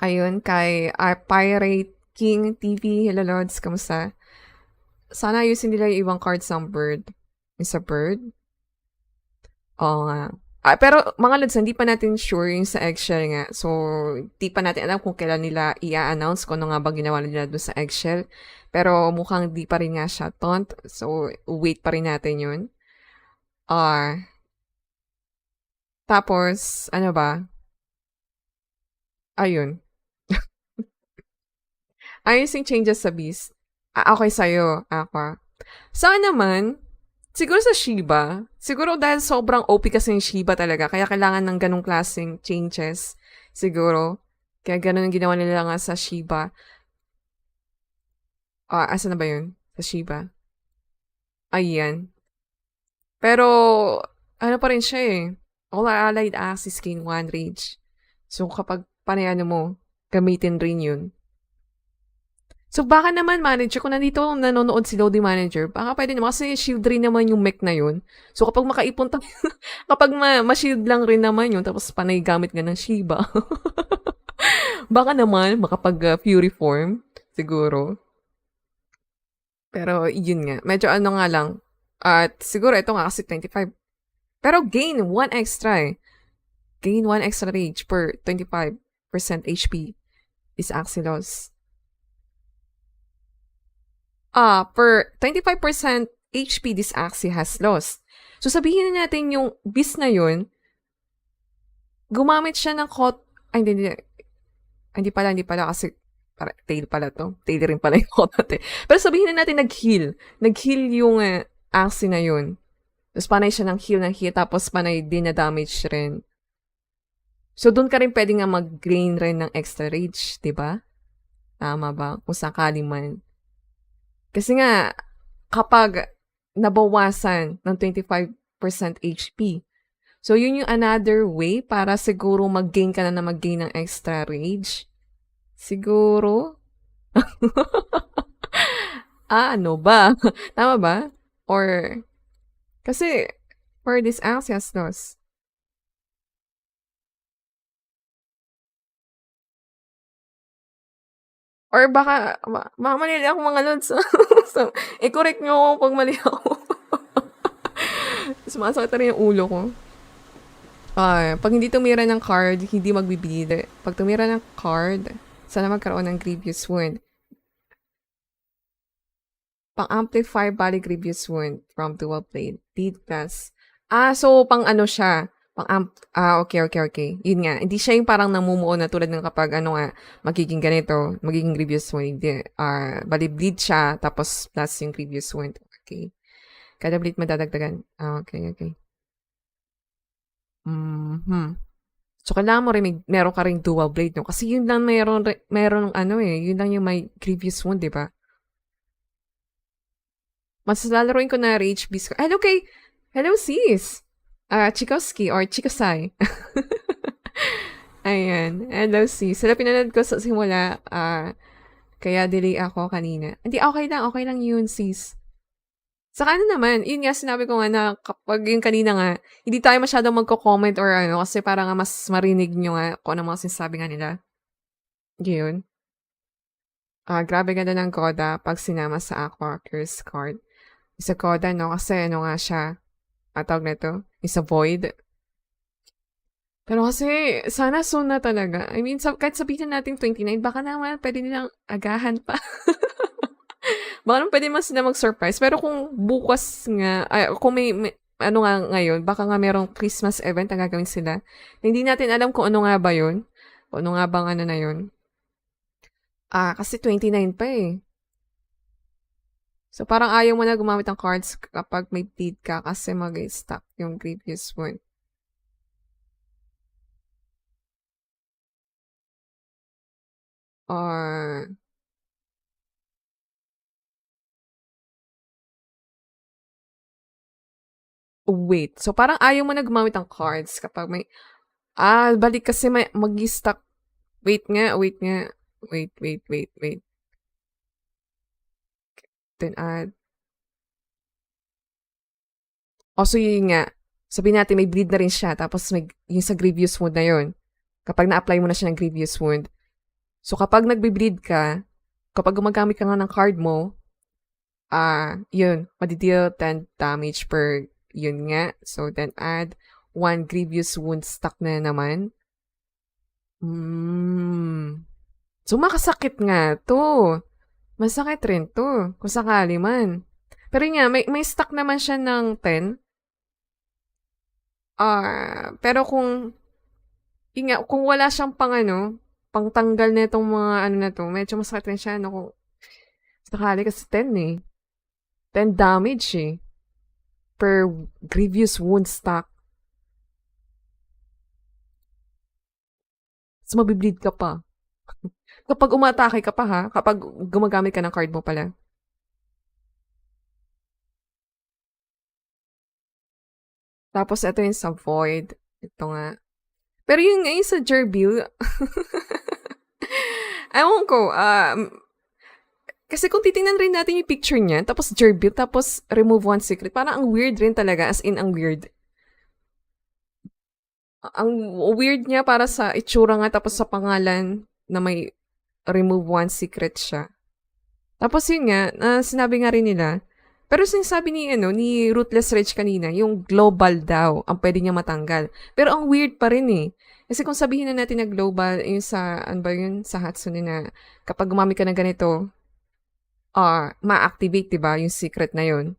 Ayun, kay Pirate King TV, hello Lods, kamusta? Sana ayusin nila yung ibang cards ng bird. Yung sa bird? Oo nga. Pero mga Lods, hindi pa natin sure yung sa eggshell nga. So, hindi pa natin alam kung kailan nila i-announce kung ano nga ba ginawa nila doon sa eggshell. Pero mukhang di pa rin nga siya taunt. So, wait pa rin natin yun. Tapos, ano ba? Ayun. Ayos yung changes sa Beast. Okay sa'yo, Aqua. Saan naman, siguro sa Shiba, siguro dahil sobrang OP kasi yung Shiba talaga, kaya kailangan ng ganong klaseng changes. Siguro. Kaya ganun ang ginawa nila nga sa Shiba. Asa na ba yun? Sa Shiba. Ayan. Pero, ano pa rin siya eh. All allied axis gain 1 rage. So, kapag panayano mo, gamitin rin yun. So, baka naman, manager, kung nandito nanonood si Lodi Manager, baka pwede naman, kasi shield rin naman yung mech na yun. So, kapag makaipon tayo, kapag ma-shield lang rin naman yun, tapos panay gamit nga ng Shiba. Baka naman, makapag-fury form, siguro. Pero, yun nga. Medyo ano nga lang. At siguro, ito nga kasi 25. Pero gain 1 extra eh. Gain 1 extra rage per 25% HP is Axie loss. Per 25% HP this Axie has lost. So, sabihin na natin yung beast na yun, gumamit siya ng hindi pala kasi tail pala to. Tail rin pala yung Kotat eh. Pero sabihin na natin nag-heal. Nag-heal yung Axie na yun. Tapos panay siya ng heal, tapos panay din na damage rin. So, doon ka rin pwede nga mag-gain rin ng extra rage, diba? Tama ba? Kung sakali man. Kasi nga, kapag nabawasan ng 25% HP, so yun yung another way para siguro mag-gain ka na mag-gain ng extra rage. Siguro? Ano ba? Tama ba? Or, kasi, for this Axios loss, or baka mali ako mga lods. So, i-correct nyo ako pag mali ako. Sumasakit na rin yung ulo ko. Pag hindi tumira ng card, hindi magbibid. Pag tumira ng card, sana magkaroon ng grievous wound. Pang-amplify body grievous wound from dual blade. Lead class. So pang ano siya? Okay. Yun nga. Hindi siya yung parang namumuo na tulad ng kapag magiging ganito, magiging grievous wound. Hindi. Bali bleed siya, tapos plus yung grievous wound. Okay. Kada bleed madadagdagan. Okay. So, kailangan mo rin meron ka ring dual blade, no? Kasi yun lang meron yun lang yung may grievous wound, di ba? Mas lalaroin ko na Rage Beast. Hello sis! Chikoski or Chikosai. Ayan. Hello sis. Sila pinanood ko sa simula, kaya delay ako kanina. Hindi, okay lang yun sis. Saka naman, yun nga sinabi ko nga na kapag yung kanina nga, hindi tayo masyadong magko-comment or kasi para nga mas marinig nyo nga kung ano mga sinasabi nga nila. Yun. Grabe ganda ng Koda pag sinama sa Aqua Curse card. Isa Koda, no? Kasi nga siya, tawag na ito, isa Void. Pero kasi, sana soon na talaga. I mean, kahit sabihin natin 29, baka naman pwede nilang agahan pa. Baka naman pwede mas sila mag-surprise. Pero kung bukas nga, kung may nga ngayon, baka nga merong Christmas event na gagawin sila. Hindi natin alam kung ano nga ba yun. Kung ano nga bang na yun. Kasi 29 pa eh. So, parang ayaw mo na gumamit ng cards kapag may bleed ka kasi mag-stop yung grievous wound. Or... Wait. So, parang ayaw mo na gumamit ng cards kapag may... balik kasi mag-stack. Wait nga. Wait. Then add. So yun nga. Sabihin natin may bleed na rin siya. Tapos yung sa grievous wound na yun. Kapag na-apply mo na siya ng grievous wound. So kapag nagbe-bleed ka, kapag gumagamit ka nga ng card mo, yun, madideal 10 damage per yun nga. So then add 1 grievous wound stack na naman. So makasakit nga to. Masakit rin to. Kung sakali man. Pero yun nga, may stack naman siya ng 10. Pero kung wala siyang pang pangtanggal na itong mga ano na to, medyo masakit rin siya, no? Kung sakali kasi 10 eh. 10 damage eh. Per grievous wound stack. So, mabibleed ka pa. Kapag umatake ka pa ha, kapag gumagamit ka ng card mo pala. Tapos, ito yung sa Void. Ito nga. Pero yung ngayon sa Gerbil, ewan ko, kasi kung titingnan rin natin yung picture niya, tapos Gerbil, tapos remove one secret, parang ang weird rin talaga, as in, ang weird. Ang weird niya para sa itsura nga, tapos sa pangalan na may remove one secret siya. Tapos yun nga, sinabi nga rin nila, pero sinasabi ni Ruthless Rage kanina, yung global daw, ang pwede niya matanggal. Pero ang weird pa rin eh. Kasi kung sabihin na natin na global, yung sa, ano ba yun, sa Hatsune na, kapag gumamit ka ng ganito, ma-activate, diba, yung secret na yun.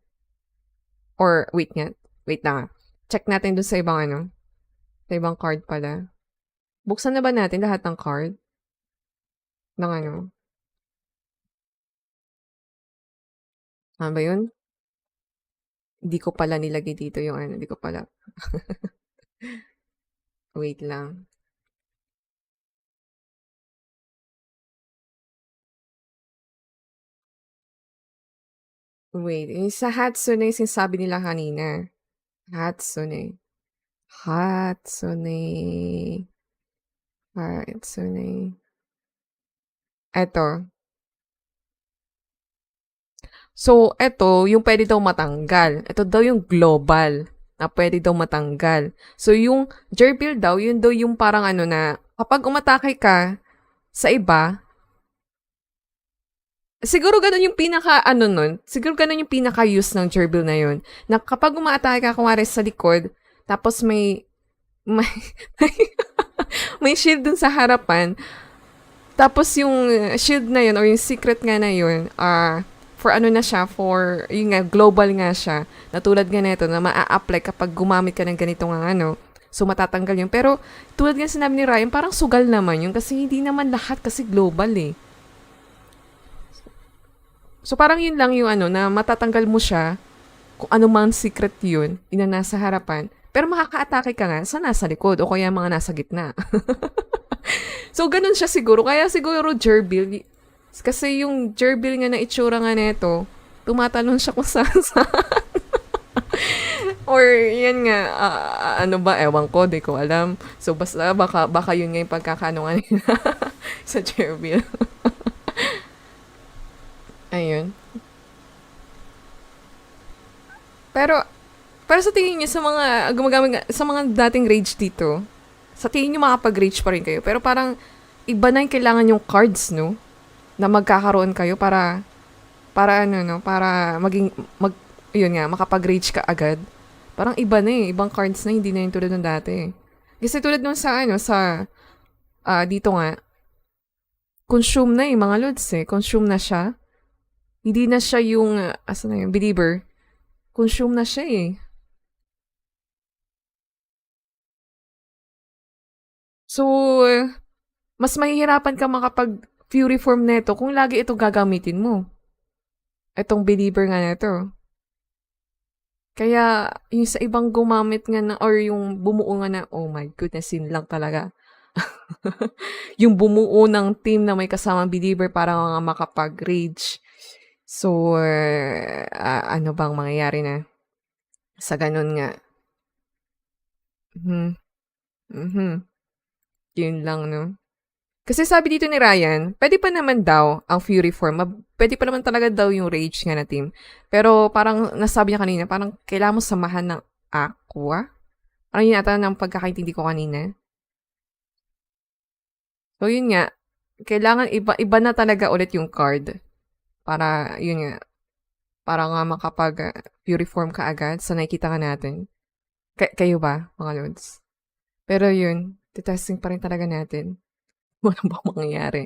Or, wait na nga. Check natin dun sa ibang sa ibang card pala. Buksan na ba natin lahat ng card? Ng ano? Ano ba yun? Hindi ko pala nilagay dito yung hindi ko pala. Wait lang. Wait, yung sa Hatsune, yung sinasabi nila kanina. Hatsune. Eto. So, eto, yung pwede daw matanggal. Ito daw yung global na pwede daw matanggal. So, yung Gerbil daw, yun daw yung parang na kapag umatake ka sa iba, siguro ganun yung siguro ganun yung pinaka-use ng Gerbil na yun. Na kapag umatake ka, kumari sa likod, tapos may may shield dun sa harapan, tapos yung shield na yun, or yung secret nga na yun, for na siya, for, yung nga, global nga siya, na tulad nga nito, na maa-apply kapag gumamit ka ng ganito nga so matatanggal yun. Pero, tulad nga sinabi ni Ryan, parang sugal naman yun, kasi hindi naman lahat kasi global eh. So, parang yun lang yung na matatanggal mo siya, kung ano mang secret yun, nasa harapan, pero makaka-atake ka nga sa nasa likod, o kaya mga nasa gitna. So, ganun siya siguro. Kaya siguro Gerbil, kasi yung Gerbil nga na itsura nga nito, tumatalon siya kung saan. Or, yan nga, ano ba, ewan ko, di ko alam. So, basta, baka yun nga yung pagkakano nga nila sa Gerbil. Ayun. Pero sa tingin niyo, sa mga gumagamit, sa mga dating rage dito, sa tingin niyo makapag-rage pa rin kayo. Pero parang, iba na yung kailangan yung cards, no? Na magkakaroon kayo para para yun nga, makapag-rage ka agad. Parang iba na eh, ibang cards na, hindi na yung tulad ng dati. Kasi tulad nung sa dito nga, consume na eh, mga lods eh, consume na siya. Hindi na siya yung, asa na yun, believer. Consume na siya eh. So, mas mahihirapan ka makapag-fury form neto kung lagi ito gagamitin mo. Itong believer nga neto. Kaya, yung sa ibang gumamit nga na, or yung bumuo nga na, oh my goodness, yun lang talaga. Yung bumuo ng team na may kasamang believer para nga makapag-rage. So, ano bang mangyayari na? Sa ganun nga. Yun lang, no? Kasi sabi dito ni Ryan, pwede pa naman daw ang Fury form. Pwede pa naman talaga daw yung Rage nga na team. Pero parang nasabi niya kanina, parang kailangan mo samahan ng Aqua. Parang yun ata ng pagkakaintindi ko kanina. So yun nga, kailangan iba na talaga ulit yung card. Para, yun nga, para nga makapag Fury form ka agad sa nakikita ka natin. Kayo ba, mga lods? Pero yun, testing pa rin talaga natin. Walang bang mangyayari.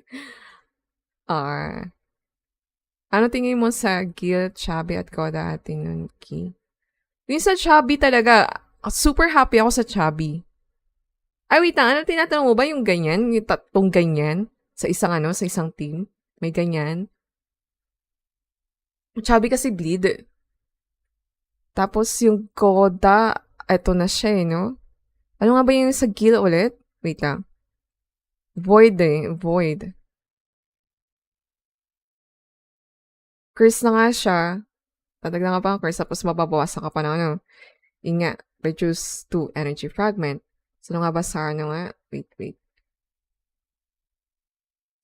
Ano tingin mo sa Gil, Chubby at Koda at Nunki? Yung sa Chubby talaga, super happy ako sa Chubby. Ay, wait lang. Ano tinatanong mo ba yung ganyan? Yung tatlong ganyan? Sa isang sa isang team? May ganyan? Chubby kasi bleed. Tapos yung Koda, eto na siya no? Ano nga ba yung sa Gil ulit? Wait lang. Void Void. Curse na nga siya. Tataglan ka pa ang curse, tapos mababawasan ka pa ng Yun nga, reduce to energy fragment. So, ano nga ba sa nga? Wait.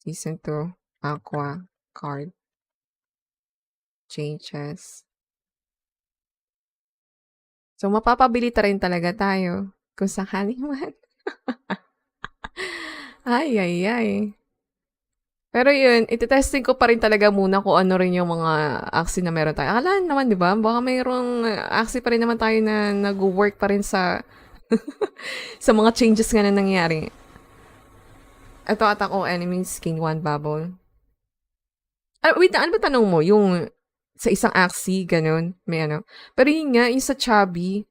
Season 2, Aqua, card, changes. So, mapapabilita rin talaga tayo kung sakali man. Ay. Pero yun, ititesting ko pa rin talaga muna kung ano rin yung mga Axie na meron tayo. Akala naman, di ba? Baka mayroong Axie pa rin naman tayo na nag-work pa rin sa sa mga changes nga na nangyari. Ito attack all enemies, gain 1 bubble. Wait, ano ba tanong mo? Yung sa isang Axie, ganun, may ano. Pero yun nga, yung sa Chubby,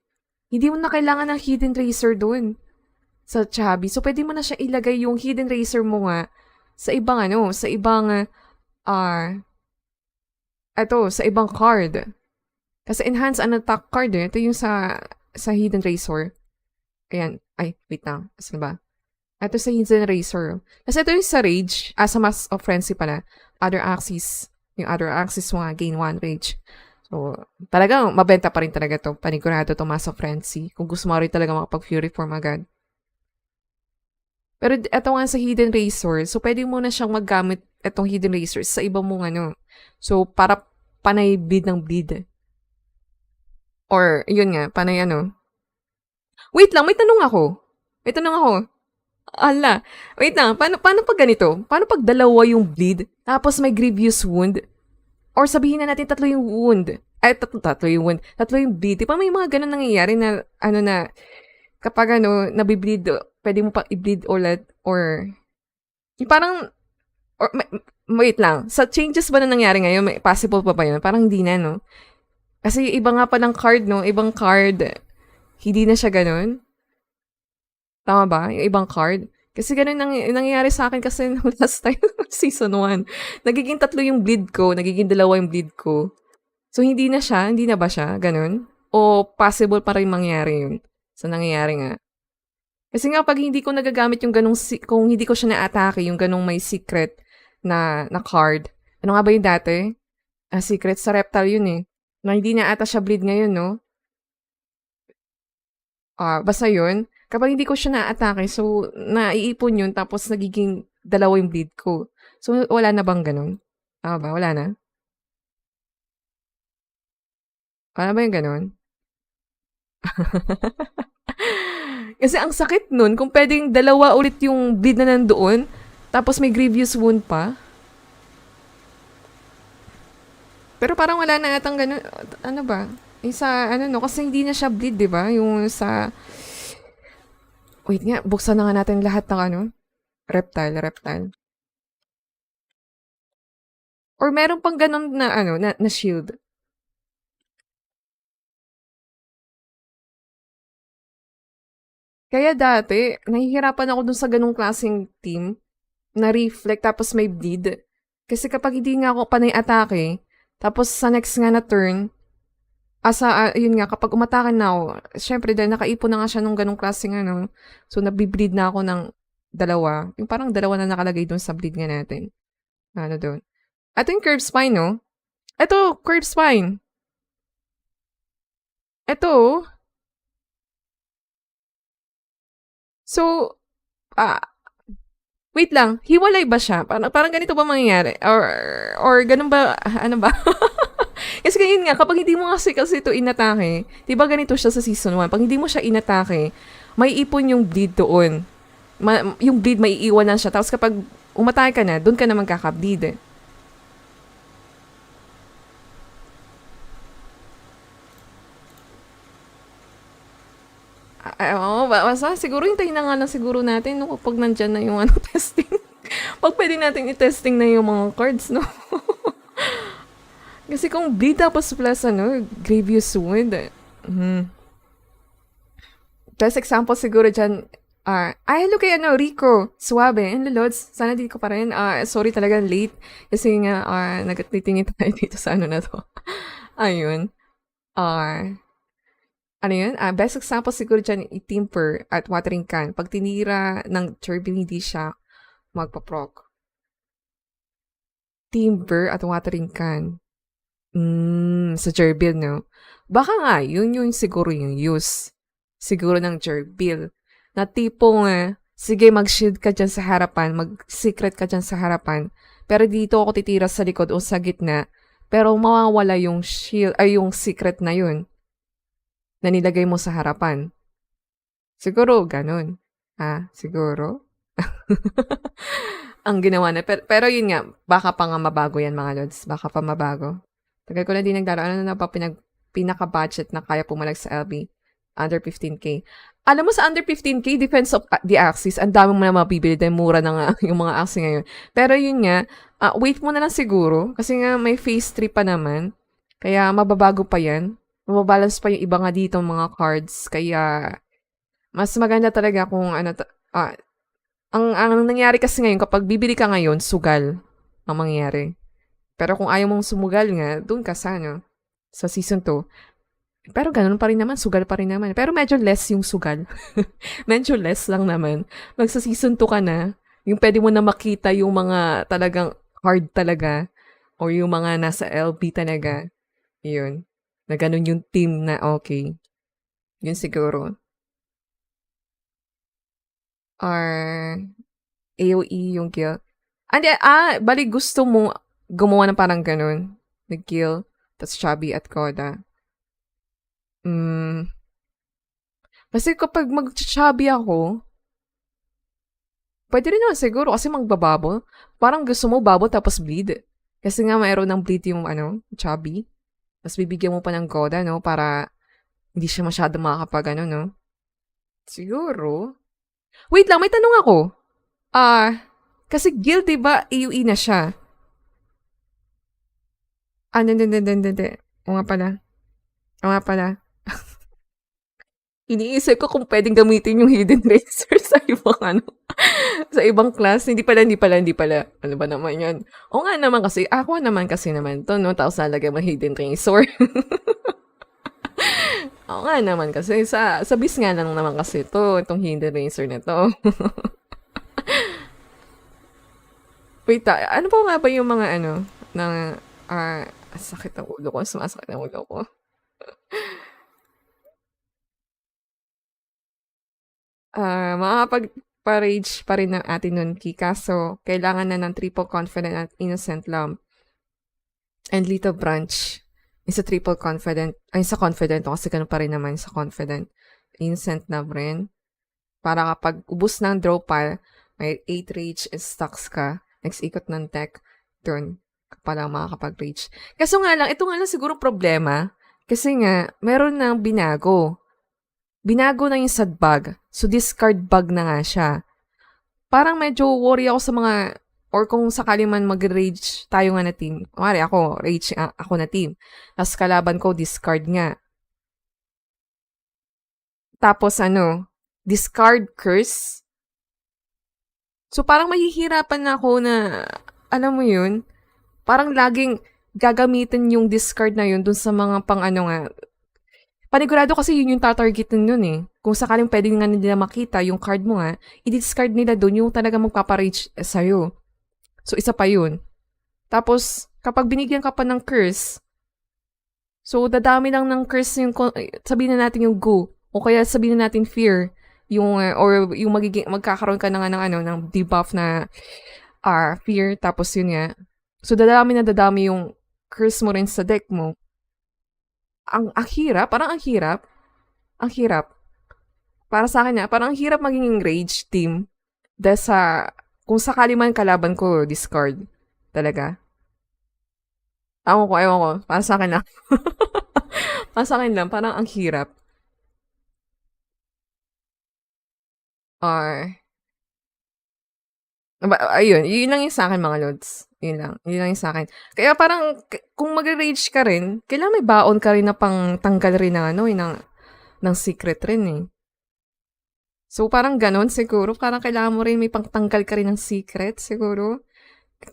hindi mo na kailangan ng hidden tracer dun. Sa Chubby. So, pwede mo na siya ilagay yung hidden tracer mo nga sa ibang sa ibang card. Kasi enhance an attack card Ito yung sa hidden tracer. Ayan. Ay, wait lang. Saan ba? Ito sa hidden tracer. Kasi ito yung sa rage. Sa Mass of Frenzy pala. Other axes. Yung other axes mo gain 1 rage. So, talagang mabenta pa rin talaga to. Panigurado to Mass of Frenzy. Kung gusto mo rin talaga makapag-Fury Form agad. Pero ito nga sa Hidden Razor, so pwede mo na siyang maggamit itong Hidden Razor sa ibang mong So, para panay bleed ng bleed. Or, yun nga, panay Wait lang, may tanong ako. Ala, wait lang, paano pag ganito? Paano pag dalawa yung bleed, tapos may grievous wound? Or sabihin na natin tatlo yung wound. Ay, tatlo yung wound. Tatlo yung bleed. Di ba may mga ganun nangyayari na, kapag nabibleed, pwede mo pa i-bleed ulit or parang wait lang. Sa changes ba na nangyari ngayon, may possible pa ba yun? Parang hindi na, no? Kasi iba nga pa ng card, no? Ibang card, hindi na siya ganun. Tama ba? Yung ibang card. Kasi ganun nangyayari sa akin kasi last time, season 1. Nagiging tatlo yung bleed ko, nagiging dalawa yung bleed ko. So, hindi na ba siya? Ganun? O possible pa rin mangyari yun? So, nangyayari nga. Kasi nga, pag hindi ko nagagamit yung ganung, kung hindi ko siya na-atake, yung ganung may secret na card. Ano nga ba yung dati? Secret sa Reptile yun Na hindi na ata siya bleed ngayon, no? Basta yun. Kapag hindi ko siya na-atake, so, naiipon yun, tapos nagiging dalawa yung bleed ko. So, wala na bang ganun? Tama ba? Wala na? Wala ba yung ganun? Kasi ang sakit nun, kung pwedeng dalawa ulit yung bleed na nandoon, tapos may grievous wound pa. Pero parang wala na atang ganun. Ano ba? Yung sa, kasi hindi na siya bleed, di ba? Yung sa... Wait nga, buksan na nga natin lahat ng reptile. Or meron pang ganun na, na shield. Kaya dati, nahihirapan ako dun sa ganung klaseng team na reflect tapos may bleed. Kasi kapag hindi nga ako panay atake, tapos sa next nga na turn, yun nga, kapag umatakan na ako, syempre dahil nakaipon na nga siya nung ganung klaseng so nabibleed na ako ng dalawa. Yung parang dalawa na nakalagay dun sa bleed nga natin. Doon. Ito yung curve spine, no? Ito, curve spine. Ito, so, wait lang, hiwalay ba siya? Parang ganito ba mangyayari? Or ganun ba, ano ba? Kasi ganyan nga, kapag hindi mo kasi ito inatake, di ba ganito siya sa season 1? Pag hindi mo siya inatake, may ipon yung bleed doon. Yung bleed may iiwan lang siya. Tapos kapag umatake ka na, doon ka na magkaka-bleed. Basta siguro hintayin na nga lang siguro natin no, pag nandyan na yung testing. Pag pwede natin i-testing na yung mga cards, no? Kasi kung bleed tapos plus grievous wound. Best example siguro dyan, Hello kay Rico. Suwabe. Hello, Lods. Sana di ko pa rin. Sorry talaga, late. Kasi nga, nagtitingin tayo dito sa na to. Ayun. Ano yun? Best example siguro dyan, i-timper at watering can. Pag tinira ng turbine, hindi siya magpaproc. Timber at watering can. Sa gerbil, no? Baka nga, yun yung siguro yung use. Siguro ng gerbil. Na tipong, sige, mag-shield ka dyan sa harapan, mag-secret ka dyan sa harapan, pero dito ako titira sa likod o sa gitna, pero mawawala yung shield, ay yung secret na yun, na nilagay mo sa harapan. Siguro, ganun. Siguro? Ang ginawa na. Pero yun nga, baka pa nga mabago yan, mga lods. Baka pa mabago. Tagal ko na din naglaro. Ano na pa pinaka-budget na kaya pumalag sa LB? Under 15K. Alam mo, sa under 15K, Defense of the Axis, ang dami mo na mabibili dahil mura na nga yung mga Axie ngayon. Pero yun nga, wait mo na lang siguro, kasi nga may phase 3 pa naman. Kaya mababago pa yan. Mababalance pa yung iba nga dito mga cards. Kaya, mas maganda talaga kung ang nangyari kasi ngayon, kapag bibili ka ngayon, sugal ang mangyayari. Pero kung ayaw mong sumugal nga, dun ka sa season 2. Pero ganun pa rin naman, sugal pa rin naman. Pero medyo less yung sugal. Medyo less lang naman. Magsa season 2 ka na, yung pwede mo na makita yung mga talagang hard talaga, or yung mga nasa LB talaga. Yun. Na ganun yung team na okay. Yun siguro. Or AOE yung kill. Bali gusto mo gumawa ng parang ganun. Nag-kill, tas Chubby at Koda. Kasi kapag mag-chubby ako, pwede rin naman siguro kasi magbababo. Parang gusto mo babo tapos bleed. Kasi nga mayroon ng bleed yung chubby. Tapos bibigyan mo pa ng Koda, no? Para hindi siya masyado makakapag no? Siguro. Wait lang, may tanong ako. Kasi guild, diba, AUE na siya. Hindi. O nga pala. Iniisip ko kung pwedeng gamitin yung hidden razor sa ibang sa ibang class. Hindi pala. Ano ba naman yan? O nga naman kasi, ako naman to, no? Tapos nalagay mo hidden razor. O nga naman kasi, sa bis nga lang naman kasi itong hidden razor na to. Wait, ano pa nga ba yung mga sakit ng ulo ko, sumasakit ng ulo ko. Makakapag-rage pa rin ng ating Nunki, kaso kailangan na ng triple confident at innocent lump. And little branch is a triple confident, sa confident, kasi ganun pa rin naman sa confident. Innocent na rin. Para kapag ubus ng draw pile, may 8 rage is stocks ka, next ikot ng tech, dun ka lang makakapag-rage. Kaso nga lang, ito nga lang siguro problema, kasi nga, meron nang binago. Binago na yung sad bug. So, discard bug na nga siya. Parang medyo worry ako sa mga, or kung sakali man mag-rage tayo nga na team. Kumari ako, rage ako na team. Tapos kalaban ko, discard nga. Tapos discard curse. So, parang mahihirapan na ako na, alam mo yun, parang laging gagamitin yung discard na yun dun sa mga pang nga, panigurado kasi yun yung tatargetin nun eh. Kung sakaling pwede nga nila makita yung card mo nga, i-discard nila dun yung talaga magpaparage sa'yo. So, isa pa yun. Tapos, kapag binigyan ka pa ng curse, so, dadami lang ng curse yung, sabihin na natin yung go, o kaya sabihin na natin fear, yung, or yung magkakaroon ka ng debuff na fear, tapos yun nga. So, dadami yung curse mo rin sa deck mo. Ang hirap, parang ang hirap. Ang hirap. Para sa akin parang ang hirap maging rage team. Dahil kung sakali man kalaban ko, discard. Talaga. Ewan ko. Para sa akin lang. Para sa akin lang, parang ang hirap. Ayun, yun lang yung sa akin mga lods. Yun lang yung sa akin. Kaya parang, kung mag-rage ka rin, kailangan may baon ka rin na pang tanggal rin ng ng secret rin eh. So, parang gano'n siguro. Parang kailangan mo rin may pangtanggal ka rin ng secret siguro.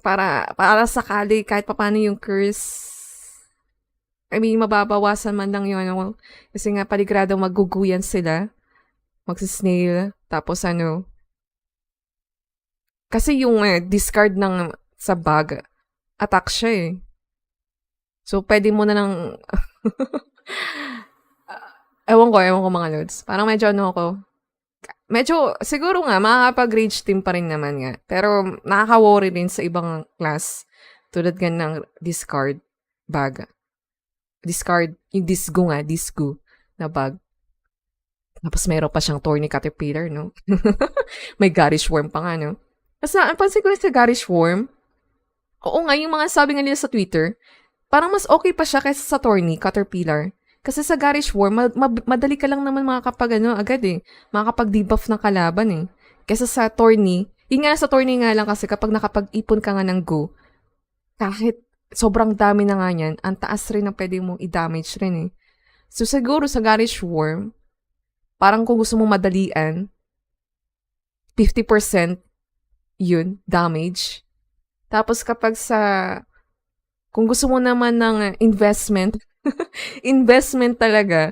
Para sakali kahit papaano yung curse, I mean, mababawasan man lang yung ano. Kasi nga, paligradong maguguyan sila. Magsisnail. Tapos ano. Kasi yung discard ng sa bag, attack siya eh. So, pwede mo na lang... ewan ko mga lods. Parang medyo ano ako. Medyo, siguro nga, makakapag-rage team pa rin naman nga. Pero, nakaka-worry din sa ibang class. Tulad nga ng discard bag. Discard, yung disco na bag. Tapos meron pa siyang thorny caterpillar, no? May garish worm pa nga, no? Tapos napansin ko rin sa garish worm, oo nga, yung mga sabi nga nila sa Twitter, parang mas okay pa siya kaysa sa thorny caterpillar. Kasi sa garish worm, madali ka lang naman makakapag agad eh. Makakapag-debuff ng kalaban eh. Kaysa sa thorny, yun nga sa thorny nga lang kasi kapag nakapag-ipon ka nga ng go, kahit sobrang dami na nga yan, ang taas rin na pwede mong i-damage rin eh. So siguro sa garish worm, parang kung gusto mong madalian, 50% yun, damage. Tapos kapag kung gusto mo naman ng investment, investment talaga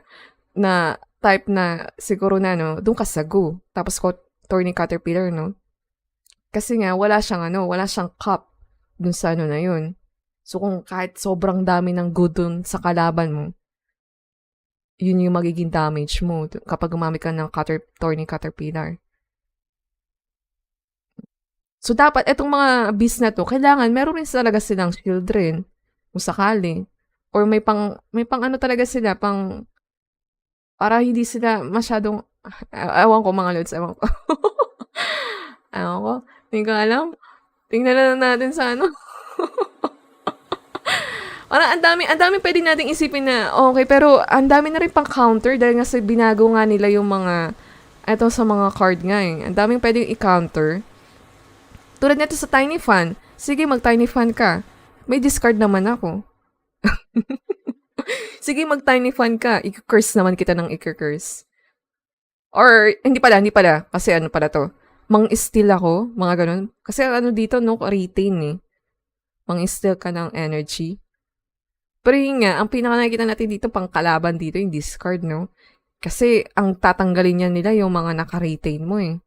na type na siguro na, no, doon ka sa go. Tapos thorny caterpillar, no? Kasi nga, wala siyang cup dun sa ano na yun. So, kung kahit sobrang dami ng go dun sa kalaban mo, yun yung magiging damage mo kapag gumamit ka ng thorny caterpillar. So, dapat, etong mga beast na to, kailangan, meron rin talaga silang shield rin. Kung sakali. Or may pang ano talaga sila, para hindi sila masyadong, ewan ko mga lods, ewan ko. Ewan ko. Hindi ko alam. Tingnan na natin sa ano. Parang ang dami pwede nating isipin na, okay, pero ang dami na rin pang counter dahil nga binago nga nila yung eto sa mga card nga eh. Ang daming pwedeng i-counter. Tulad nito sa Tiny Fan. Sige, mag-Tiny Fan ka. May discard naman ako. Sige, mag-Tiny Fan ka. I-curse naman kita ng i-curse. Or, hindi pala. Kasi ano pala to. Mang-steal ako. Mga ganun. Kasi ano dito, no? Retain eh. Mang-steal ka ng energy. Pero yun nga, ang pinaka nakikita natin dito, pang kalaban dito, yung discard, no? Kasi, ang tatanggalin niya nila yung mga naka-retain mo eh.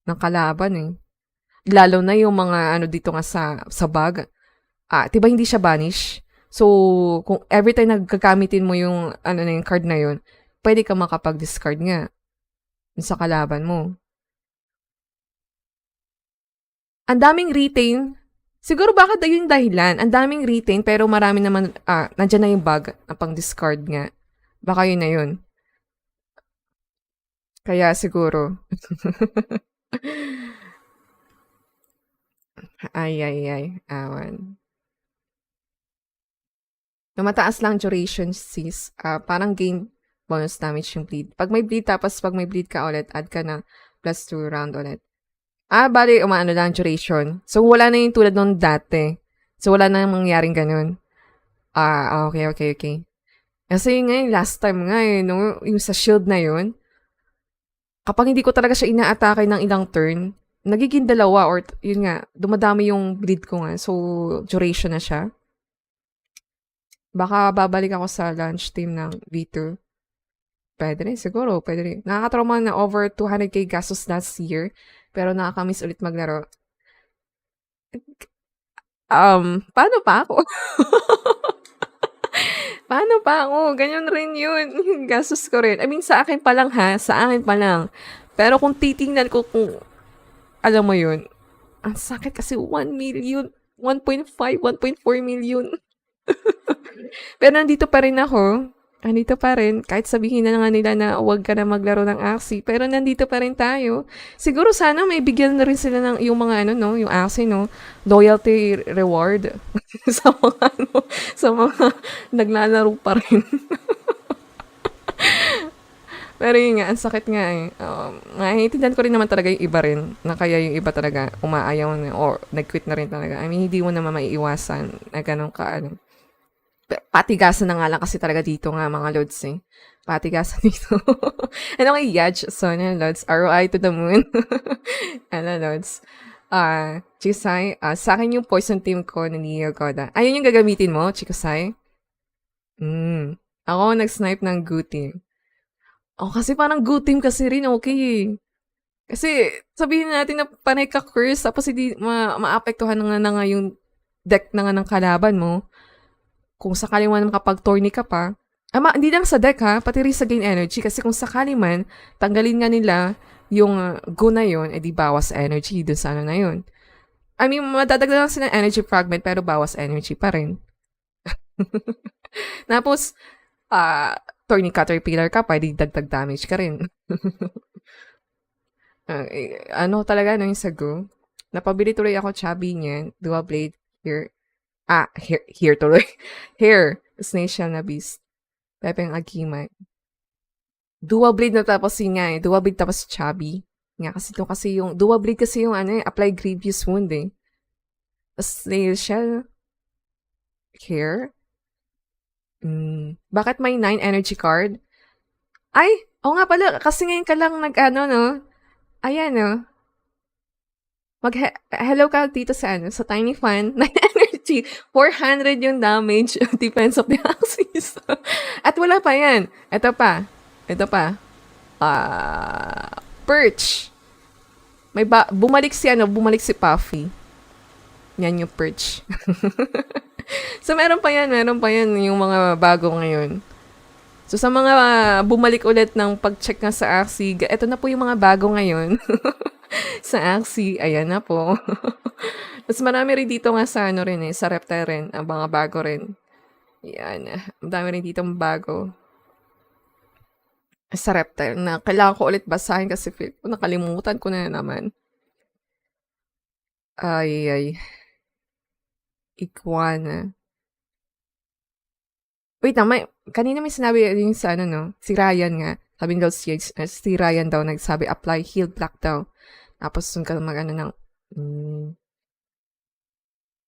Ng kalaban eh. Lalo na yung mga ano dito nga sa bag. Diba hindi siya banish? So, kung every time nagkakamitin mo yung yung card na yun, pwede ka makapag-discard nga sa kalaban mo. Ang daming retain. Siguro bakit yung dahilan? Ang daming retain pero marami naman, nandyan na yung bag na pang-discard nga. Baka yun na yun. Kaya siguro. Ay. Awan. No, mataas lang duration, sis. Parang gain bonus damage yung bleed. Pag may bleed, tapos pag may bleed ka ulit, add ka na +2 round ulit. Bali, umaano lang duration. So, wala na yung tulad nung dati. So, wala na mangyaring ganun. Okay. Kasi nga last time nga no, yung sa shield na yun, kapag hindi ko talaga siya ina-atake ng ilang turn, nagiging dalawa or yun nga, dumadami yung bleed ko nga. So, duration na siya. Baka babalik ako sa launch team ng V2. Pwede rin, siguro. Pwede rin. Nakakatrauma na over 200k gastos last year. Pero nakakamiss ulit maglaro. Paano pa ako? Paano pa ako? Ganyan rin yun. Gastos ko rin. I mean, sa akin pa lang ha. Sa akin pa lang. Pero kung titingnan ko kung, alam mo yun, ang sakit kasi 1 million, 1.5, 1.4 million. Pero nandito pa rin ako. Nandito pa rin. Kahit sabihin na nga nila na huwag ka na maglaro ng Axie. Pero nandito pa rin tayo. Siguro sana may bigyan na rin sila ng yung mga yung Axie, no? Loyalty reward. sa mga naglalaro pa rin. Pero yun nga, ang sakit nga eh. Naiintindihan ko rin naman talaga yung iba rin. Na kaya yung iba talaga umaayaw na or nag-quit na rin talaga. I mean, hindi mo naman maiiwasan na ganun ka patigasan na nga lang kasi talaga dito nga mga lods eh. Patigasan dito. Ano kay Yaj? So, ano lods? ROI to the moon. Ano lods? Chikasay, sa akin yung poison team ko na Neo Goda. Ayun yung gagamitin mo, Chikasay? Ako nag-snipe ng good team. Kasi parang good team kasi rin okay eh. Kasi sabihin natin na panay ka curse tapos hindi maapektuhan na nga yung deck na nga ng kalaban mo. Kung sakali man makapag-tourney ka pa. Hindi lang sa deck ha, pati rin sa gain energy. Kasi kung sakali man, tanggalin nga nila yung go na yun, edi bawas energy dun sa ano na yun. I mean, madadagdagan sila ng energy fragment pero bawas energy pa rin. Tapos, tourney caterpillar ka, pwede dagdag damage ka rin. Ano talaga, yung sa go? Napabili tuloy ako chubby niyan, dual blade, here. Here tuloy. Here, Snake na Beast. Pepeng Agimay. Dual blade na tapos yun nga eh. Dual blade tapos chubby. Nga kasi yung, dual blade kasi yung apply grievous wound eh. Snail shell. Here. Bakit may 9 energy card? Nga pala, kasi ngayon ka lang no? Ayan, no? Hello ka dito sa sa Tiny Fan. 9 energy. 400 yung damage. Defense of the Axis. At wala pa yan. Ito pa. Perch. Bumalik si Puffy. Yan yung perch. So, meron pa yan yung mga bago ngayon. So, sa mga bumalik ulit ng pag-check nga sa Axie, ito na po yung mga bago ngayon. Sa Axie, ayan na po. Mas marami rin dito nga sa sa Reptile rin, ang mga bago rin. Yan, ang dami rin dito bago. Sa Reptile, na kailangan ko ulit basahin kasi feel ko nakalimutan ko na naman. Ay. Iguana. Wait na, kanina may sinabi yung sa si Ryan nga. Sabi daw si Ryan daw nagsabi, apply heal black daw. Tapos yung ng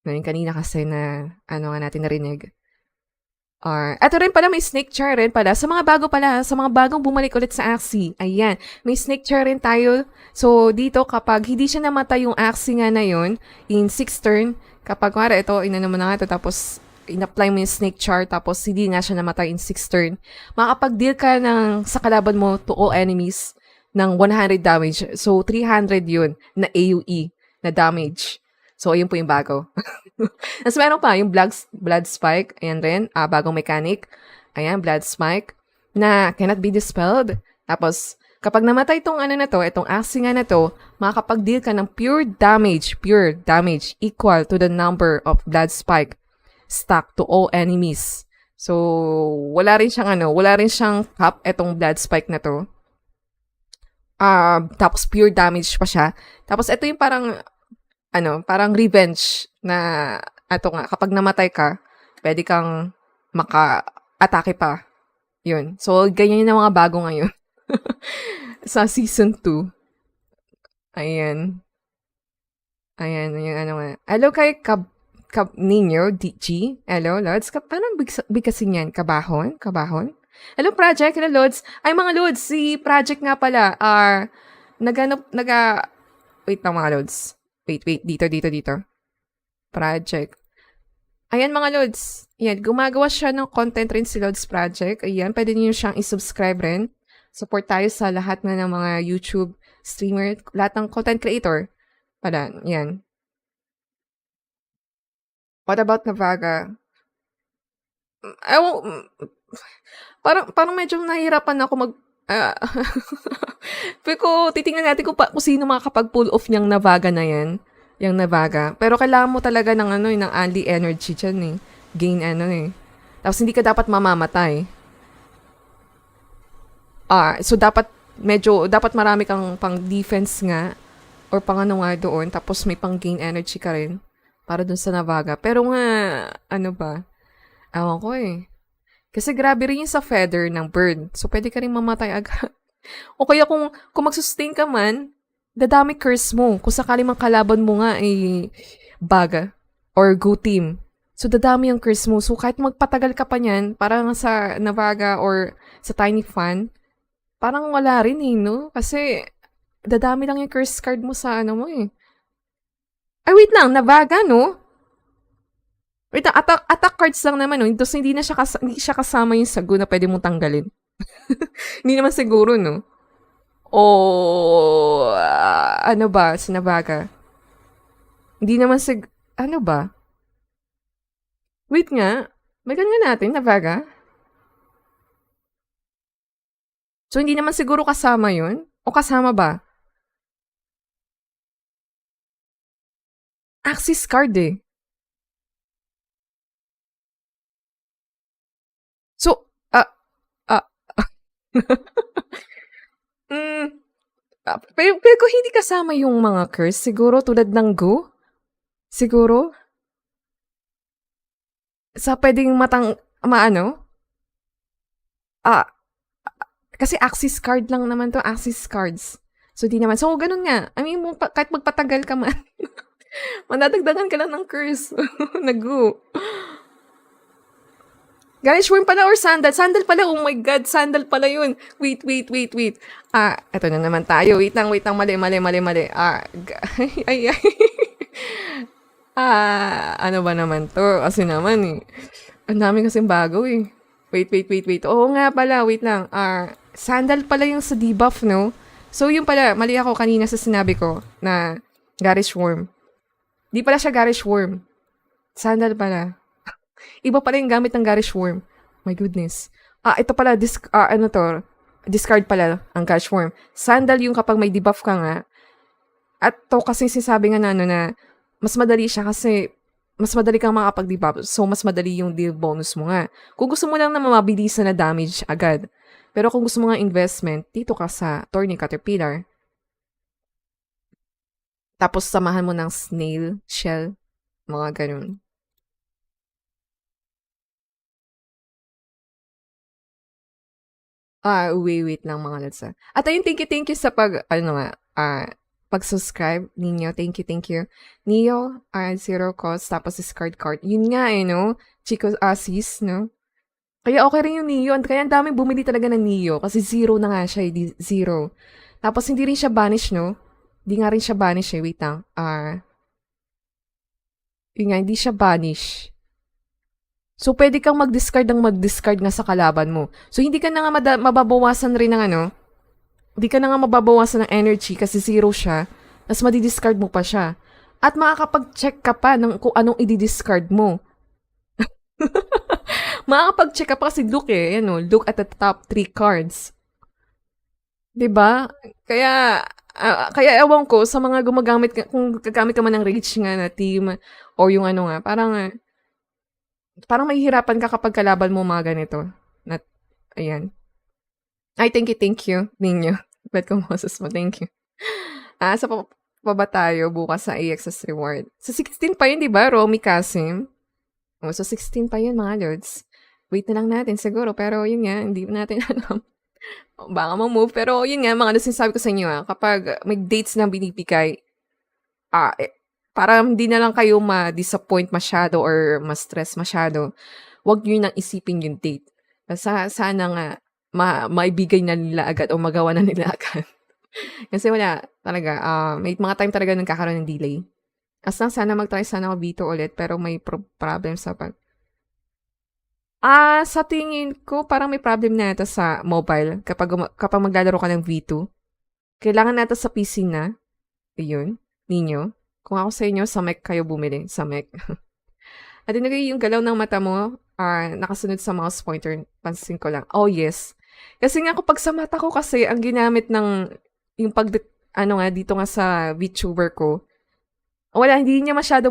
ngayon kanina kasi na nga natin narinig. Eto rin pala, may snake char rin pala. Sa mga bago pala, sa mga bagong bumalik ulit sa Axie. Ayan, may snake char rin tayo. So, dito kapag hindi siya namatay yung Axie nga na yun, in 6 turn, kapag ito, mo na nga ito, tapos in-apply mo yung snake char, tapos hindi nga siya namatay in 6 turn, makakapag-deal ka sa kalaban mo to all enemies ng 100 damage. So, 300 yun na AoE na damage. So, ayun po yung bago. Tapos meron pa, yung blood spike. Ayan rin, bagong mechanic. Ayan, blood spike na cannot be dispelled. Tapos, kapag namatay itong itong Axie nga na to, makakapag-deal ka ng pure damage equal to the number of blood spike stacked to all enemies. So, wala rin siyang cap itong blood spike na to. Tapos pure damage pa siya. Tapos ito yung parang revenge na nga, kapag namatay ka, pwede kang maka-atake pa. Yun. So, ganyan yung mga bago ngayon. Sa season 2. Ayan, yung nga. Hello kay Ninyo, DG. Hello, Lods. Paano bigkasin yan? Kabahon? Hello, Project. Hello, Lods. Ay, mga Lods, si Project nga pala, wait na mga Lods. Wait, dito. Project. Ayan, mga Lods. Ayan, gumagawa siya ng content rin si Lods Project. Ayan, pwede niyo siyang isubscribe rin. Support tayo sa lahat ng mga YouTube streamer, lahat ng content creator. Yan. What about Navaga? Parang medyo nahihirapan ako pero titingnan natin kung sino makakapag-pull off niyang Navaga na yan. Yung Navaga. Pero kailangan mo talaga ng ng anti energy dyan eh. Gain Tapos hindi ka dapat mamamatay. So dapat marami kang pang defense nga or pang nga doon, tapos may pang gain energy ka rin para dun sa Navaga. Pero nga, ewan ko eh. Kasi grabe rin yung sa feather ng bird. So pwede ka rin mamatay agad. O kaya kung magsustain ka man, dadami curse mo. Kung sakali mang kalaban mo nga ay baga or go team. So, dadami ang curse mo. So, kahit magpatagal ka pa niyan, parang sa Navaga or sa Tiny Fan, parang wala rin eh, no? Kasi, dadami lang yung curse card mo sa ano mo eh. Ay, wait lang, Navaga, no? Wait lang, attack cards lang naman, no? Tapos hindi hindi siya kasama yung sago na pwede mong tanggalin. Hindi naman siguro, no? O, ano ba, sa Navaga? Hindi naman ano ba? Wait nga, balikan nga natin, Navaga. So, hindi naman siguro kasama yun? O kasama ba? Axis card eh. So, pero kung hindi kasama yung mga curse, siguro tulad ng Go? Siguro? Sa pwedeng maano? Kasi Axis card lang naman to, Axis cards. So, di naman. So, ganun nga. I mean, kahit magpatagal ka man, manadagdagan ka lang ng curse. Nag-go. Garnish worm pala or sandal? Sandal pala. Oh my God, sandal pala yun. Wait. Eto na naman tayo. Wait lang. Mali. Ay. Ano ba naman to? Kasi naman eh. Ang dami kasing bago eh. Wait. Oo nga pala, wait lang. Sandal pala yung sa debuff, no? So, yung pala, mali ako kanina sa sinabi ko na Garish Worm. Di pala siya Garish Worm. Sandal pala. Iba pala yung gamit ng Garish Worm. My goodness. Ito pala, discard pala ang Garish Worm. Sandal yung kapag may debuff ka nga. At to kasi sinasabi nga na na mas madali siya kasi mas madali kang makapag-debuff. So, mas madali yung deal bonus mo nga. Kung gusto mo lang na mabilisan na damage agad. Pero kung gusto mo nga investment, dito ka sa Thorny Caterpillar. Tapos, samahan mo ng snail, shell, mga ganun. Wait lang mga lods. At ayun, thank you sa pag-subscribe ninyo. Thank you. Neo, zero cost, tapos discard card. Yun nga no? Chico, sis, no? Kaya okay rin yung Neo. Kaya ang daming bumili talaga ng Neo. Kasi zero na nga siya, zero. Tapos hindi rin siya banish, no? Hindi nga rin siya banish eh. Wait lang. Yun nga, hindi siya banish. So, pwede kang mag-discard nga sa kalaban mo. So, hindi ka na nga mababawasan rin ng hindi ka na nga mababawasan ng energy kasi zero siya. Tapos madi-discard mo pa siya. At makakapag-check ka pa ng kung anong i-discard mo. Makakapag-check ka pa kasi look at the top 3 cards. 'Di ba? Kaya ewan ko sa mga gumagamit, kung gagamit ka man ng rage nga na team o yung parang mahihirapan ka kapag kalaban mo mga ganito. Ayan. Ay, thank you, ninyo. Bet ko Moses mo, thank you. Sa pa ba tayo bukas sa AXS reward? Sa 16 pa yun, di ba? Romy Kasim. So 16 pa yun, mga lords. Wait na lang natin siguro, pero yun nga, hindi natin alam. Baka ma-move, pero yun nga, mga sinasabi ko sa inyo, kapag may dates na binibigay, para hindi na lang kayo ma-disappoint masyado or ma-stress masyado, huwag nyo nang isipin yung date. Sana nga, maibigay na nila agad o magawa na nila agad. Kasi wala, talaga, may mga time talaga nagkakaroon ng delay. Sana mag-try sana ako Vito ulit, pero may problem sa sa tingin ko, parang may problem na ito sa mobile kapag maglalaro ka ng V2. Kailangan na ito sa PC na. Ayun, ninyo. Kung ako sa inyo, sa Mac kayo bumili. Sa Mac. At inagay yung galaw ng mata mo, nakasunod sa mouse pointer. Pansin ko lang. Oh, yes. Kasi nga kapag sa mata ko kasi, ang ginamit ng, yung dito nga sa Vtuber ko, wala, hindi niya masyado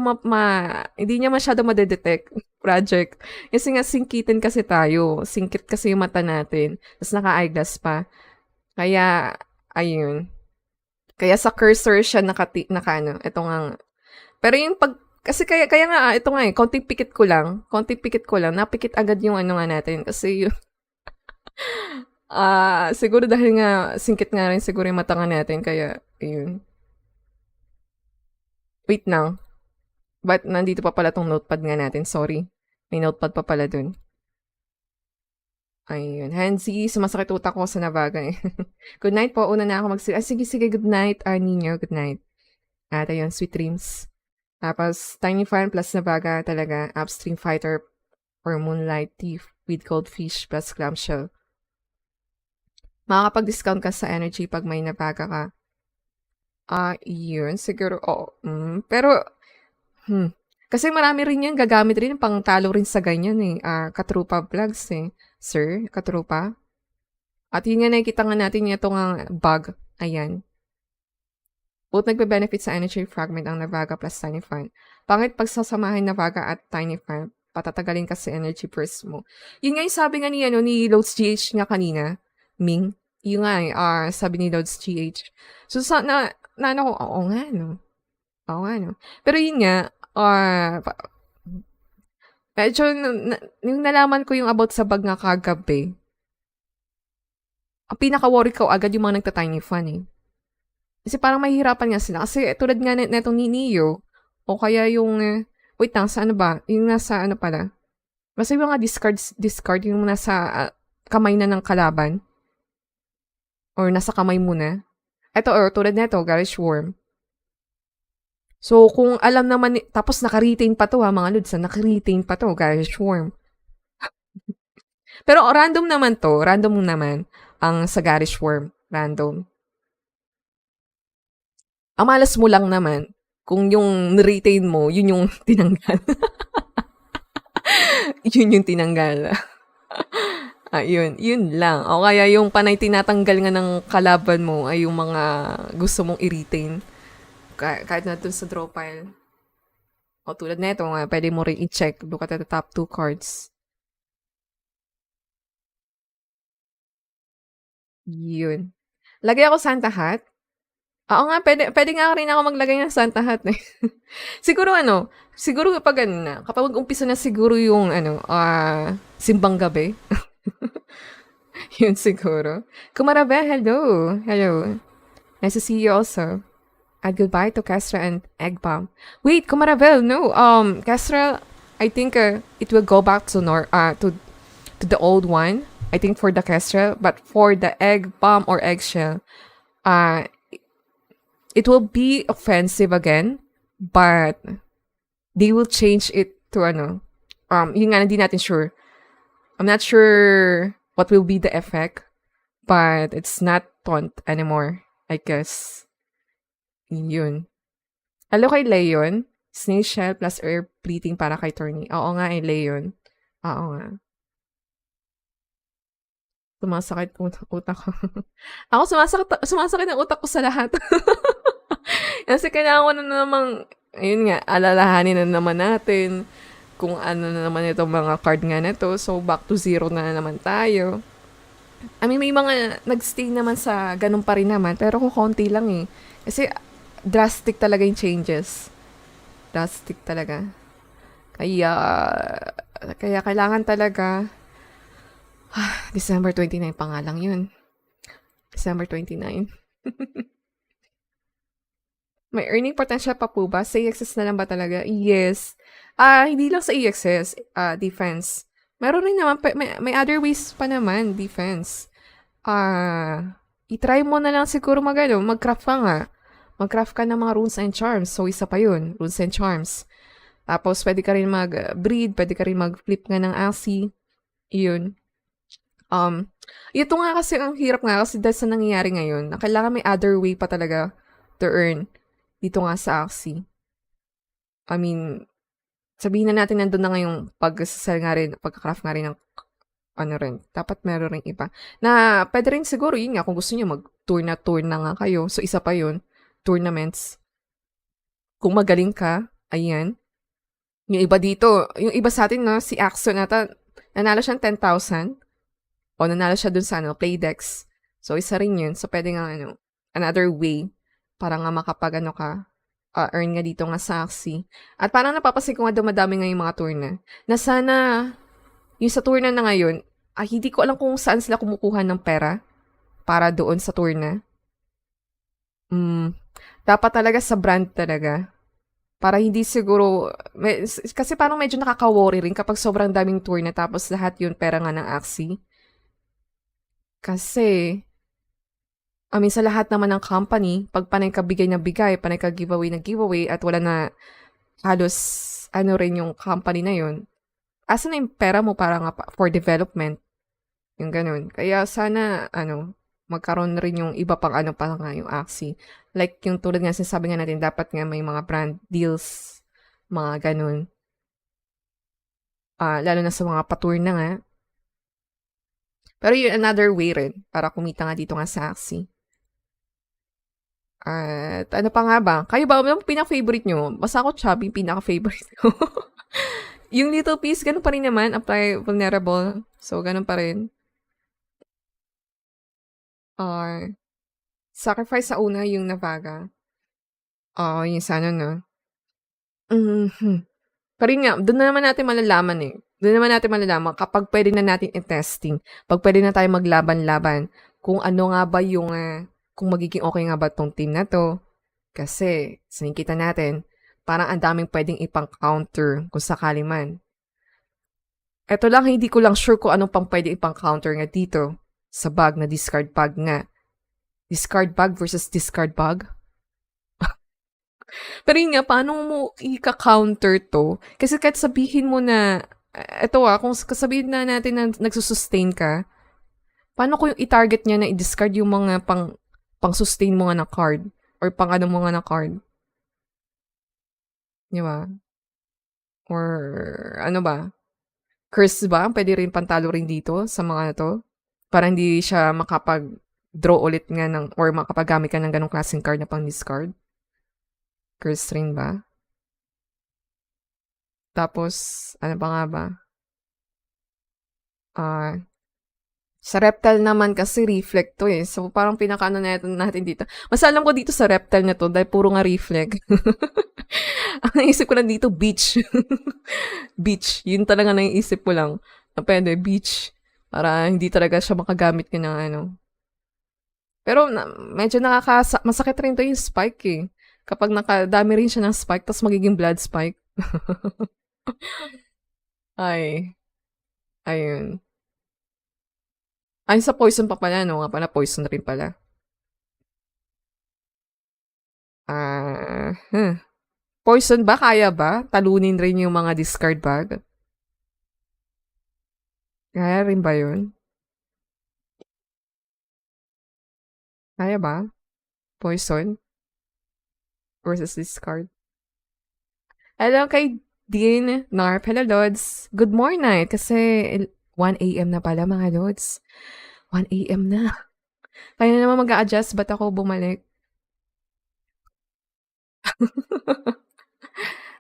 ma-detect project. Kasi nga, singkitin kasi tayo. Singkit kasi yung mata natin. Tapos naka-eyeglass pa. Kaya, ayun. Kaya sa cursor siya ito nga. Pero yung kasi kaya nga, ito nga konting pikit ko lang, napikit agad yung nga natin. Kasi yung, siguro dahil nga, singkit nga rin siguro yung mata nga natin. Kaya, ayun. Wait lang. But nandito pa pala tong notepad nga natin. Sorry. May notepad pa pala dun. Ayun. Hansi, sumasakit utak ko sa Navaga eh. Good night po. Una na ako sige, sige. Good night. Ninyo, good night. At ayun, sweet dreams. Tapos, Tiny Fan plus Navaga talaga. Upstream Fighter or Moonlight Thief with Goldfish plus Clamshell. Makakapag-discount ka sa energy pag may Navaga ka. Yun. Siguro, pero, kasi marami rin yan. Gagamit rin. Pang talo rin sa ganyan eh. Katrupa vlogs eh. Sir, katrupa. At yun nga nakikita nga natin itong bug. Ayan. Both nagbe-benefit sa energy fragment ang Navaga plus Tiny Fan. Pangit pagsasamahin Navaga at Tiny Fan. Patatagalin kasi energy burst mo. Yun nga yung sabi nga ni Loads GH nga kanina. Ming. Yun nga sabi ni Loads GH. So, oo nga, no? Pero yun nga, medyo, yung nalaman ko yung about sa bag nga kagabi, ang pinaka-worry ko agad yung mga nagta-Tiny Fan eh. Kasi parang mahihirapan nga sila. Kasi tulad nga netong ni Neo, o kaya yung, wait lang, sa ano ba? Yung nasa ano pala? Basta yung mga discard, yung nasa kamay na ng kalaban. Or nasa kamay muna. Ito, or tulad neto, Garish Worm. So, kung alam naman, tapos naka-retain pa to mga lods, naka-retain pa to, Garish Worm. Pero random naman ang sa Garish Worm. Random. Ang malas mo lang naman, kung yung retain mo, yun yung tinanggal. Yun yung tinanggal. Yun lang. O kaya yung panay tinatanggal nga ng kalaban mo ay yung mga gusto mong i-retain. Kahit na dun sa draw pile. O tulad neto nga, pwede mo rin i-check. Look at the top 2 cards. Yun. Lagay ako Santa Hat. Oo nga, pwede nga rin ako maglagay ng Santa Hat eh. siguro kapag kapag umpisa na siguro yung simbang gabi. Yun siguro. Kumarabe, hello. Hello. Nice to see you also. And goodbye to Castra and Egg Bomb. Wait, Kumaravel, no. Castra, I think it will go back to the old one. I think for the Castra, but for the Egg Bomb or Eggshell, it will be offensive again, but they will change it to yun nga, hindi natin sure. I'm not sure what will be the effect, but it's not taunt anymore, I guess. Yun. Hello kay Leon. Snail Shell plus Air Bleeding para kay Tony. Oo nga Leon. Oo nga. Sumasakit utak ko. Ako sumasakit ang utak ko sa lahat. Kasi kailangan ko na namang, ayun nga, alalahanin na naman natin kung ano na naman itong mga card nga nito. So, back to zero na naman tayo. I mean, may mga nagstay naman sa ganun pa rin naman, pero konti lang eh. Kasi, drastic talaga yung changes. Drastic talaga. Kaya kailangan talaga, December 29 pa nga lang yun. December 29. May earning potential pa po ba? Sa EXS na lang ba talaga? Yes. Hindi lang sa EXS, defense. Meron rin naman, may other ways pa naman, defense. I-try mo na lang siguro mag-craft ka nga. Mag-craft ka ng mga runes and charms. So, isa pa yun, runes and charms. Tapos, pwede ka rin mag-breed, pwede ka rin mag-flip nga ng Axie. Yun. Ito nga kasi, ang hirap nga kasi dahil sa nangyayari ngayon, na kailangan may other way pa talaga to earn dito nga sa Axie. I mean, sabihin na natin nandun na ngayong pag-sell nga rin, pag-craft nga rin ng dapat meron rin iba. Na pwede rin siguro, yun nga, kung gusto niyo mag-tour na nga kayo. So, isa pa yun, tournaments. Kung magaling ka, ayan. Yung iba dito, yung iba sa atin, si Axon nanalo siya ng 10,000. O nanalo siya dun sa Playdex. So, isa rin yun. So, pwede nga, another way para nga makapag, earn nga dito nga sa Axie. At parang napapansin ko nga dumadami nga yung mga tourna. Na sana, yung sa tourna na ngayon, hindi ko alam kung saan sila kumukuha ng pera para doon sa tourna. Dapat talaga sa brand talaga. Para hindi siguro, kasi parang medyo nakaka-worry rin kapag sobrang daming tour na tapos lahat yun pera nga ng Axie. Kasi, sa lahat naman ng company, pag panay ka bigay na bigay, panay ka giveaway na giveaway, at wala na halos, rin yung company na yun, asa na yung pera mo para nga for development? Yung ganun. Kaya sana, magkaroon rin yung iba pang pa nga yung Axie. Like yung tulad nga sinasabi nga natin, dapat nga may mga brand deals, mga ganun. Lalo na sa mga patour na nga. Pero yun, another way rin para kumita nga dito nga sa Axie. At ano pa nga ba? Kayo ba, ano pinaka-favorite nyo? Basta ako chubby, pinaka-favorite ko. Yung little piece, ganun pa rin naman. Apply vulnerable. So, ganun pa rin. Sacrifice sa una yung Navaga. Oo, yung sana, no? Pero yun nga, doon na naman natin malalaman eh. Doon naman natin malalaman kapag pwede na natin i-testing. Pag pwede na tayo maglaban-laban. Kung ano nga ba yung, kung magiging okay nga ba tong team na to. Kasi, sinikita natin, parang ang daming pwedeng ipang-counter kung sakali man. Eto lang, hindi ko lang sure kung anong pang pwede ipang-counter nga dito. Sa bag na discard bag nga. Discard bag versus discard bag? Pero yun nga, paano mo i-counter to? Kasi kahit sabihin mo na, eto kung sabihin na natin na nagsusustain ka, paano ko yung i-target niya na i-discard yung mga pang-sustain mo nga na card? Or pang-ano mo nga na card? Di ba? Or ano ba? Curse ba? Pwede rin pantalo rin dito sa mga to? Para hindi siya makapag-draw ulit nga ng, or makapagamit ka ng ganong klaseng card na pang-discard. Curse rin ba? Tapos, ano pa nga ba? Sa reptile naman kasi reflect to eh. So, parang pinakaano natin dito. Mas alam ko dito sa reptile na to dahil puro nga reflect. Ang isip ko lang dito, beach. Beach. Yun talaga na yung isip ko lang. Na pwede, beach. Para hindi talaga siya makagamit ka ng ano. Pero medyo masakit rin to yung spike eh. Kapag nakadami rin siya ng spike, tapos magiging blood spike. Ay. Ayun. Ay, sa poison pa pala, no? Nga pala, poison rin pala. Poison ba? Kaya ba? Talunin rin yung mga discard bag? Kaya rin ba yun? Kaya ba? Poison? Versus discard? Hello kay Dean Narp. Hello, Lods. Good morning. Kasi 1 a.m. na pala, mga Lods. 1 a.m. na. Kaya na naman mag-a-adjust. Ba't ako bumalik?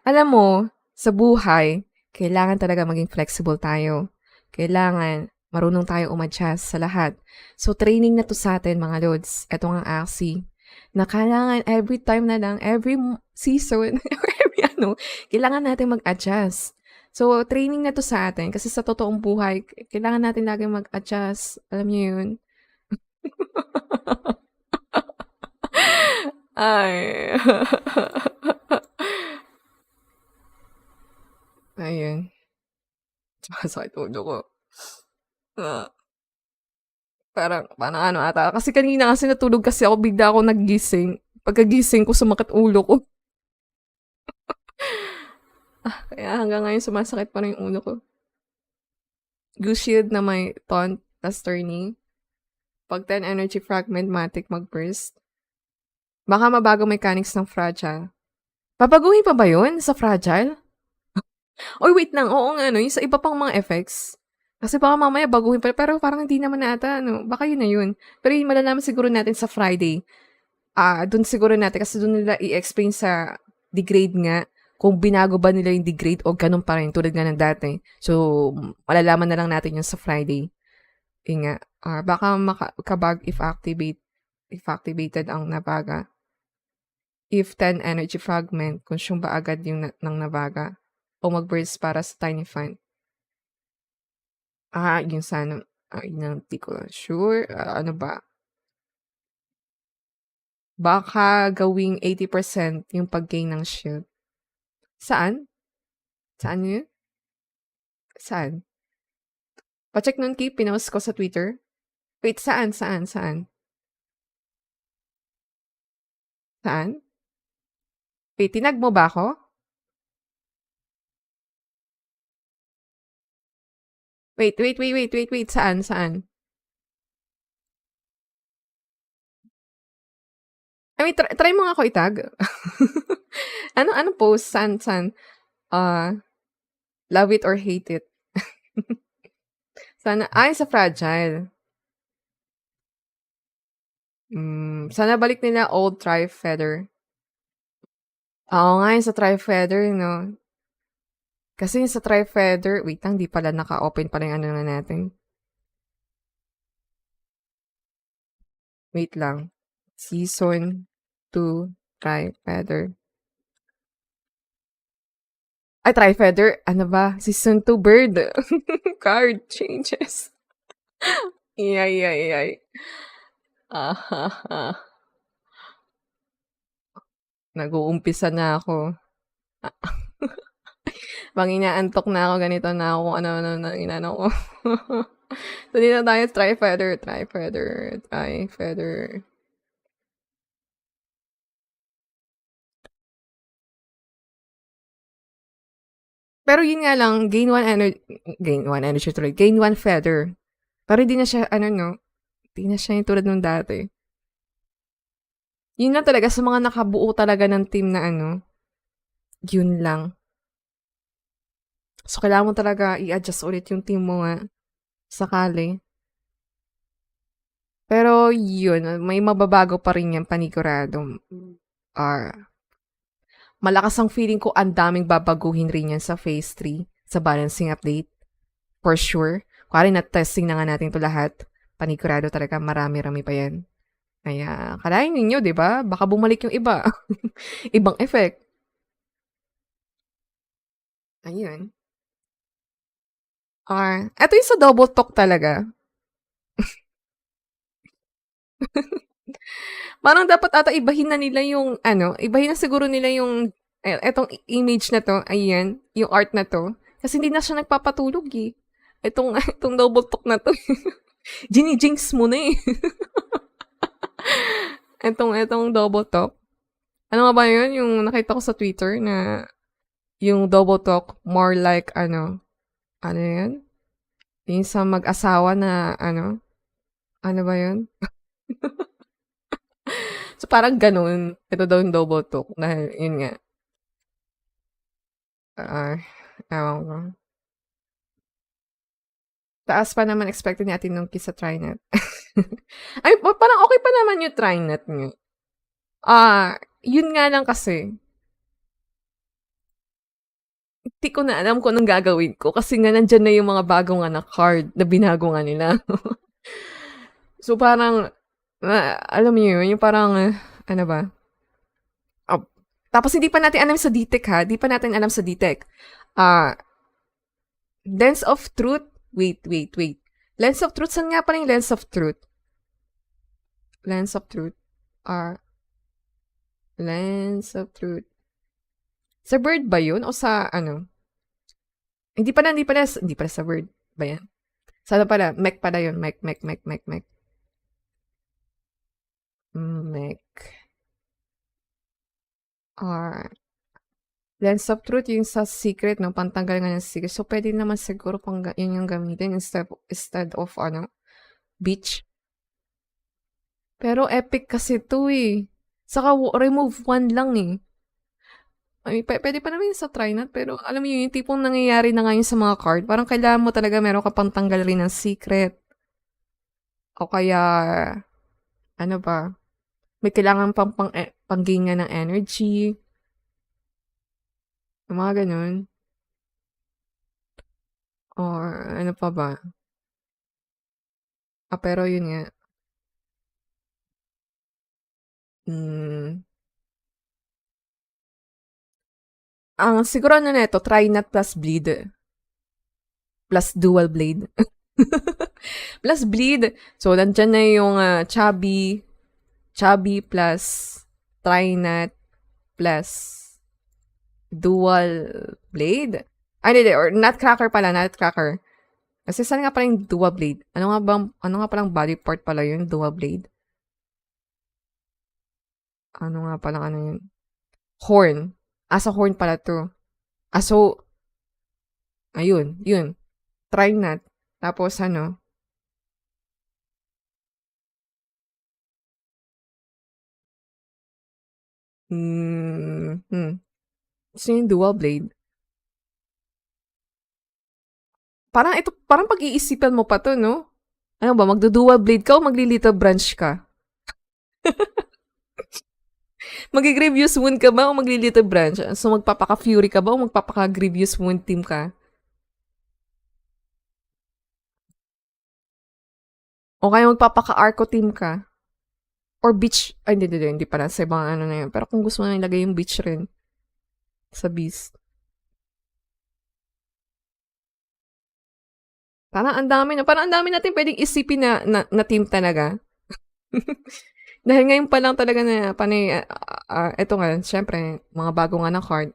Alam mo, sa buhay, kailangan talaga maging flexible tayo. Kailangan marunong tayo umadjust sa lahat. So, training na to sa atin, mga Lods. Ito nga Axie. Na kailangan every time na lang, every season, every kailangan natin mag-adjust. So, training na to sa atin. Kasi sa totoong buhay, kailangan natin lagi mag-adjust. Alam niyo yun? Ay. Ayun. Sakit ulo ko. Parang ata. Kasi kanina kasi natulog kasi ako, bigla ako nagising. Pagkagising ko, sumakit ulo ko. Kaya hanggang ngayon sumasakit pa rin yung ulo ko. Goose Shield na may taunt, tas turning. Pag 10 energy fragment, matic mag-burst. Baka mabago mechanics ng fragile. Papaguhin pa ba yun sa fragile? Or wait lang, oo nga, yung sa iba pang mga effects. Kasi baka mamaya baguhin pa, pero parang hindi naman ata, baka yun na yun. Pero yun, malalaman siguro natin sa Friday. Dun siguro natin, kasi dun nila i-explain sa degrade nga, kung binago ba nila yung degrade o ganun pa rin, tulad nga ng dati. So, malalaman na lang natin yun sa Friday. Yun nga, baka makabag if activated ang Nabaga. If 10 energy fragment, consume ba agad yung ng Nabaga? O mag-burst para sa Tiny Fan? Yun sana. Yun hindi ko sure. Ano ba? Baka gawing 80% yung pag-gain ng shield. Saan? Saan yun? Saan? Pacheck Nunki, pinost ko sa Twitter. Wait, saan? Saan? Saan? Saan? Wait, tinag mo ba ako? Wait. Saan? Saan? I mean, try mo nga ako itag. Ano post? Saan? Love it or hate it. Sana, sa fragile. Sana balik nila old tri-feather. Oo nga, yung sa tri-feather, no? Kasi yung sa tri-feather, wait lang, di pala naka-open pala yung ano na natin. Wait lang. Season 2 tri-feather. Ay, tri-feather, ano ba? Season 2 bird. Card changes. Iyay. Ah. Nag-uumpisa na ako. Pang inaantok na ako, ganito na ako, kung ano na inano ko. So, dito tayo, tri-feather. Pero yun nga lang, gain 1 feather. Pero hindi na siya, hindi na siya yung tulad nung dati. Yun lang talaga, sa mga nakabuo talaga ng team na yun lang. So, kailangan mo talaga i-adjust ulit yung team mo nga. Sakali. Pero, yun, may mababago pa rin yan, panigurado. Malakas ang feeling ko, ang daming babaguhin rin yan sa phase 3, sa balancing update. For sure. Kuwari na-testing na nga natin ito lahat. Panigurado talaga, marami-rami pa yan. Kaya, kalahin ninyo, di ba? Baka bumalik yung iba. Ibang effect. Ayun. Ito yung sa double talk talaga. Parang dapat ata ibahin na nila yung, ibahin na siguro nila yung, etong image na to, ayan, yung art na to. Kasi hindi na siya nagpapatulog eh. Itong double talk na to. Jinx mo na eh. Etong double talk. Ano nga ba yun? Yung nakita ko sa Twitter na yung double talk, more like, ano yun? Yung sa mag-asawa na, ano ba yun? So, parang ganun. Ito daw yung double talk. Dahil, yun nga. Ewan ko. Taas pa naman expected ni Ate Nunki sa Trynet. Ay, parang okay pa naman yung Trynet nyo. Yun nga lang kasi. Hindi ko na alam kung anong gagawin ko. Kasi nga nandyan na yung mga bagong card na binago nga nila. So, parang, alam niyo yun, yung parang, ano ba? Tapos, hindi pa natin alam sa DTEC, ha? Hindi pa natin alam sa DTEC. Lens of Truth. Wait. Lens of Truth, saan nga pa yung Lens of Truth? Lens of Truth. Lens of Truth. Sa Bird ba yun? O sa, Hindi pala sa Bird ba yan? Sana pala, Mech pala yun. Mech. Lens of Truth, yung sa secret, no? Pantanggal nga ng secret. So, pwede naman siguro yun yung gamitin instead of, beach. Pero epic kasi to eh. Saka, remove 1 lang eh. I mean, pwede pa naman sa Trynet, pero alam mo yun, yung tipong nangyayari na ngayon sa mga card, parang kailangan mo talaga meron ka pang tanggal rin ng secret. O kaya, ano ba? May kailangan pangginga ng energy. Yung mga ganun. Or, ano pa ba? Pero yun nga. Siguro na ito, Trynet plus bleed. Plus dual blade. Plus bleed. So, nandyan na yung chubby plus Trynet plus Dual blade? Ay, hindi, or nutcracker pala, nutcracker. Kasi saan nga pala yung dual blade? Ano nga palang body part pala yun, dual blade? Ano nga palang ano yun? Horn. Sa horn pala to. So, ayun, yun. Try nut. Tapos ano? So yung dual blade. Parang pag-iisipan mo pa to, no? Ano ba, magdo-dual blade ka o magli-little branch ka? Magi-grievous wound ka ba o magli-little branch? So magpapaka-fury ka ba o magpapaka-grievous wound team ka? O kaya magpapaka-arco team ka? Or beach? Ay, hindi pala. Sa ibang ano na yun. Pero kung gusto mo na ilagay yung beach rin sa beast. Parang ang dami natin pwedeng isipin na team talaga. Dahil ngayon pa lang talaga na, eto nga, syempre, mga bago nga na card.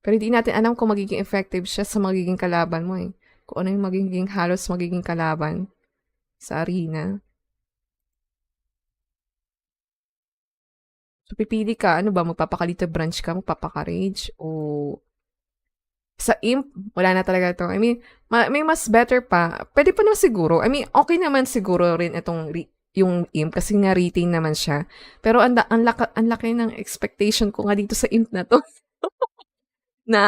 Pero hindi natin alam kung magiging effective siya sa magiging kalaban mo eh. Kung ano yung halos magiging kalaban sa arena. So, pipili ka, ano ba, magpapaka-little branch ka, magpapaka-rage, o sa imp, wala na talaga to. I mean, may mas better pa. Pwede pa naman siguro. I mean, okay naman siguro rin itong yung imp kasi nga retain naman siya. Pero ang laki ng expectation ko nga dito sa imp na to. Na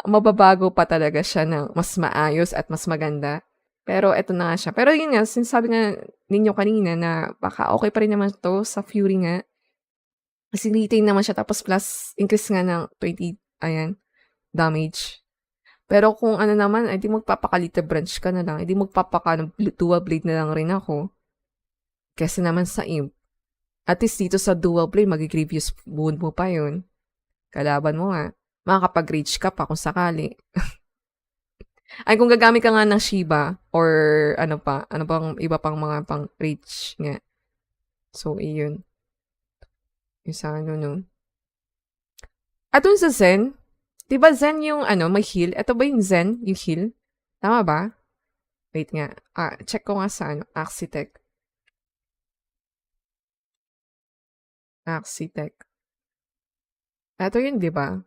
mababago pa talaga siya ng mas maayos at mas maganda. Pero eto na nga siya. Pero yun nga, sinasabi nga ninyo kanina na baka okay pa rin naman to sa Fury nga. Kasi retain naman siya tapos plus increase nga ng 20, ayan, damage. Pero kung ano naman, edi magpapaka-little branch ka na lang. Edi dual blade na lang rin ako. Kasi naman sa imp. At least dito sa dual blade, mag-grievous wound mo pa yun. Kalaban mo nga. Makakapag-rage ka pa kung sakali. Ay, kung gagamit ka nga ng Shiba or ano bang iba pang mga pang rage nga. So, iyon. Yung sa ano, no. At dun sa Zen, diba Zen yung may heal? Ito ba yung Zen, yung heal? Tama ba? Wait nga. Check ko nga sa Axie Tech. Ito yun, diba?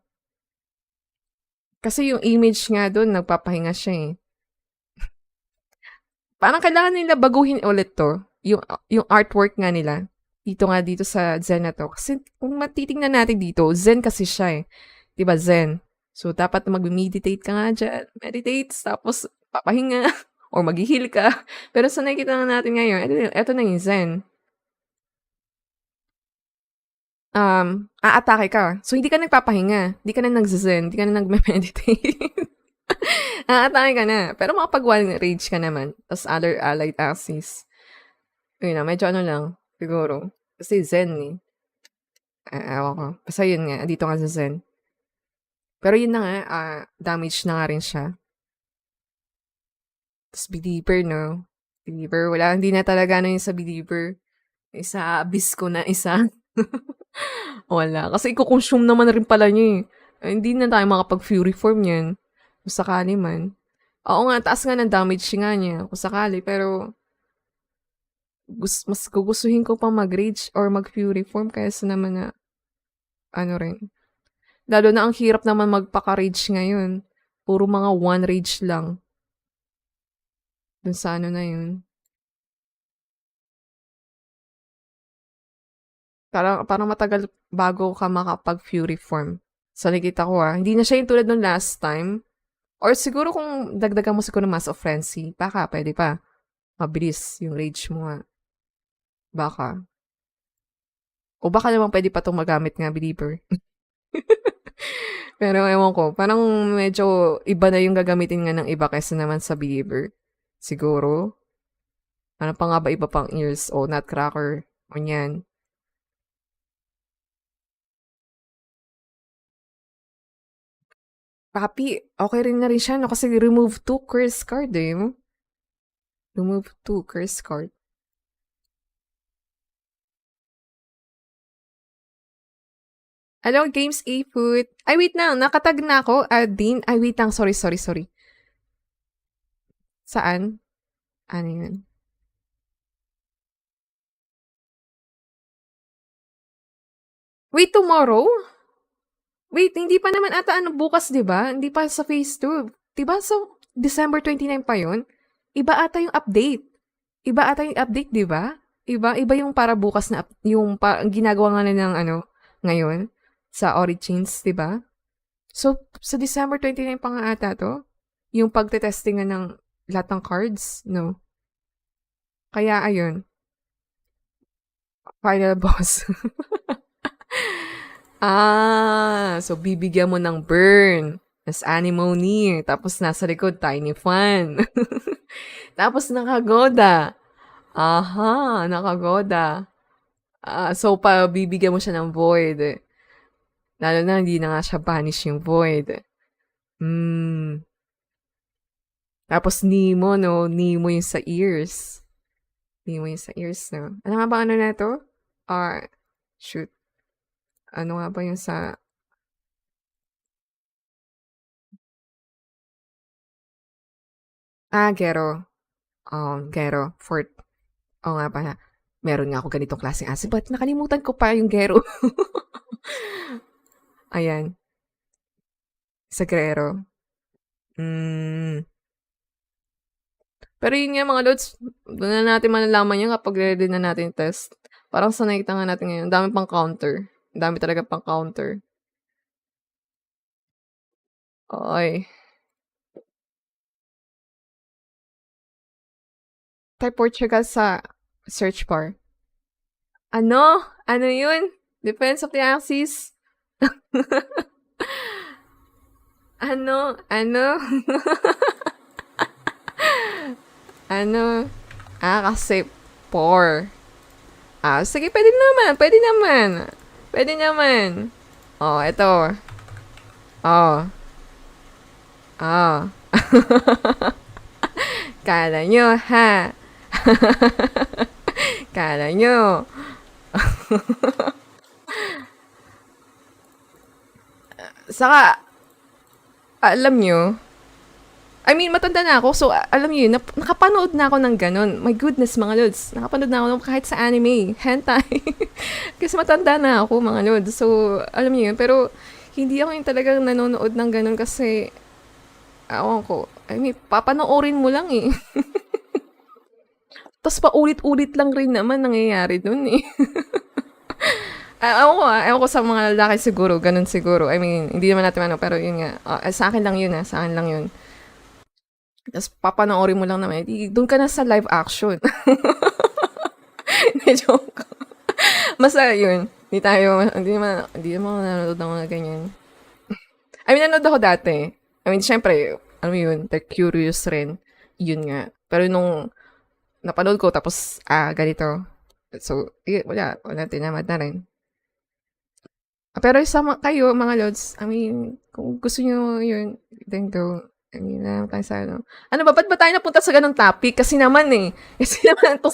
Kasi yung image nga doon, nagpapahinga siya eh. Parang kailangan nila baguhin ulit to. Yung artwork nga nila. Dito sa Zen na to. Kasi kung matitingnan natin dito, Zen kasi siya eh. Diba Zen? So, dapat mag-meditate ka nga dyan. Meditate, tapos papahinga. Or mag-heal ka. Pero sa nakikita na natin ngayon, ito na yung Zen. Aatake ka. So, hindi ka nagpapahinga. Hindi ka na nag-zen. Hindi ka na nag-meditate. Aatake ka na. Pero makapag one rage ka naman. Tapos other allied axes. Yun na, medyo ano lang. Siguro. Kasi zen eh. Ewan ko. Basta yun nga. Dito nga sa zen. Pero yun na nga. Damage na nga rin siya. Tapos believer, no? Believer. Wala. Hindi na talaga ano yun sa believer. Isa abyss ko na isa. Wala. Kasi i-consume naman rin pala niya eh. Hindi na tayo makapag-fury form yan. Kung sakali man. Oo nga, taas nga ng damage nga niya. Kung sakali, pero mas gugustuhin ko pang mag-rage or mag-fury form kaysa naman na ano rin. Lalo na ang hirap naman magpaka-rage ngayon. Puro mga one rage lang. Dun sa ano na yun. Parang matagal bago ka makapag-fury form. So, nakita ko hindi na siya yung tulad nung last time. Or siguro kung dagdagan mo siguro Mass of Frenzy, baka pwede pa. Mabilis yung rage mo nga. Baka. O baka naman pwede pa itong magamit nga, believer. Pero ewan ko, parang medyo iba na yung gagamitin nga ng iba kaysa naman sa believer. Siguro. Ano pa nga ba iba pang ears o nutcracker o yan. Papi, okay rin na rin siya, no? Kasi remove 2 curse card, eh. Remove 2 curse card. Hello, Games A-Foot. Ay, wait lang. Nakatag na ako. Din. Ay, wait lang. Sorry. Saan? Ano yun? Wait, tomorrow? Wait, hindi pa naman ata bukas, di ba? Hindi pa sa phase 2. Di ba so, December 29 pa yun? Iba ata yung update. Di ba? Iba yung para bukas na, ang ginagawa nga nila ng ngayon, sa Origins, di ba? So, sa December 29 pa nga ata to? Yung pagtetestingan ng lahat ng cards, no? Kaya, ayun. Final boss. So bibigyan mo ng burn. Tapos anemone. Tapos nasa likod, tiny fan. Tapos nakagoda. Aha, nakagoda. So bibigyan mo siya ng void. Lalo na hindi na nga siya banish yung void. Tapos Nemo, no? Nemo yung sa ears. No? Ano nga ba na to? Shoot. Ano nga ba yung sa... Gero. Gero. Fort. Oo nga pala. Meron nga ako ganitong klaseng asin. But nakalimutan ko pa yung Gero. Ayan. Sa Gero. Pero yun nga mga lods, doon na natin malalaman yan kapag ready na natin test. Parang sa nakita nga natin ngayon, dami pang counter. Dami talaga pang counter. Oy. Type Portugal sa search bar. Ano? Ano yun? Defense of the Axis? Ano? Kasi 4. Sige, pwede naman. Ito. Kala nyo, ha? Kala nyo. Saka, alam nyo, matanda na ako, so alam niyo, nakapanood na ako ng ganun. My goodness, mga lods. Nakapanood na ako ng kahit sa anime, hentai. Kasi matanda na ako, mga lods. So, alam niyo yun. Pero, hindi ako yung talagang nanonood ng ganun kasi, awan ko, papanoorin mo lang eh. Tapos paulit-ulit lang rin naman nangyayari dun eh. Ewan ko sa mga lalaki siguro, ganun siguro. Hindi naman natin pero yun nga. Sa akin lang yun. Tapos papanoorin mo lang naman, doon ka na sa live action. Joke. Basta yun, hindi naman nanonood ng mga ganyan. Nanonood ako dati. Syempre, alam mo yun, they're curious rin. Yun nga. Pero nung napanood ko, tapos, ganito. So, wala, tinamad na rin. Pero sama kayo, mga lods, kung gusto nyo yun, then go. Tayo sa ba't ba tayo napunta sa ganong topic? Kasi naman ito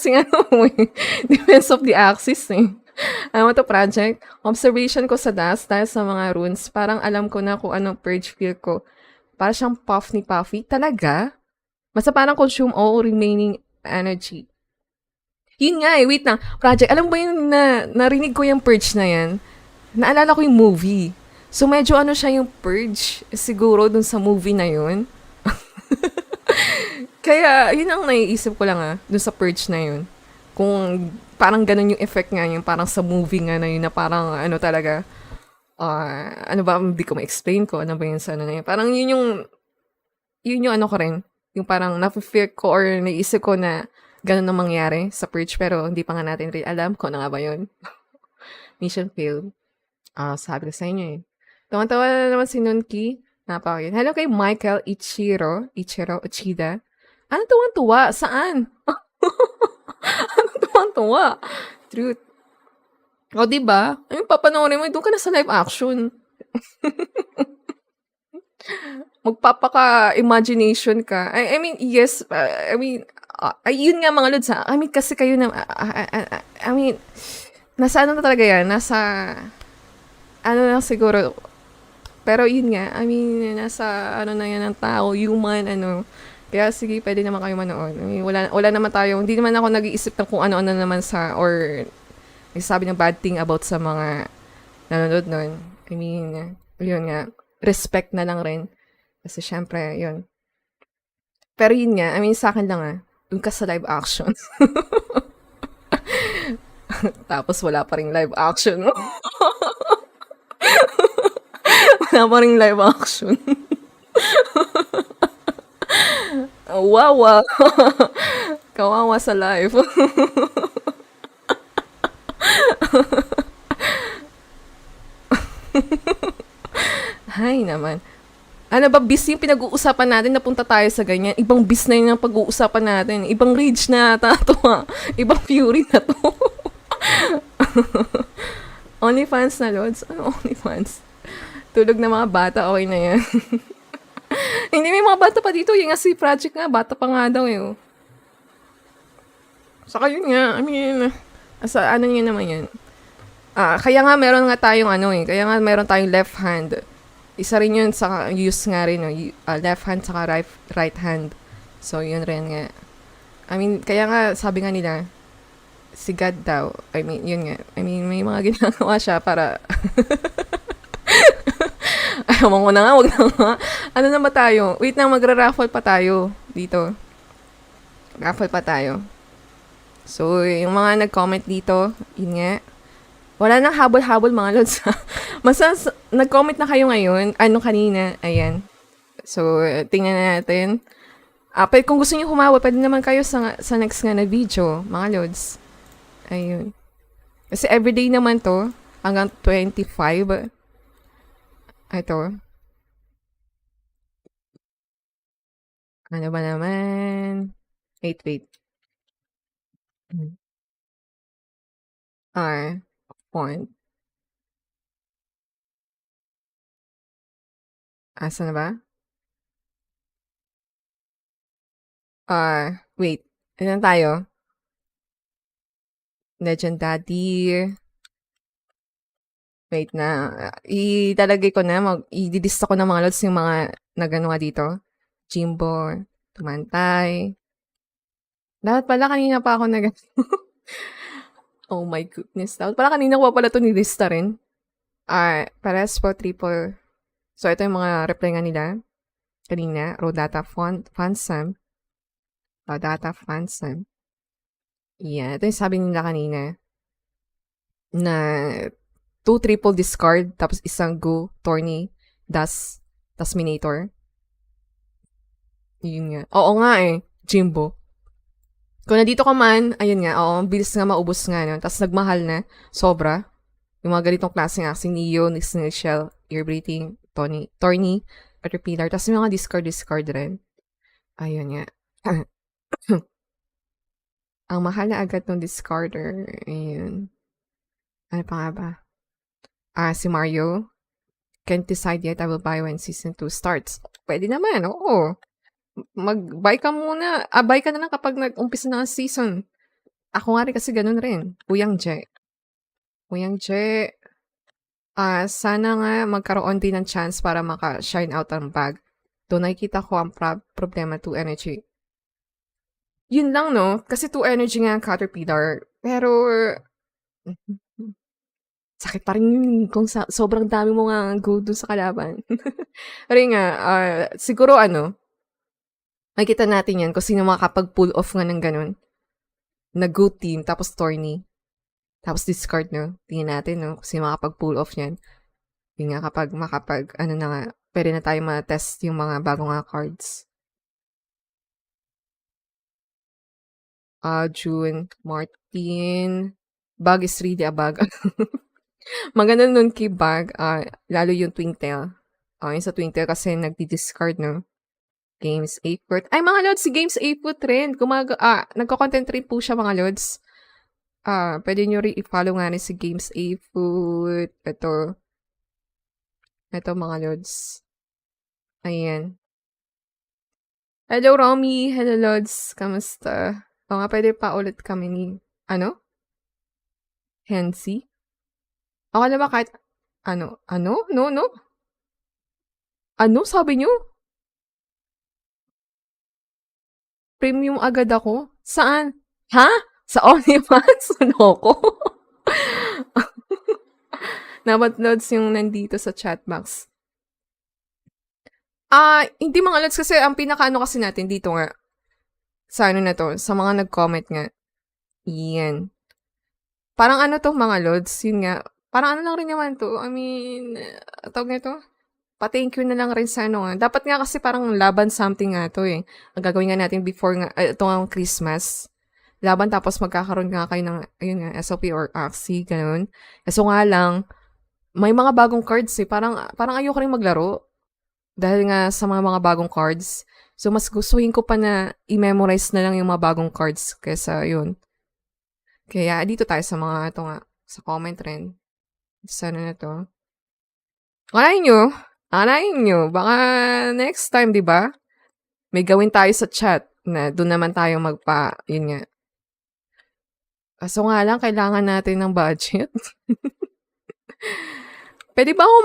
Defense of the Axis to project. Observation ko sa dust dahil sa mga runes, parang alam ko na kung anong purge feel ko. Para siyang puff ni Puffy. Talaga? Basta parang consume all remaining energy. Yun nga wait lang. Project, alam ba yung narinig ko yung purge na yan? Naalala ko yung movie. So, medyo siya yung purge, siguro, dun sa movie na yun. Kaya, yun ang naiisip ko lang, dun sa purge na yun. Kung parang ganun yung effect nga yun, parang sa movie nga na yun, na parang, talaga, hindi ko ma-explain ko, ano ba yun sa na yun. Parang yun yung ko rin, yung parang na-fear ko or naisip ko na ganun ang mangyari sa purge, pero hindi pa nga natin rin alam kung ano nga ba yun. Mission failed. Sabi ko sa inyo Tuwan-tawa na naman si Nunki. Napakagin. Hello kay Michael Ichiro Uchida. Ano tuwan-tuwa? Saan? Ano tuwan-tuwa? Truth. Diba? Papanoorin mo, doon ka na sa live action. Magpapaka-imagination ka. Yes. Yun nga mga lods kasi kayo na, nasa na talaga yan? Nasa ano lang siguro, pero yun nga, I mean, nasa ano na yan ng tao, human, ano. Kaya sige, pwede naman kayo manood. I mean, wala naman tayo, hindi naman ako nag-iisip ng kung ano-ano naman or nagsasabi ng bad thing about sa mga nanonood nun. I mean, yun nga, respect na lang rin. Kasi syempre, yun. Pero yun nga, I mean, sa akin lang dun ka sa live action. Tapos wala pa ring live action. Wala pa ring live action. Wawa. Kawawa sa live. Hay naman. Ano ba, bis yung pinag-uusapan natin, napunta tayo sa ganyan. Ibang bis na yun ang pag-uusapan natin. Ibang rage na ata to Ibang fury na to. OnlyFans na, Lods? Ano OnlyFans? Tulog na mga bata, okay na yan. Hindi, may mga bata pa dito. Yung nga si Project nga, bata pa nga daw eh. Saka yun nga, I mean, ano yun naman yan. Kaya nga meron nga tayong kaya nga meron tayong left hand. Isa rin yun sa use nga rin, left hand saka right hand. So, yun rin nga. I mean, kaya nga, sabi nga nila, si God daw, I mean, yun nga. I mean, may mga ginagawa siya para, ayaw ko na nga, wag na nga. Ano na ba tayo? Wait na, magra-raffle pa tayo dito. Raffle pa tayo. So, yung mga nag-comment dito, yun nga. Wala nang habol-habol mga lods. Nag-comment na kayo ngayon. Kanina. Ayan. So, tingnan na natin. Pero kung gusto niyo humawal, pwede naman kayo sa next nga na video, mga lods. Ayun. Kasi everyday naman to, hanggang 25. Ito. Ano ba naman? Wait. Point. Asa na ba? Wait. Ano tayo? Legend Daddy. Wait na. Ilalagay ko na. I-lista ko na mga lods yung mga nagano nga dito. Jimbo. Tumantay. Dapat pala kanina pa ako oh my goodness. Dapat pala kanina ko pa pala ito nilista rin. Pares po, triple. So, ito yung mga reply nga nila. Kanina. Rodata Fansam. Rodata Fansam. Yeah. Ito yung sabi nila kanina. Na 2 triple discard. Tapos isang go, tourney, das minator. Yun nga. Oo nga Jimbo. Kung nandito ka man, ayun nga, bilis nga maubos nga, no? Tapos nagmahal na, sobra. Yung mga ganitong klaseng Axie, Neo, Snail Shell, Air Breathing, Torny, Caterpillar, tapos yung mga discard rin. Ayun nga. Ang mahal na agad ng discarder. Ayun. Ano pa nga ba? Si Mario. Can't decide yet, I will buy when season 2 starts. Pwede naman, oo. Mag-buy ka muna. Buy ka na lang kapag nag-umpisa na ang season. Ako nga rin kasi ganun rin. Uyang Je. Sana nga magkaroon din ng chance para maka-shine out ang bag. Doon nakikita ko ang problema 2 energy. Yun lang, no? Kasi 2 energy nga ang Caterpillar. Pero, sakit pa rin yun kung sobrang dami mo nga go dun sa kalaban. Pero nga, siguro makikita natin yan kung sino makakapag-pull off nga ng ganun. Na go team, tapos tourney. Tapos discard, no? Tingnan natin, no? Kung sino makakapag-pull off yan. Yung nga, kapag pwede na tayo ma-test yung mga bagong nga cards. June, Martin. Bag is really a bag. Maganda Nunki bag. Lalo yung Twingtail. Yung sa Twingtail kasi nagdi-discard, no? Games 8 Foot. Ay, mga lods, si Games 8 Foot rin. Nagko-content rin po siya, mga lods. Pwede nyo rin i-follow nga rin si Games 8 Foot. Ito, mga lods. Ayan. Hello, Romy. Hello, lods. Kamusta? O nga, pwede pa ulit kami ni, Hensi? Okay na ba kahit, Ano? Ano? No, no? Ano sabi niyo? Premium agad ako? Saan? Ha? Sa OnlyFans? Loko. Dapat loads yung nandito sa chat box. Hindi mga loads kasi ang pinakaano kasi natin dito nga. Sa ano na to, sa mga nag-comment nga. Yan. Parang ano to mga loads, yun nga. Parang ano lang rin naman to. I mean, tawag nito. Pa-thank you na lang rin sa ano nga. Dapat nga kasi parang laban something nga to eh. Ang gagawin nga natin before nga, ito nga Christmas. Laban tapos magkakaroon nga kayo ng, ayun nga, SOP or Axie, ganun. So nga lang, may mga bagong cards eh. Parang ayoko rin maglaro. Dahil nga sa mga bagong cards. So mas gustuhin ko pa na i-memorize na lang yung mga bagong cards kaysa yun. Kaya dito tayo sa mga ito nga, sa comment rin. Sana na to. Alayin nyo. Baka next time, di ba? May gawin tayo sa chat na doon naman tayo yun nga. Kaso nga lang, kailangan natin ng budget. Pwede ba ako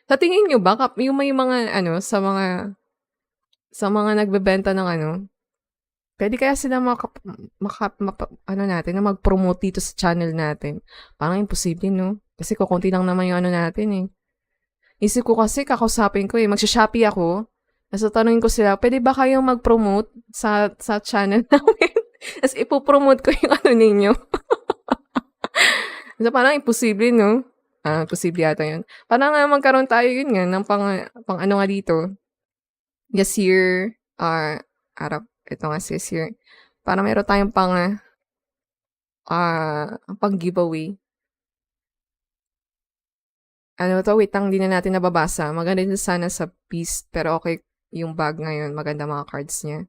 sa tingin nyo ba, yung may mga, sa mga nagbebenta ng pwede kaya sila natin, na mag-promote dito sa channel natin. Parang imposible, no? Kasi kukunti lang naman yung natin, eh. Isip ko kasi, kakausapin ko, eh. Magsha-Shopee ako. Tapos tanungin ko sila, pwede ba kayong mag-promote sa channel namin? Tapos ipopromote ko yung ninyo. So, parang imposible, no? Imposible yata yun. Parang magkaroon tayo yun nga, ng pang ano nga dito. Yes, year, ito nga sis year. Para meron tayong pang giveaway. Wait lang, hindi na natin nababasa. Maganda din sana sa Beast, pero okay yung bag ngayon. Maganda mga cards niya.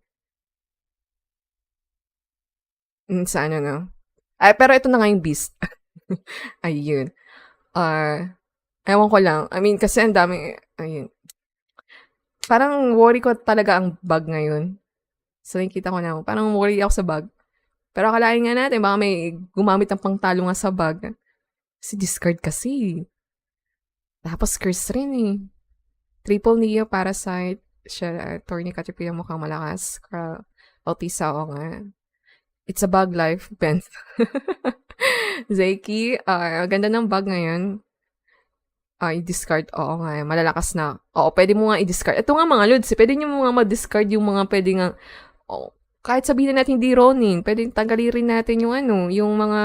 Sa no? Pero ito na nga yung Beast. Ayun. Ewan ko lang. I mean, kasi ang dami, ayun. Parang worry ko talaga ang bag ngayon. So, nakikita ko na, parang worry ako sa bag. Pero akalain nga natin, baka may gumamit ng pangtalo nga sa bag. Kasi discard kasi. Tapos curse rin eh. Triple Neo, Parasite, Tourney, Caterpillar, mukhang malakas. Autisa, o nga. It's a bug life, Ben. Zeki, ganda ng bag ngayon. I-discard, oo nga, malalakas na. Oo, pwede mo nga i-discard. Ito nga mga lods, pwede nyo mga ma-discard yung mga pwede nga, kahit sabihin na natin di Ronin, pwede tanggalin rin natin yung yung mga,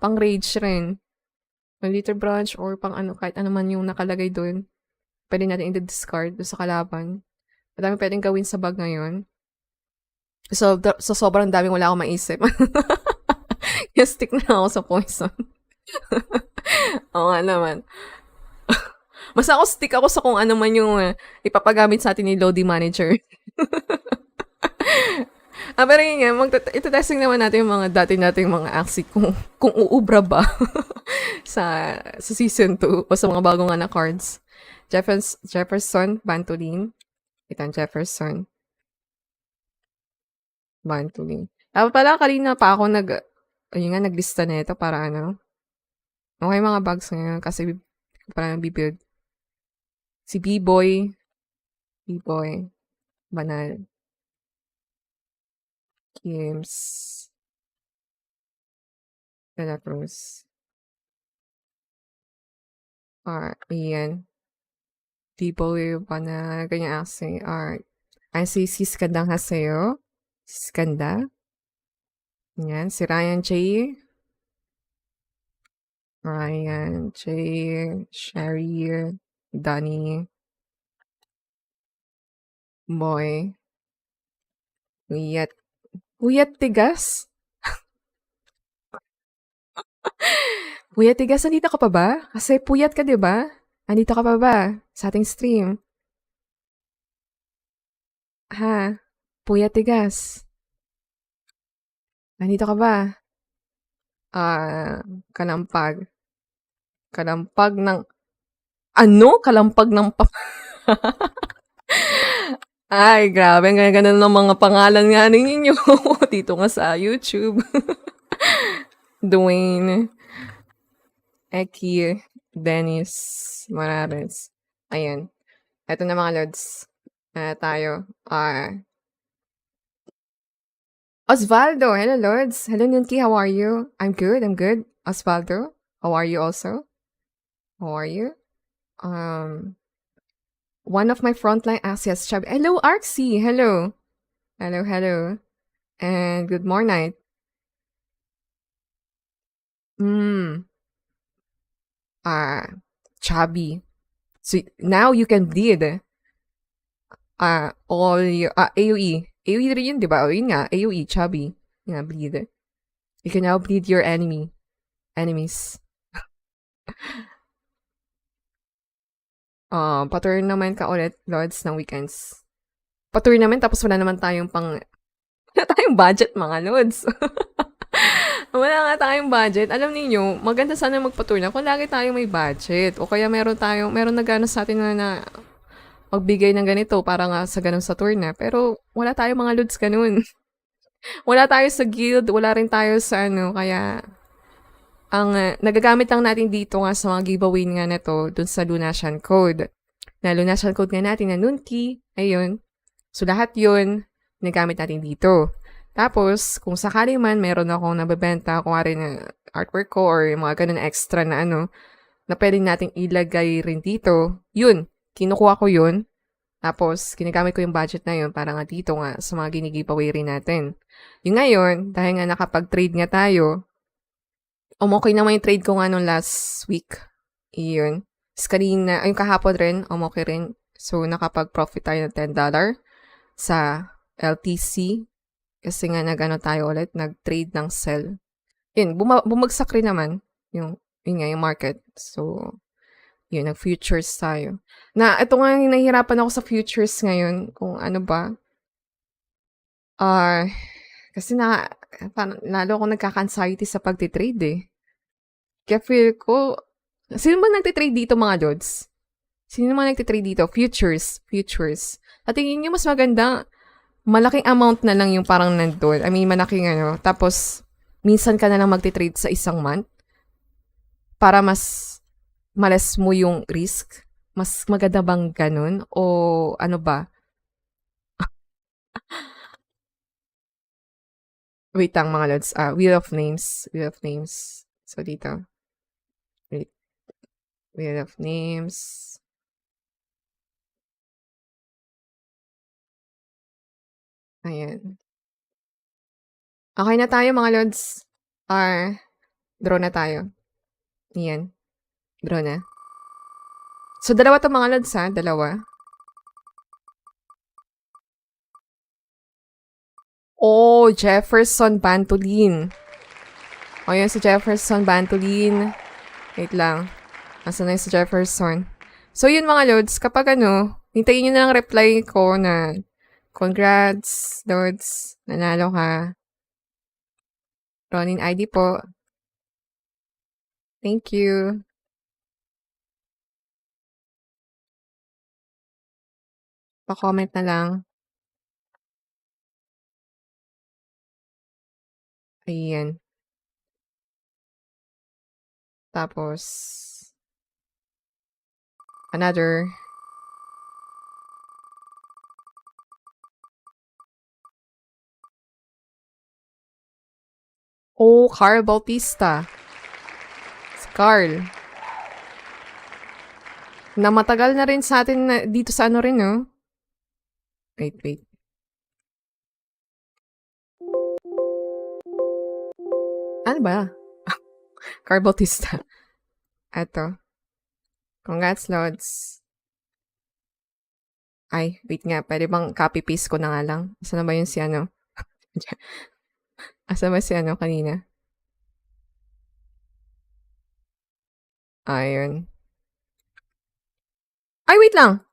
pang rage rin. Pang Litter Branch or pang kahit ano man yung nakalagay doon. Pwede natin i-discard doon sa kalaban. Madami pwedeng gawin sa bag ngayon. So sobrang daming wala akong maisip. Yung stick na ako sa poison. Oo nga naman. Mas stick ako sa kung ano man yung ipapagamit sa atin ni Lodi Manager. Pero yun nga, ito-testing naman natin yung mga dati nating mga Axie kung uubra ba sa season 2 o sa mga bagong na cards. Jefferson, Bantolin. Itang Jefferson. Bantolin. Pala, kanina pa ako naglista na ito para okay mga bags ngayon kasi parang bibuild. Si B-Boy, Banal, Kims, De La Cruz. Iyan. B-Boy, Banal, ganyan Axie. Ay, si Siskandang Haseo. Siskanda. Yan, si Ryan J. Sherry, Danny, Boy, Puyat Tigas? Puyat Tigas, nandito ka pa ba? Kasi puyat ka, di ba? Nandito ka pa ba? Sa ating stream. Ha? Puyat Tigas. Nandito ka ba? Kalampag. Kalampag ng... Kalampag ng... Ay, grabe. Ang ganda ng mga pangalan nga ninyo. Dito nga sa YouTube. Dwayne. Eki, Dennis, Morales. Ayan. Eto na mga lods. Tayo. Osvaldo. Hello, Lords. Hello, Nunki. How are you? I'm good. I'm good. Osvaldo, how are you also? How are you? One of my frontline access chub. Hello, Arxie. Hello. Hello, hello. And good morning. Chubby. So now you can bleed. All your AoE. AoE rin yun, di ba? O yun nga, AoE, chubby. Yun nga, bleed. You can now bleed your enemies. Pa-tournament ka ulit, Lords, ng weekends. Pa-tournament, tapos wala naman tayong wala tayong budget, mga Lords. Wala nga tayong budget. Alam niyo, maganda sana magpa-tournament kung lagi tayong may budget. O kaya meron nagano sa atin na magbigay ng ganito para nga sa ganun sa tour na. Pero wala tayong mga Lods ganun. Wala tayo sa guild, wala rin tayo sa kaya ang nagagamit lang natin dito nga sa mga giveaway nga na to dun sa LUNACIAN code. Na LUNACIAN code nga natin na Nunki, ayun. So lahat yun, nagamit natin dito. Tapos, kung sakali man meron akong nabebenta, kung rin artwork ko or mga ganun extra na na pwede nating ilagay rin dito, yun, kinukuha ko yun. Tapos, ginagamit ko yung budget na yun para nga dito nga sa mga ginigiveaway rin natin. Yung ngayon, dahil nga nakapag-trade nga tayo, okay naman yung trade ko nga nung last week. Iyon. Kanina, yung kahapon rin, okay rin. So, nakapag-profit tayo ng $10 sa LTC. Kasi nga tayo ulit, nag-trade ng sell. Yun, bumagsak rin naman yung market. So, yun, nag-futures tayo. Ito nga, nahihirapan ako sa futures ngayon. Kung ano ba. Kasi lalo ako nagkaka-anxiety sa pagtitrade eh. Kaya feel ko, sino ba nagtitrade dito mga Lods? Sino naman nagtitrade dito? Futures. At tingin nyo mas maganda, malaking amount na lang yung parang nandun. I mean, malaking Tapos, minsan ka na lang magtitrade sa isang month para mas malas mo yung risk. Mas maganda bang ganun? O ano ba? Wait lang mga Lods. Wheel of Names. So, dito. Wait. Wheel of Names. Ayan. Okay na tayo mga Lods. Draw na tayo. Ayan. Draw na. So, dalawa to mga Lods ha. Dalawa. Oh, Jefferson Bantolin. O, yun si Jefferson Bantolin. Wait lang. Asan na yung si Jefferson? So, yun mga Lods. Kapag hintayin nyo na lang reply ko na congrats, Lods. Nanalo ka. Ronin ID po. Thank you. Pa-comment na lang. Ayan. Tapos, another. Oh, Carl Bautista. Si Carl. Na matagal na rin sa atin dito sa rin, no? Wait. Ano ba? Carl Bautista. Eto. Congrats, Lods. Ay, wait nga. Pwede bang copy-paste ko na nga lang? Asa na ba yun si Asa ba si kanina? Ayun. Ay, wait lang!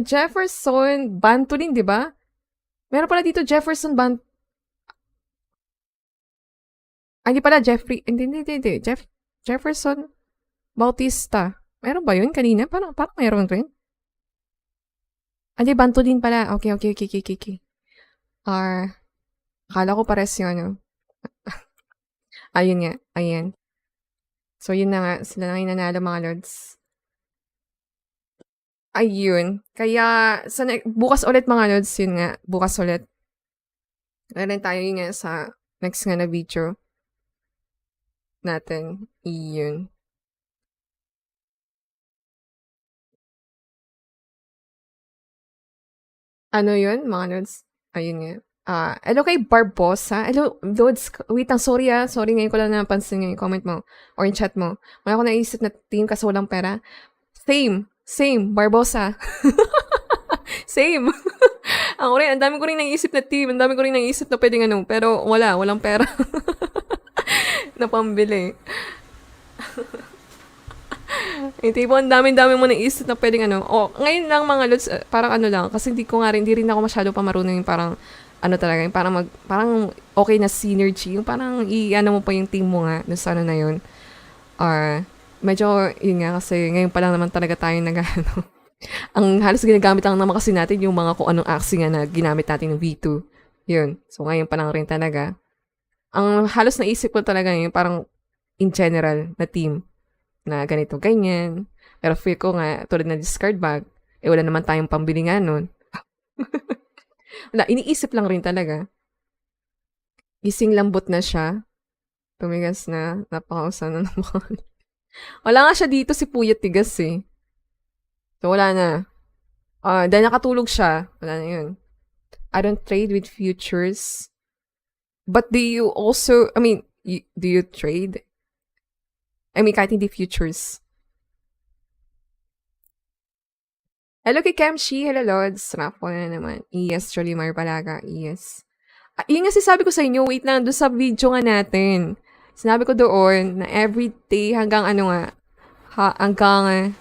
Jefferson Bantolin, di ba? Meron pala dito Jefferson hindi pala Hindi. Jefferson Bautista. Meron ba yun kanina? Parang meron rin. Bantolin pala. Okay. Akala ko pares yung ano. Ayun nga, ayan. So, yun na nga, sila na yung nanalo mga lods. Ayun. Kaya, bukas ulit mga lods, yun nga, bukas ulit. Meron tayo yun nga sa next nga na video natin. Iyon. Ano yun, mga lods? Ayun nga. Hello kay Barbosa. Hello, lods. Wait lang, sorry Sorry, ngayon ko lang napansin yung comment mo or yung chat mo. Wala ko naisip na team kasi walang pera. Same, Barbosa. Same. Ang dami ko rin naisip na team. Ang dami ko rin naisip na pwedeng ano. Pero walang pera. Na pambili. Tipo, ang dami-dami mo naisip na pwedeng ano. Ngayon lang mga lods, parang ano lang. Kasi hindi rin ako masyado pa marunong yung parang, ano talaga, yung parang okay na synergy. Yung parang ano mo pa yung team mo nga, dun sa ano na yun. Medyo, yun nga, kasi ngayon pa lang naman talaga tayo ano. Ang halos ginagamit lang naman kasi natin yung mga kung anong Axie nga na ginamit natin ng V2. Yun. So, ngayon pa lang rin talaga. Ang halos naisip ko talaga yung parang in general na team na ganito, ganyan. Pero feel ko nga, tulad na discard bag, wala naman tayong pambili nga nun. Wala, iniisip lang rin talaga. Gising lambot na siya. Tumigas na, napakausan na naman. Wala nga siya dito, si Puyat Tigas eh. So, wala na. Dahil nakatulog siya, wala na yun. I don't trade with futures. But do you also, do you trade? Kahit hindi futures. Hello kay Kemshi. Hello, Lods. Raffle na naman. Yes, Jolimar Balaga. Yes. Yun nga sabi ko sa inyo. Wait lang. Doon sa video nga natin. Sinabi ko doon na everyday hanggang ano nga. Hanggang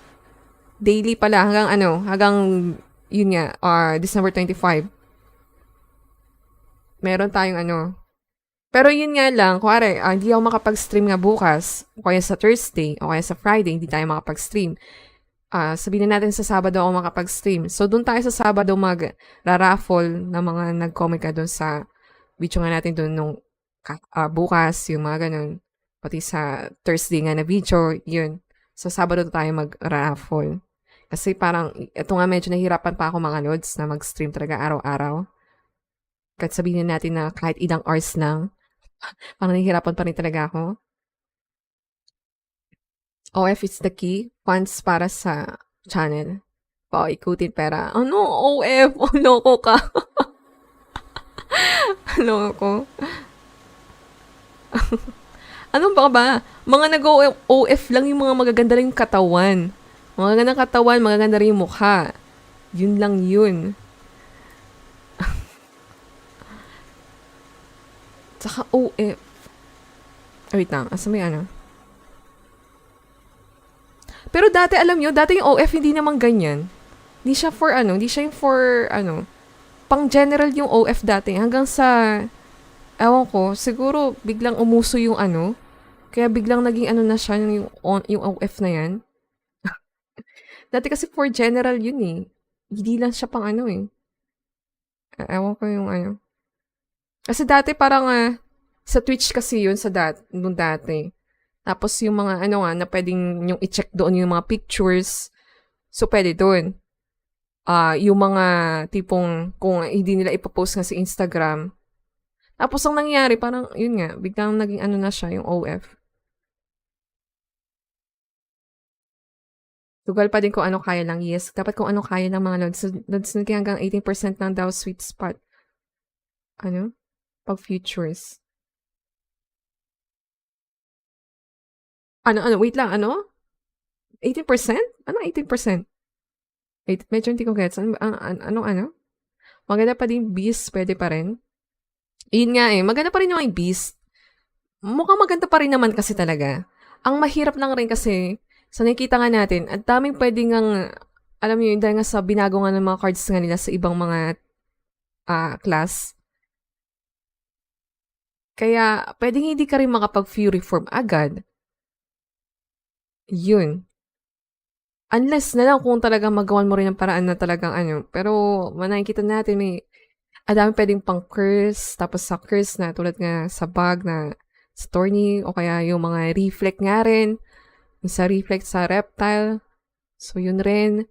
daily pala. Hanggang yun nga. December 25. Meron tayong ano. Pero yun nga lang, kuwari, hindi ako makapag-stream nga bukas, o kaya sa Thursday, o kaya sa Friday, hindi tayo makapag-stream. Sabihin na natin sa Sabado ako makapag-stream. So, doon tayo sa Sabado mag-raffle na mga nag-comment ka doon sa video nga natin doon nung bukas, yung mga ganun. Pati sa Thursday nga na video, yun. So, Sabado tayo mag-raffle. Kasi parang, ito nga medyo nahihirapan pa ako mga lods na mag-stream talaga araw-araw. Kahit sabihin natin na kahit ilang hours lang, parang nahihirapan pa rin talaga ako. OF is the key. Funds para sa channel. Ikutin pera. Ano? OF? Loko ka. Loko. Ano ba? Mga nag-OF lang yung mga magaganda rin yung katawan. Magagandang katawan, magaganda rin yung mukha. Yun lang yun. Tsaka OF. Wait lang. Asa may ano? Pero dati, alam nyo, dati yung OF hindi naman ganyan. Hindi siya yung for pang general yung OF dati. Hanggang sa, ewan ko, siguro biglang umuso yung kaya biglang naging na siya, yung OF na yan. Dati kasi for general yun eh. Hindi lang siya pang eh. Ewan ko yung Kasi dati parang sa Twitch kasi yun nung dati. Tapos yung mga na pwedeng yung i-check doon yung mga pictures. So pwede doon. Yung mga tipong kung hindi nila ipopost nga sa Instagram. Tapos ang nangyari parang yun nga, biglang naging na siya yung OF. Tugal pa din kung ano kaya lang. Yes, dapat kung ano kaya ng mga lods. Lods hanggang 18% lang daw sweet spot. Pag futures. Wait lang, 18%? Ano 18%? Wait, medyo hindi ko gets. Maganda pa din beast, pwede pa rin. Yun nga maganda pa rin yung beast. Mukhang maganda pa rin naman kasi talaga. Ang mahirap lang rin kasi, sa nakikita nga natin, at daming pwedeng alam niyo yun, dahil nga sa binago nga ng mga cards nga nila sa ibang mga class. Kaya, pwedeng hindi ka rin makapag-fury form agad. Yun. Unless na lang kung talagang magawan mo rin ng paraan na talagang Pero, nakikita natin ang dami pwedeng pang curse, tapos sa curse na, tulad nga sa bug na sa Tourney, o kaya yung mga reflect nga rin, yung sa reflect sa reptile, so yun rin.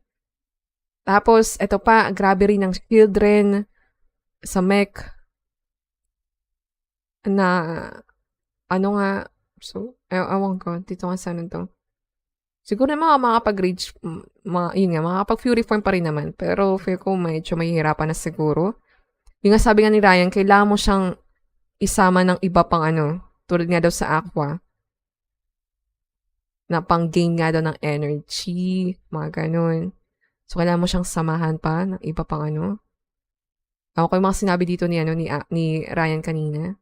Tapos, eto pa, grabe rin ang shield rin sa mech, na, ano nga, so, ewan ko, dito nga sana to. Siguro makakapag-reach, yun nga, makakapag-fury form pa rin naman, pero feel ko medyo mahihirapan na siguro. Yung nga sabi nga ni Ryan, kailangan mo siyang isama ng iba pang ano, tulad nga daw sa Aqua, na pang-gain nga daw ng energy, mga ganun. So, kailangan mo siyang samahan pa ng iba pang ano. Ako yung mga sinabi dito ni, ni Ryan kanina.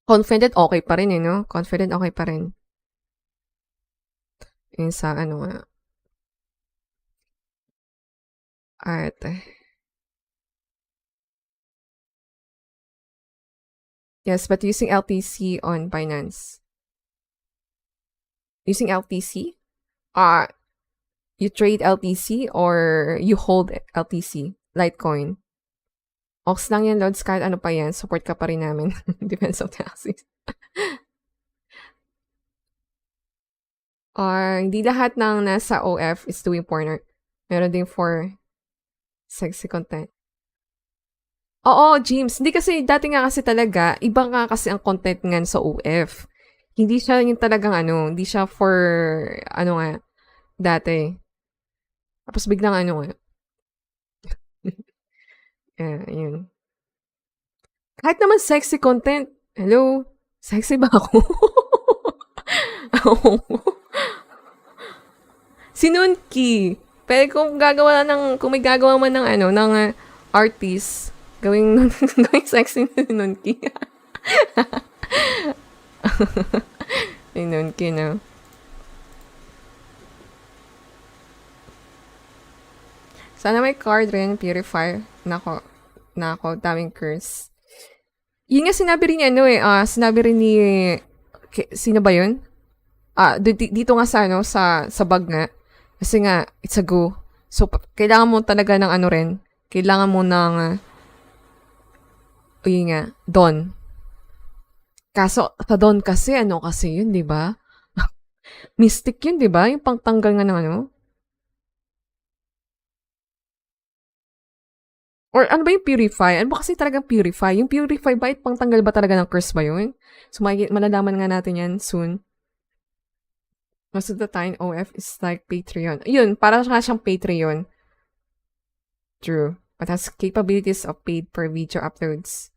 Confident, okay pa rin no? Confident, okay pa rin. Yun sa ano nga. Arte. Yes, but using LTC on Binance. Using LTC? You trade LTC or you hold LTC? Litecoin. Ox lang yan, Lods. Kahit ano pa yan, support ka pa rin namin. Depends on the axis. Or, hindi lahat ng nasa OF is doing porn. Meron din for sexy content. Oo, James. Hindi kasi, dati nga kasi talaga, iba nga kasi ang content nga sa OF. Hindi siya yung talagang ano, hindi siya for, ano nga, dati. Tapos biglang ano nga. Yeah, yun. Kahit naman sexy content. Hello? Sexy ba ako? Si Nunki. Pero kung may gagawa man ng ano, ng artist, gawing sexy na si Nunki. Si Nunki, no? Sana may card rin, purifier. Nako, daming curse. Yun nga sinabi rin sinabi rin ni, sino ba yun? Dito nga sa, ano, sa bag nga. Kasi nga, it's a go. So, kailangan mo talaga ng ano rin. Kailangan mo ng, yun nga, Dawn. Kaso, sa Dawn kasi, ano kasi yun, di ba? Mystic yun, di ba? Yung pangtanggal nga ng ano. Or ano ba yung purify? Ano ba kasi talagang purify? Yung purify ba, pangtanggal ba talaga ng curse ba yun? So, malalaman nga natin yan soon. Most of the time, OF is like Patreon. Yun, parang nga siyang Patreon. True. But has capabilities of paid per video uploads.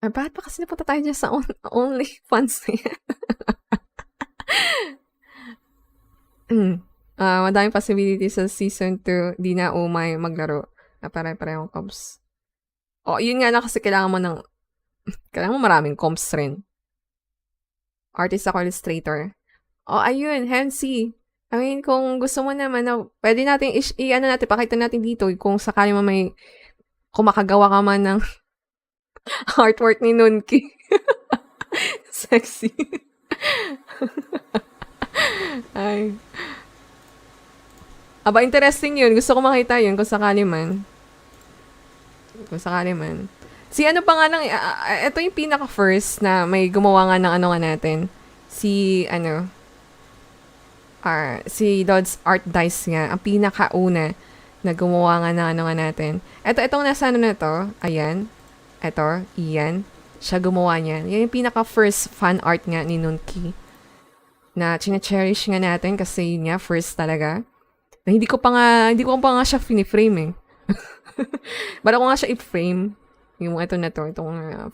Bakit pa kasi napunta tayo dyan sa OnlyFans na yan? Madaming possibilities sa Season 2. Di na umay maglaro. Na pare-parehong comps. Yun nga na kasi kailangan mo maraming comps rin. Artist ako, illustrator. Ayun, Hensi. I mean, kung gusto mo naman, pwede natin, pakita natin dito kung sakali mo kung makagawa ka man ng artwork ni Nunki. Sexy. Ay. Interesting yun. Gusto ko makita yun kung sakali man. Si ano pa nga lang, ito yung pinaka-first na may gumawa nga ng ano nga natin. Si Dodds Art Dice nga, ang pinaka-una na gumawa nga ng ano nga natin. Itong nasa ano na to, ayan. Iyan. Siya gumawa niyan. Yan yung pinaka-first fan art nga ni Nunki. Na chine-cherish nga natin kasi yun nga, first talaga. Na hindi ko pa nga siya fini-frame eh. Ba't ako nga siya i-frame yung itong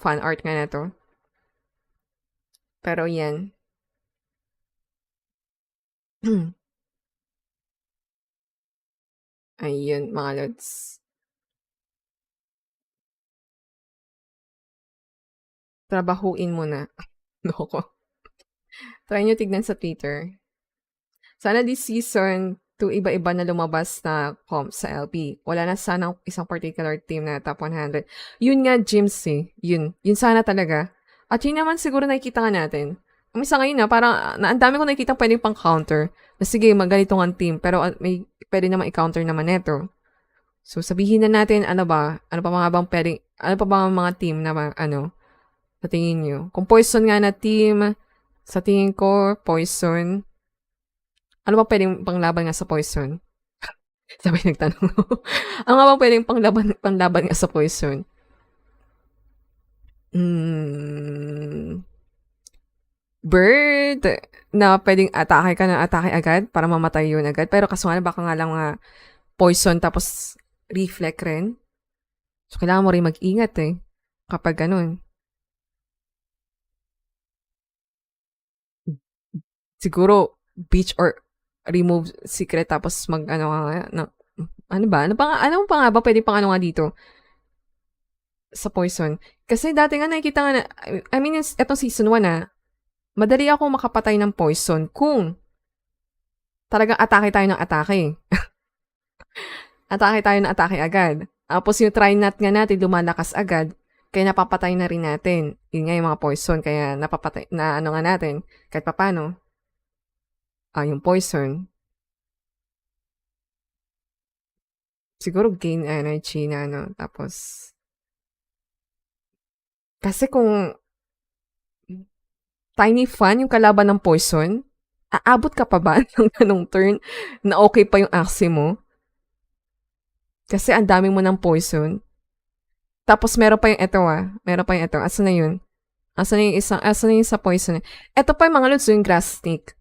fan art nga na to. Pero yan. Ayun, mga lods. Trabahuin mo na. Loko. Try nyo tignan sa Twitter. Sana this season, iba-iba na lumabas na comp sa LP. Wala na sana isang particular team na top 100. Yun nga, Jims eh. Yun sana talaga. At yun naman siguro nakikita nga natin. Umisa ngayon na parang ang dami ko nakikitang pwedeng pang-counter. Na sige, ganito ang team, pero may pwede naman i-counter naman neto. So, sabihin na natin, ano pa ano pa ba ang mga team na, sa tingin nyo? Kung poison nga na team, sa tingin ko, poison. Ano ba pwedeng panglaban nga sa poison? Sabay nagtanong. Ano nga ba pwedeng panglaban nga sa poison? Bird na pwedeng atake ka ng atake agad para mamatay yun agad. Pero kaso nga baka nga lang poison tapos reflect rin. So, kailangan mo rin mag-ingat kapag ganun. Siguro, beach or remove secret tapos ano pa nga ba pwede pang ano nga dito sa poison. Kasi dati nga nakikita nga I mean, etong season 1 madali ako makapatay ng poison kung talagang atake tayo ng atake. Atake tayo ng atake agad. Tapos yung try nut nga natin lumalakas agad, kaya napapatay na rin natin. Yun nga yung mga poison, kaya napapatay, na ano nga natin, kahit papano, yung poison. Siguro gain energy na tapos, kasi kung tiny fan yung kalaban ng poison, aabot ka pa ba ng ganong turn na okay pa yung Axie mo? Kasi ang dami mo ng poison. Tapos meron pa yung meron pa yung ito. Asan na yun? Asan na yung sa poison? Ito pa yung mga lods, yung grass snake.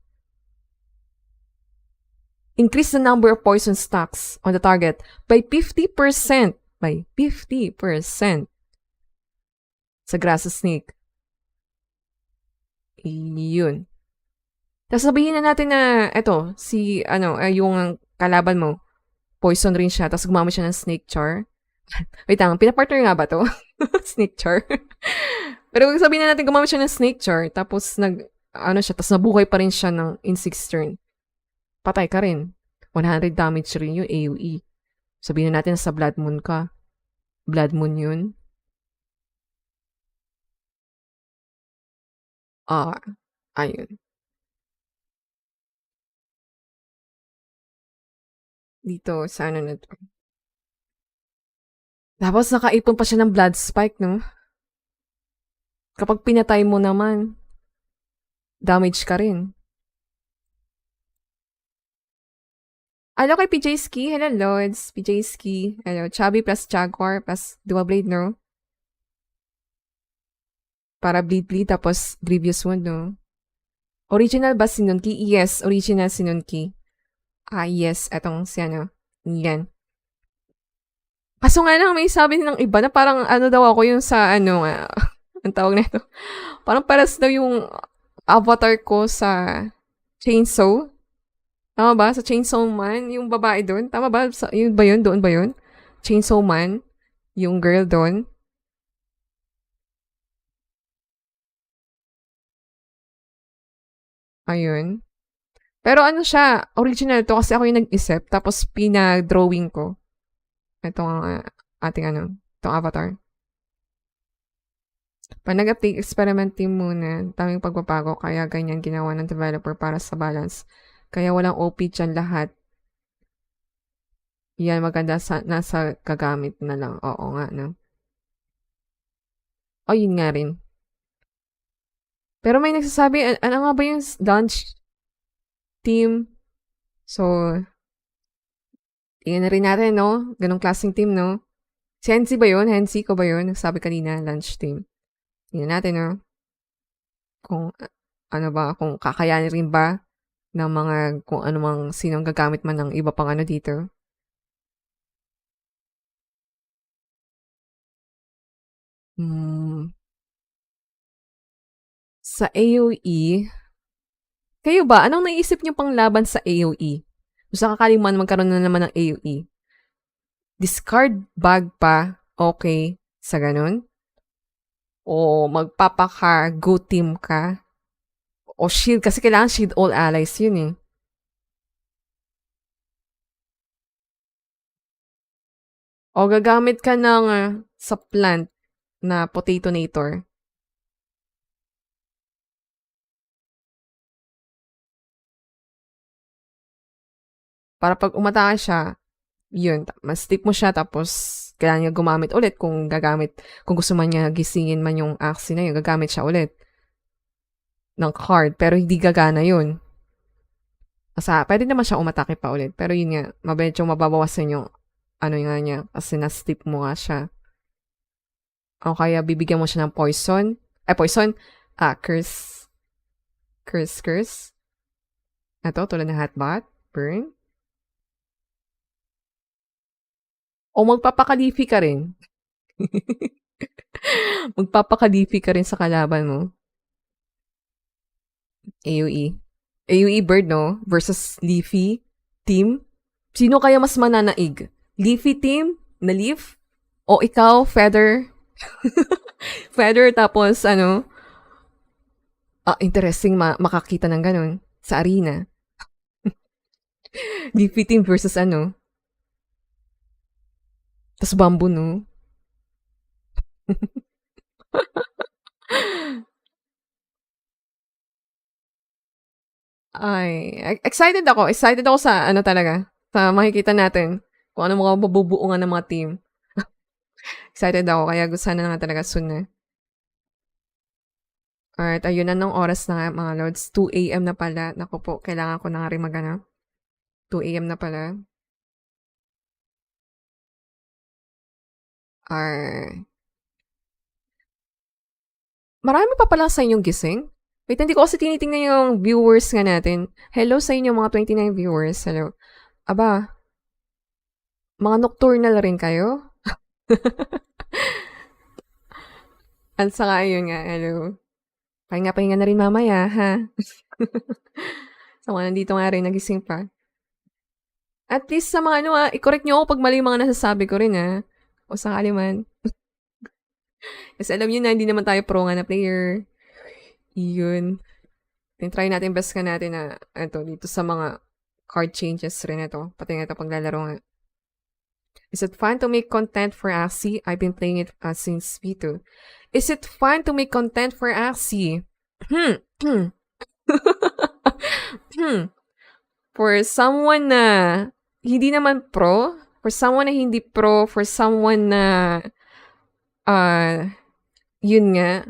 Increase the number of poison stacks on the target by 50%. By 50%. Sa grass snake. Yun. Tapos sabihin na natin na, yung kalaban mo, poison rin siya, tapos gumamit siya ng snake char. Wait lang, pinapartner nga ba to? Snake char. Pero sabihin na natin gumamit siya ng snake char, tapos tapos nabuhay pa rin siya in 6 turn. Patay ka rin. 100 damage rin yung AoE. Sabihin na natin sa Blood Moon ka. Blood Moon yun. Ayun. Dito, sa ano na to. Tapos nakaipon pa siya ng blood spike, no? Kapag pinatay mo naman, damage ka rin. Hello kay PJ Ski. Hello, Lods. PJ Ski. Hello. Chubby plus Jaguar plus Dual Blade, no? Para bleed, tapos Grievous Wound, no? Original ba si Nunki? Yes, original si Nunki. Yes. Etong si yan. Kaso nga lang, may sabi ng iba na parang daw ako yung sa ang tawag na ito. Parang paras daw yung avatar ko sa Chainsaw. Tama ba? Sa Chainsaw Man, yung babae doon. Tama ba? Yun ba yun? Doon ba yun? Chainsaw Man, yung girl doon. Ayun. Pero siya, original to kasi ako yung nag-isip, tapos pinag-drawing ko. Itong ating itong avatar. Pag nag-update experiment team muna, taming pagbabago, kaya ganyan ginawa ng developer para sa balance. Kaya walang OP dyan lahat. Yan, maganda nasa gagamit na lang. Oo nga, no? Yun nga rin. Pero may nagsasabi, ano nga ba yung launch team? So, tingnan na rin natin, no? Ganong klaseng team, no? Si Hensi ba yun? Hensi ko ba yun? Nagsabi kanina, launch team. Tingnan natin, no? Kung, kung kakayanin rin ba ng mga, kung sinong gagamit man ng iba pang dito. Sa AoE, kayo ba, anong naisip niyo pang laban sa AoE? Gusto kakaliman magkaroon na naman ng AoE. Discard bag pa, okay, sa ganun? O magpapaka-go team ka? O shield, kasi kailangan shield all allies yun eh. O gagamit ka ng sa plant na Potatonator. Para 'pag umatake siya, yun, mas-tip mo siya tapos kailangan niya gumamit ulit kung gusto man niya gisingin man yung Axie na yun, gagamit siya ulit ng card, pero hindi gagana yun. Pwede naman siya umatake pa ulit, pero yun nga, medyo mababawasan yung ano nga niya, kasi na-tip mo nga siya. O kaya bibigyan mo siya ng poison. Curse. Curse. Ito, tulad ng Hatbot, Burn. O magpapakalifi ka rin. Magpapakalifi ka rin sa kalaban mo. AoE. AoE Bird, no? Versus Leafy team. Sino kaya mas mananaig? Leafy team na Leaf? O ikaw, Feather? Feather tapos interesting makakita ng ganun sa arena. Leafy team versus tas bamboo, no? Excited ako. Excited ako sa talaga. Sa makikita natin. Kung ano mga mabubuo nga ng mga team. Excited ako. Kaya gusto na nga talaga soon na. Alright, ayun na ng oras na nga mga lords. 2 a.m. na pala. Naku po, kailangan ko na nga rin 2 a.m. na pala. Marami pa pala sa inyong gising? Wait, hindi ko kasi tinitingnan yung viewers nga natin. Hello sa inyo mga 29 viewers. Hello. Aba, mga nocturnal rin kayo? At saka yun nga, hello. Pahinga na rin mamaya, ha? So, nandito nga rin, nagising pa. At least sa mga i-correct nyo ako pag mali yung mga nasasabi ko rin, ha? O sakali man. Kasi alam nyo na, hindi naman tayo pro nga na player. Yun. Try natin best ka natin na dito sa mga card changes rin ito. Pati nga ito paglalaro nga. Is it fun to make content for Axie? I've been playing it since V2. Is it fun to make content for Axie? For someone na hindi naman pro, for someone na hindi pro, for someone na yun nga.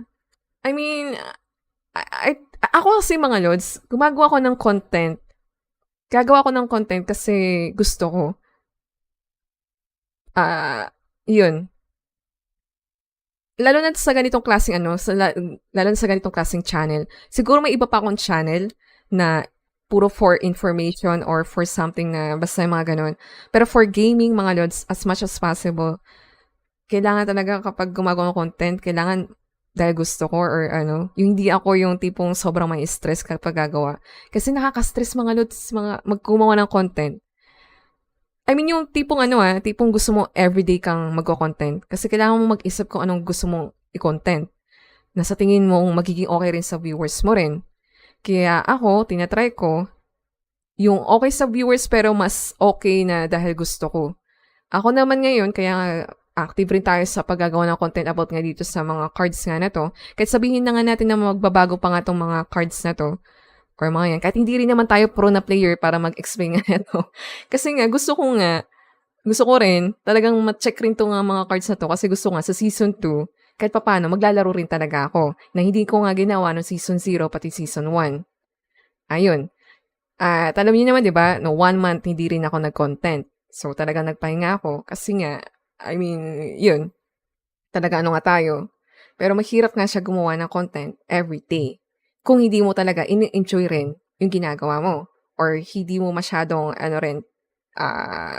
I mean, ako kasi mga lods, gumagawa ko ng content. Gagawa ko ng content kasi gusto ko. Yun. Lalo na sa ganitong klaseng lalo na sa ganitong klaseng channel. Siguro may iba pa akong channel na puro for information or for something na basta yung mga ganun. Pero for gaming, mga lods, as much as possible, kailangan talaga kapag gumagawa ng content, kailangan dahil gusto ko or yung hindi ako yung tipong sobrang may stress kapag gagawa. Kasi nakaka-stress mga lods, maggumawa ng content. I mean, yung tipong tipong gusto mo everyday kang magko-content. Kasi kailangan mo mag-isip kung anong gusto mong i-content. Na sa tingin mo magiging okay rin sa viewers mo rin. Kaya ako, tinatry ko, yung okay sa viewers pero mas okay na dahil gusto ko. Ako naman ngayon, kaya active rin tayo sa paggagawa ng content about nga dito sa mga cards nga na to. Kahit sabihin na nga natin na magbabago pa nga tong mga cards na to. Or mga yan. Kahit hindi rin naman tayo pro na player para mag-explain nga ito. Kasi nga, gusto ko rin, talagang ma-check rin to nga mga cards na to. Kasi gusto nga, sa season 2, kahit paano, maglalaro rin talaga ako. Na hindi ko nga ginawa no season 0, pati season 1. Ayun. At alam niyo naman, di ba, no 1 month hindi rin ako nag-content. So, talagang nagpahinga ako. Kasi nga, I mean, yun. Talaga nga tayo. Pero mahirap nga siya gumawa ng content every day. Kung hindi mo talaga in-enjoy rin yung ginagawa mo. Or hindi mo masyadong,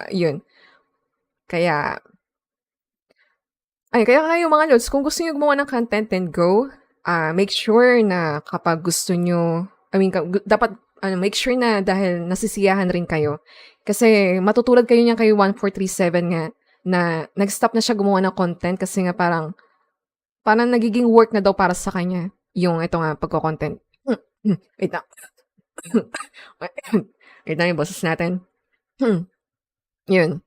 yun. Kaya kayo mga lods, kung gusto nyo gumawa ng content, then go. Make sure na kapag gusto nyo, dapat, make sure na dahil nasisiyahan rin kayo. Kasi matutulad kayo niyan kay 1437 nga, na nag-stop na siya gumawa ng content kasi nga parang nagiging work na daw para sa kanya. Yung ito nga, pagko-content. Wait na. Wait na yung boses natin. Yun.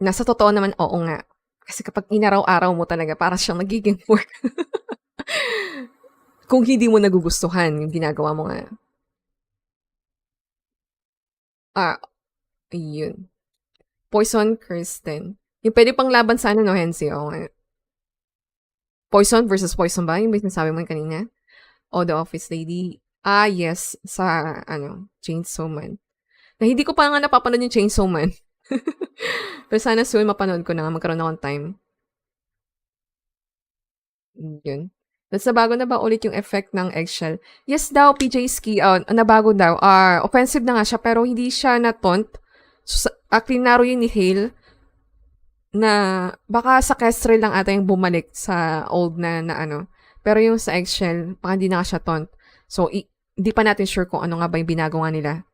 Nasa totoo naman, oo nga. Kasi kapag inaraw-araw mo talaga, para siyang nagiging work. Kung hindi mo nagugustuhan yung ginagawa mo nga. Ayun. Poison Kristen. Yung pwede pang laban sa ano, no, Hensi? Oo nga. Poison versus Poison ba? Yung sinasabi mo yung kanina? O The Office Lady? Ah, yes. Sa, ano, Chainsaw Man. Na hindi ko pa nga napapanood yung Chainsaw Man. Pero sana soon mapanood ko na nga. Magkaroon akong time. Yun. Tapos nabago na ba ulit yung effect ng eggshell? Yes daw, PJ Ski. Nabago daw. Offensive na nga siya, pero hindi siya na-taunt. So, klinaro yun ni Hale na baka sa Kestrel lang ata yung bumalik sa old na ano. Pero yung sa eggshell, baka hindi na siya taunt. So, hindi pa natin sure kung ano nga ba yung binagawa nila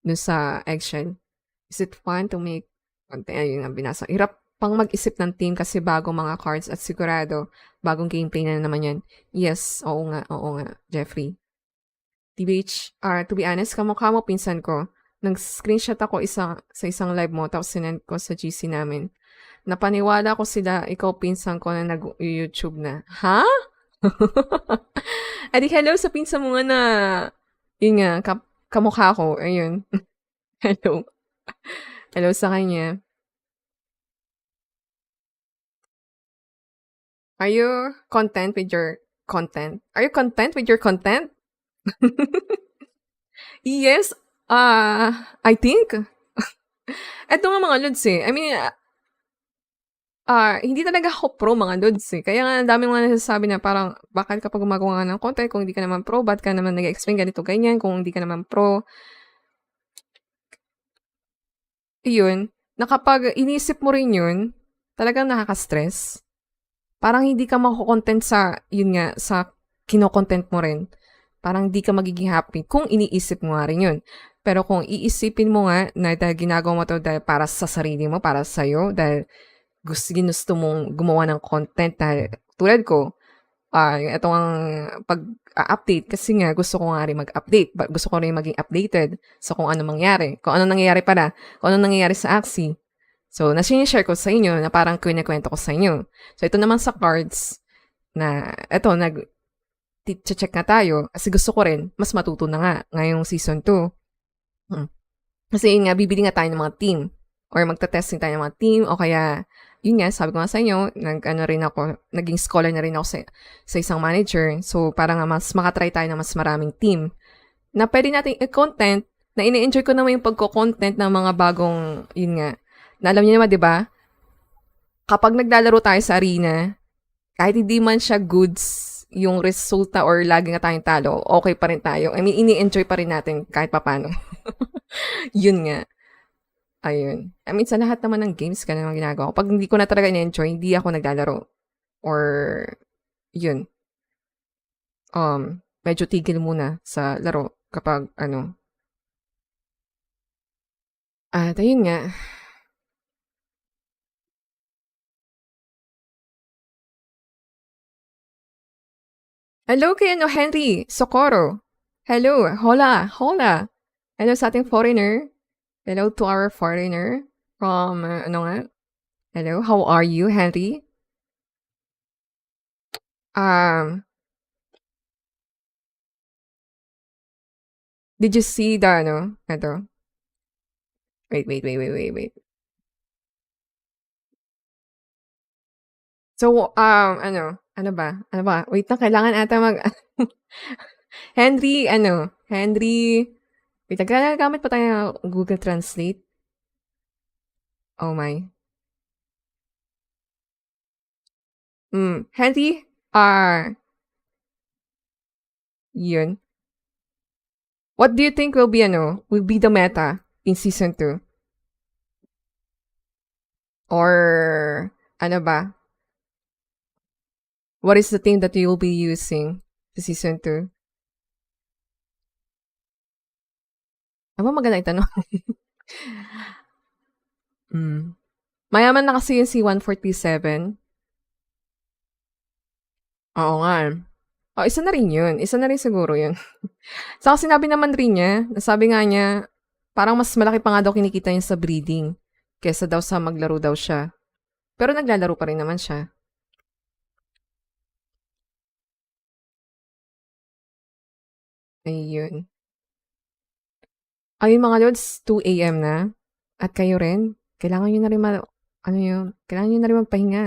dun sa eggshell. Is it fun to make content? Ayun ang binasa. Hirap pang mag-isip ng team kasi bago mga cards at sigurado bagong gameplay na naman yan. Yes, oo nga, Jeffrey. TBH, to be honest, kamukha mo pinsan ko. Nag-screenshot ako sa isang live mo tapos sinend ko sa GC namin. Napaniwala ko sila, ikaw pinsan ko na nag-YouTube na. Ha? Adi, hello sa pinsan mo nga na, yun nga, kamukha ko. Ayun. Hello. Hello sa kanya. Are you content with your content? Are you content with your content? Yes, I think. Eto nga mga lods eh. I mean, hindi talaga ako pro mga lods eh. Kaya nga, ang dami mga nasasabi na parang, bakit kapag gumagawa ka ng content, kung hindi ka naman pro, ba't ka naman nag-explain ganito, ganyan, kung hindi ka naman pro. Yun, na kapag inisip mo rin yun, talagang nakaka-stress. Parang hindi ka mako-content sa, yun nga, sa kino-content mo rin. Parang hindi ka magiging happy kung iniisip mo nga rin yun. Pero kung iisipin mo nga na dahil ginagawa mo to dahil para sa sarili mo, para sa'yo, dahil ginusto mong gumawa ng content dahil tulad ko, yung itong pag-update kasi nga gusto ko nga rin mag-update. Gusto ko rin maging updated sa kung ano mangyari. Kung ano nangyayari pala. Kung ano nangyayari sa Axie. So, share ko sa inyo na parang kinikwento ko sa inyo. So, ito naman sa cards na, eto, check na tayo. Kasi gusto ko rin, mas matuto na nga ngayong season 2. Kasi yun nga, bibili nga tayo ng mga team. Or magta-testing tayo ng mga team. O kaya, yun nga, sabi ko nga sa inyo, naging scholar na rin ako sa isang manager. So, parang mas makatry tayo ng mas maraming team. Na pwede natin i-content, na ini-enjoy ko naman yung pagko-content ng mga bagong, yun nga, na alam niyo naman, di ba? Kapag naglalaro tayo sa arena, kahit hindi man siya goods yung resulta or lagi nga tayong talo, okay pa rin tayo. I mean, ini-enjoy pa rin natin kahit papano. Yun nga. Ayun. I mean, sa lahat naman ng games, ganun ang ginagawa ko. Pag hindi ko na talaga in-enjoy, hindi ako naglalaro. Or, yun. Medyo tigil muna sa laro kapag, ayun nga. Hello kay Henry Socorro. Hello, hola. Hello sa ating foreigner. Hello to our foreigner from, Hello, how are you, Henry? Did you see the, ito? Wait. So, ano ba? Wait na, kailangan ata Henry, wait, nagagamit pa tayo ng Google Translate? Oh my. Henry, yun. What do you think will be the meta in season 2? Or, ano ba? What is the team that you will be using sa season 2? Ano ba maganda itanong? Mayaman na kasi yung si 147. Oo nga. Isa na rin yun. Isa na rin siguro yun. Saka sinabi naman rin niya, nasabi nga niya, parang mas malaki pa nga daw kinikita niya sa breeding kesa daw sa maglaro daw siya. Pero naglalaro pa rin naman siya. Ayun. Ayun mga lods, 2 a.m. na. At kayo rin, kailangan niyo na rin kailangan niyo na rin magpahinga.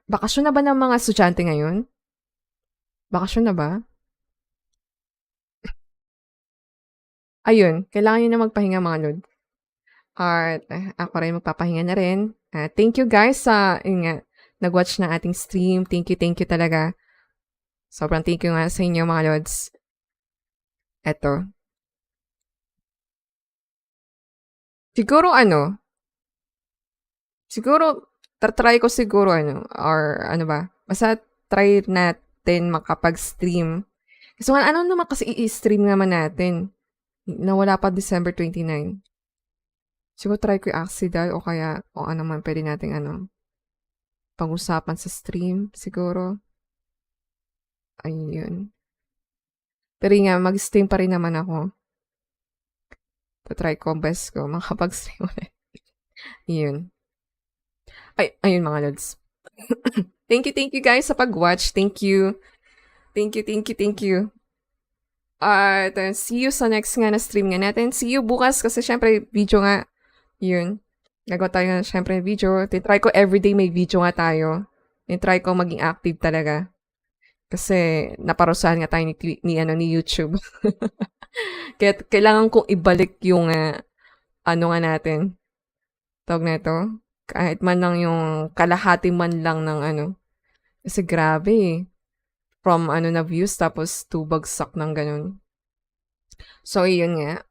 Bakasyon na ba ng mga estudyante ngayon? Bakasyon na ba? Ayun, kailangan niyo na magpahinga mga lod. At ako rin magpapahinga na rin. Thank you guys sa nag-watch ng ating stream. Thank you talaga. Sobrang thank you nga sa inyo mga lods. Eto. Siguro try ko siguro or ano ba, basta try natin makapag-stream. So, ano naman kasi i-stream naman natin? Nawala pa December 29. Siguro try ko yung Axie o kaya o ano man pwede nating pag-usapan sa stream siguro. Ayun. Pero nga, mag-stream pa rin naman ako. Try ko, best ko, makapag-stream ulit. Ayun. Ayun mga lods. Thank you guys sa pag-watch. Thank you. At see you sa next nga na stream nga natin. See you bukas kasi syempre video nga. Yun. Gagawa tayo na syempre video. Try ko everyday may video nga tayo. Try ko maging active talaga. Kasi naparusahan nga tayo ni YouTube. Kaya kailangan kong ibalik yung nga natin. Tawag na ito. Kahit man lang yung kalahati man lang ng Kasi grabe eh. From na views tapos 2 bagsak ng ganun. So, yun nga.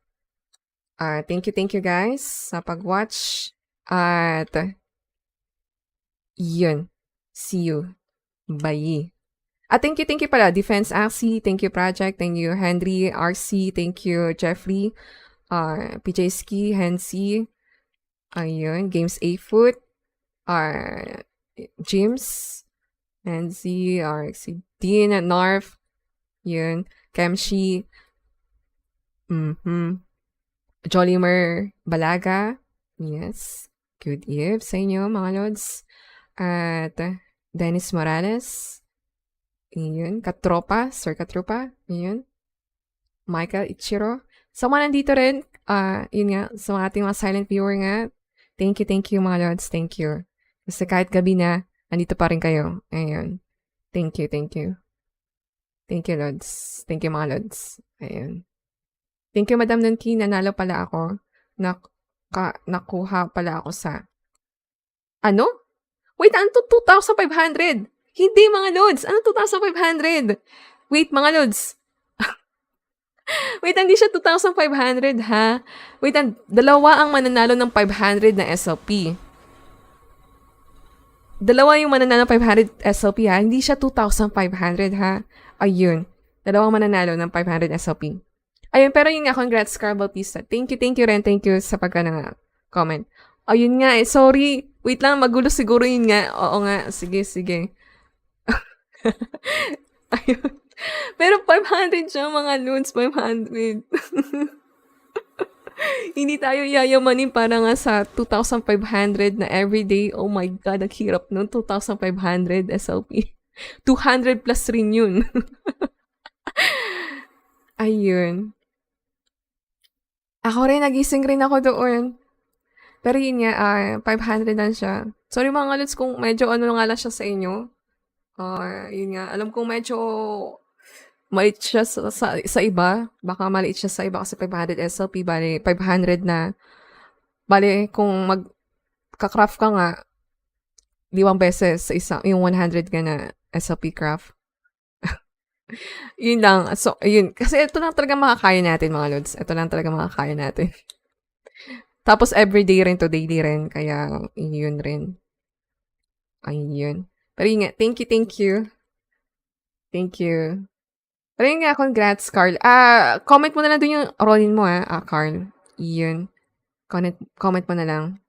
Thank you guys sa pag-watch. At yun. See you. Bye. Thank you pala. Defense Axie. Thank you Project. Thank you Henry, RC. Thank you Jeffrey. PJ Ski, Hensi. Ayun. Games A-Foot. Jims. Hensi. RC. Dean. Narf. Yun. Kemshi. Jolimer Balaga. Yes. Good eve sa inyo, mga lods. At Dennis Morales. Yun. Katropa. Sir Katropa. Yun. Michael Ichiro. Sa mga nandito rin, yun nga, sa mga ating mga silent viewer nga, thank you mga lods. Thank you. Kasi kahit gabi na, nandito pa rin kayo. Ayun. Thank you. Thank you lods. Thank you mga lods. Ayun. Thank you Madam Nunki. Nanalo pala ako. Nakuha pala ako sa Wait, ano 2,500? Hindi mga lods. Ano 2,500? Wait mga lods. Wait, hindi siya 2,500 ha? Wait, dalawa ang mananalo ng 500 na SLP. Dalawa yung mananalo ng 500 SLP ha? Hindi siya 2,500 ha? Ayun. Dalawang mananalo ng 500 SLP. Ayun, pero yun nga, congrats, Carl Bautista. Thank you rin. Thank you sa comment. Ayun nga sorry. Wait lang, magulo siguro yun nga. Oo nga, sige. Ayun. Pero 500 siya, mga loans, 500. Hindi tayo yayamanin para nga sa 2,500 na everyday. Oh my God, ang hirap nun. 2,500 SLP. 200 plus rin yun. Ayun. Ako rin, nagising rin ako doon. Pero yun nga, 500 lang siya. Sorry mga lods kung medyo nga lang siya sa inyo. Yun nga, alam kong medyo maliit siya sa iba. Baka maliit siya sa iba kasi 500 SLP, bali 500 na. Bali, kung magka-craft ka nga, 5 beses sa yung 100 ka na SLP craft. Yun lang. So, yun. Kasi ito lang talaga makakaya natin, mga lods. Ito lang talaga makakaya natin. Tapos, everyday rin to, daily rin. Kaya, yun rin. Ayun. Pero yun nga, thank you. Pero yun nga, congrats, Carl. Comment mo na lang dun yung Ronin mo, Carl. Yun. Comment mo na lang.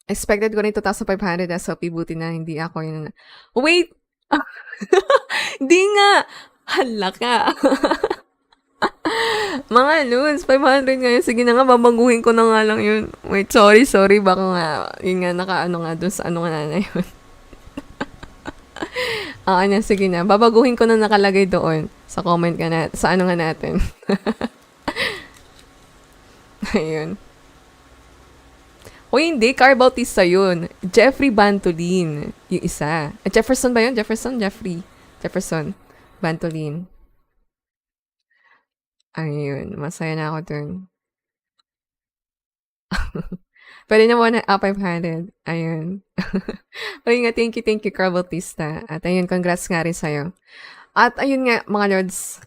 Expected ko rin 2,500 SLP. Buti na, hindi ako yun. Wait! Hindi nga! Hala ka! Mga loons, 500 ngayon. Sige na nga, babaguhin ko na nga lang yun. Wait, sorry. Baka nga, yun nga, naka-ano nga dun sa ano nga na yun. Sige na. Babaguhin ko na nakalagay doon. Sa comment ka na, sa ano nga natin. Ayun. O hindi, Car Bautista yun. Jeffrey Bantolin. Yung isa. Jefferson ba yun? Jeffrey. Jefferson Bantolin. Ayun. Masaya na ako dun. Pwede na muna 500. Ayun. Ayun nga, thank you, Car Bautista. At ayun, congrats nga rin sa'yo. At ayun nga, mga lords.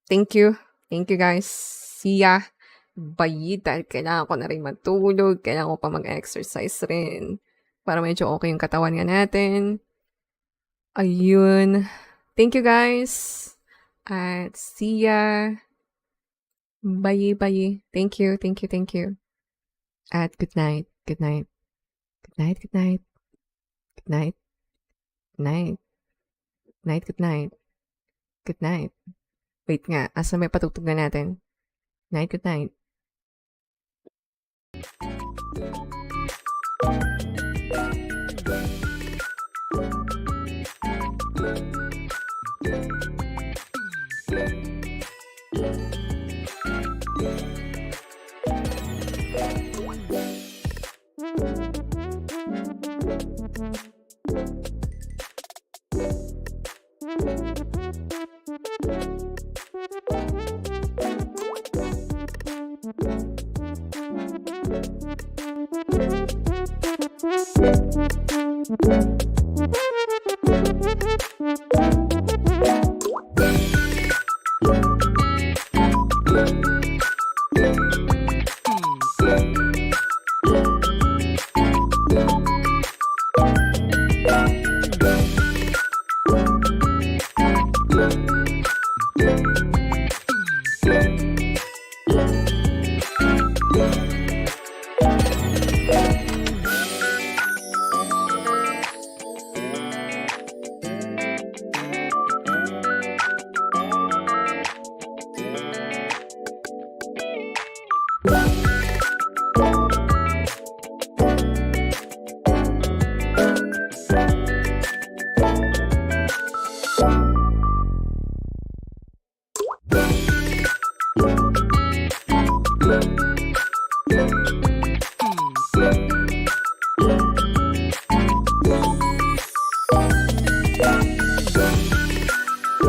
Thank you. Thank you, guys. See ya. Bye. Dahil kailangan ko na rin matulog. Kailangan ko pa mag-exercise rin. Para medyo okay yung katawan nga natin. Ayun. Thank you, guys. At see ya. Bye. Thank you. At good night. Good night. Good night. Good night. Good night. Night. Night. Good night. Good night. Wait nga. Asa may patutog na natin? Night. Good night. Thank you.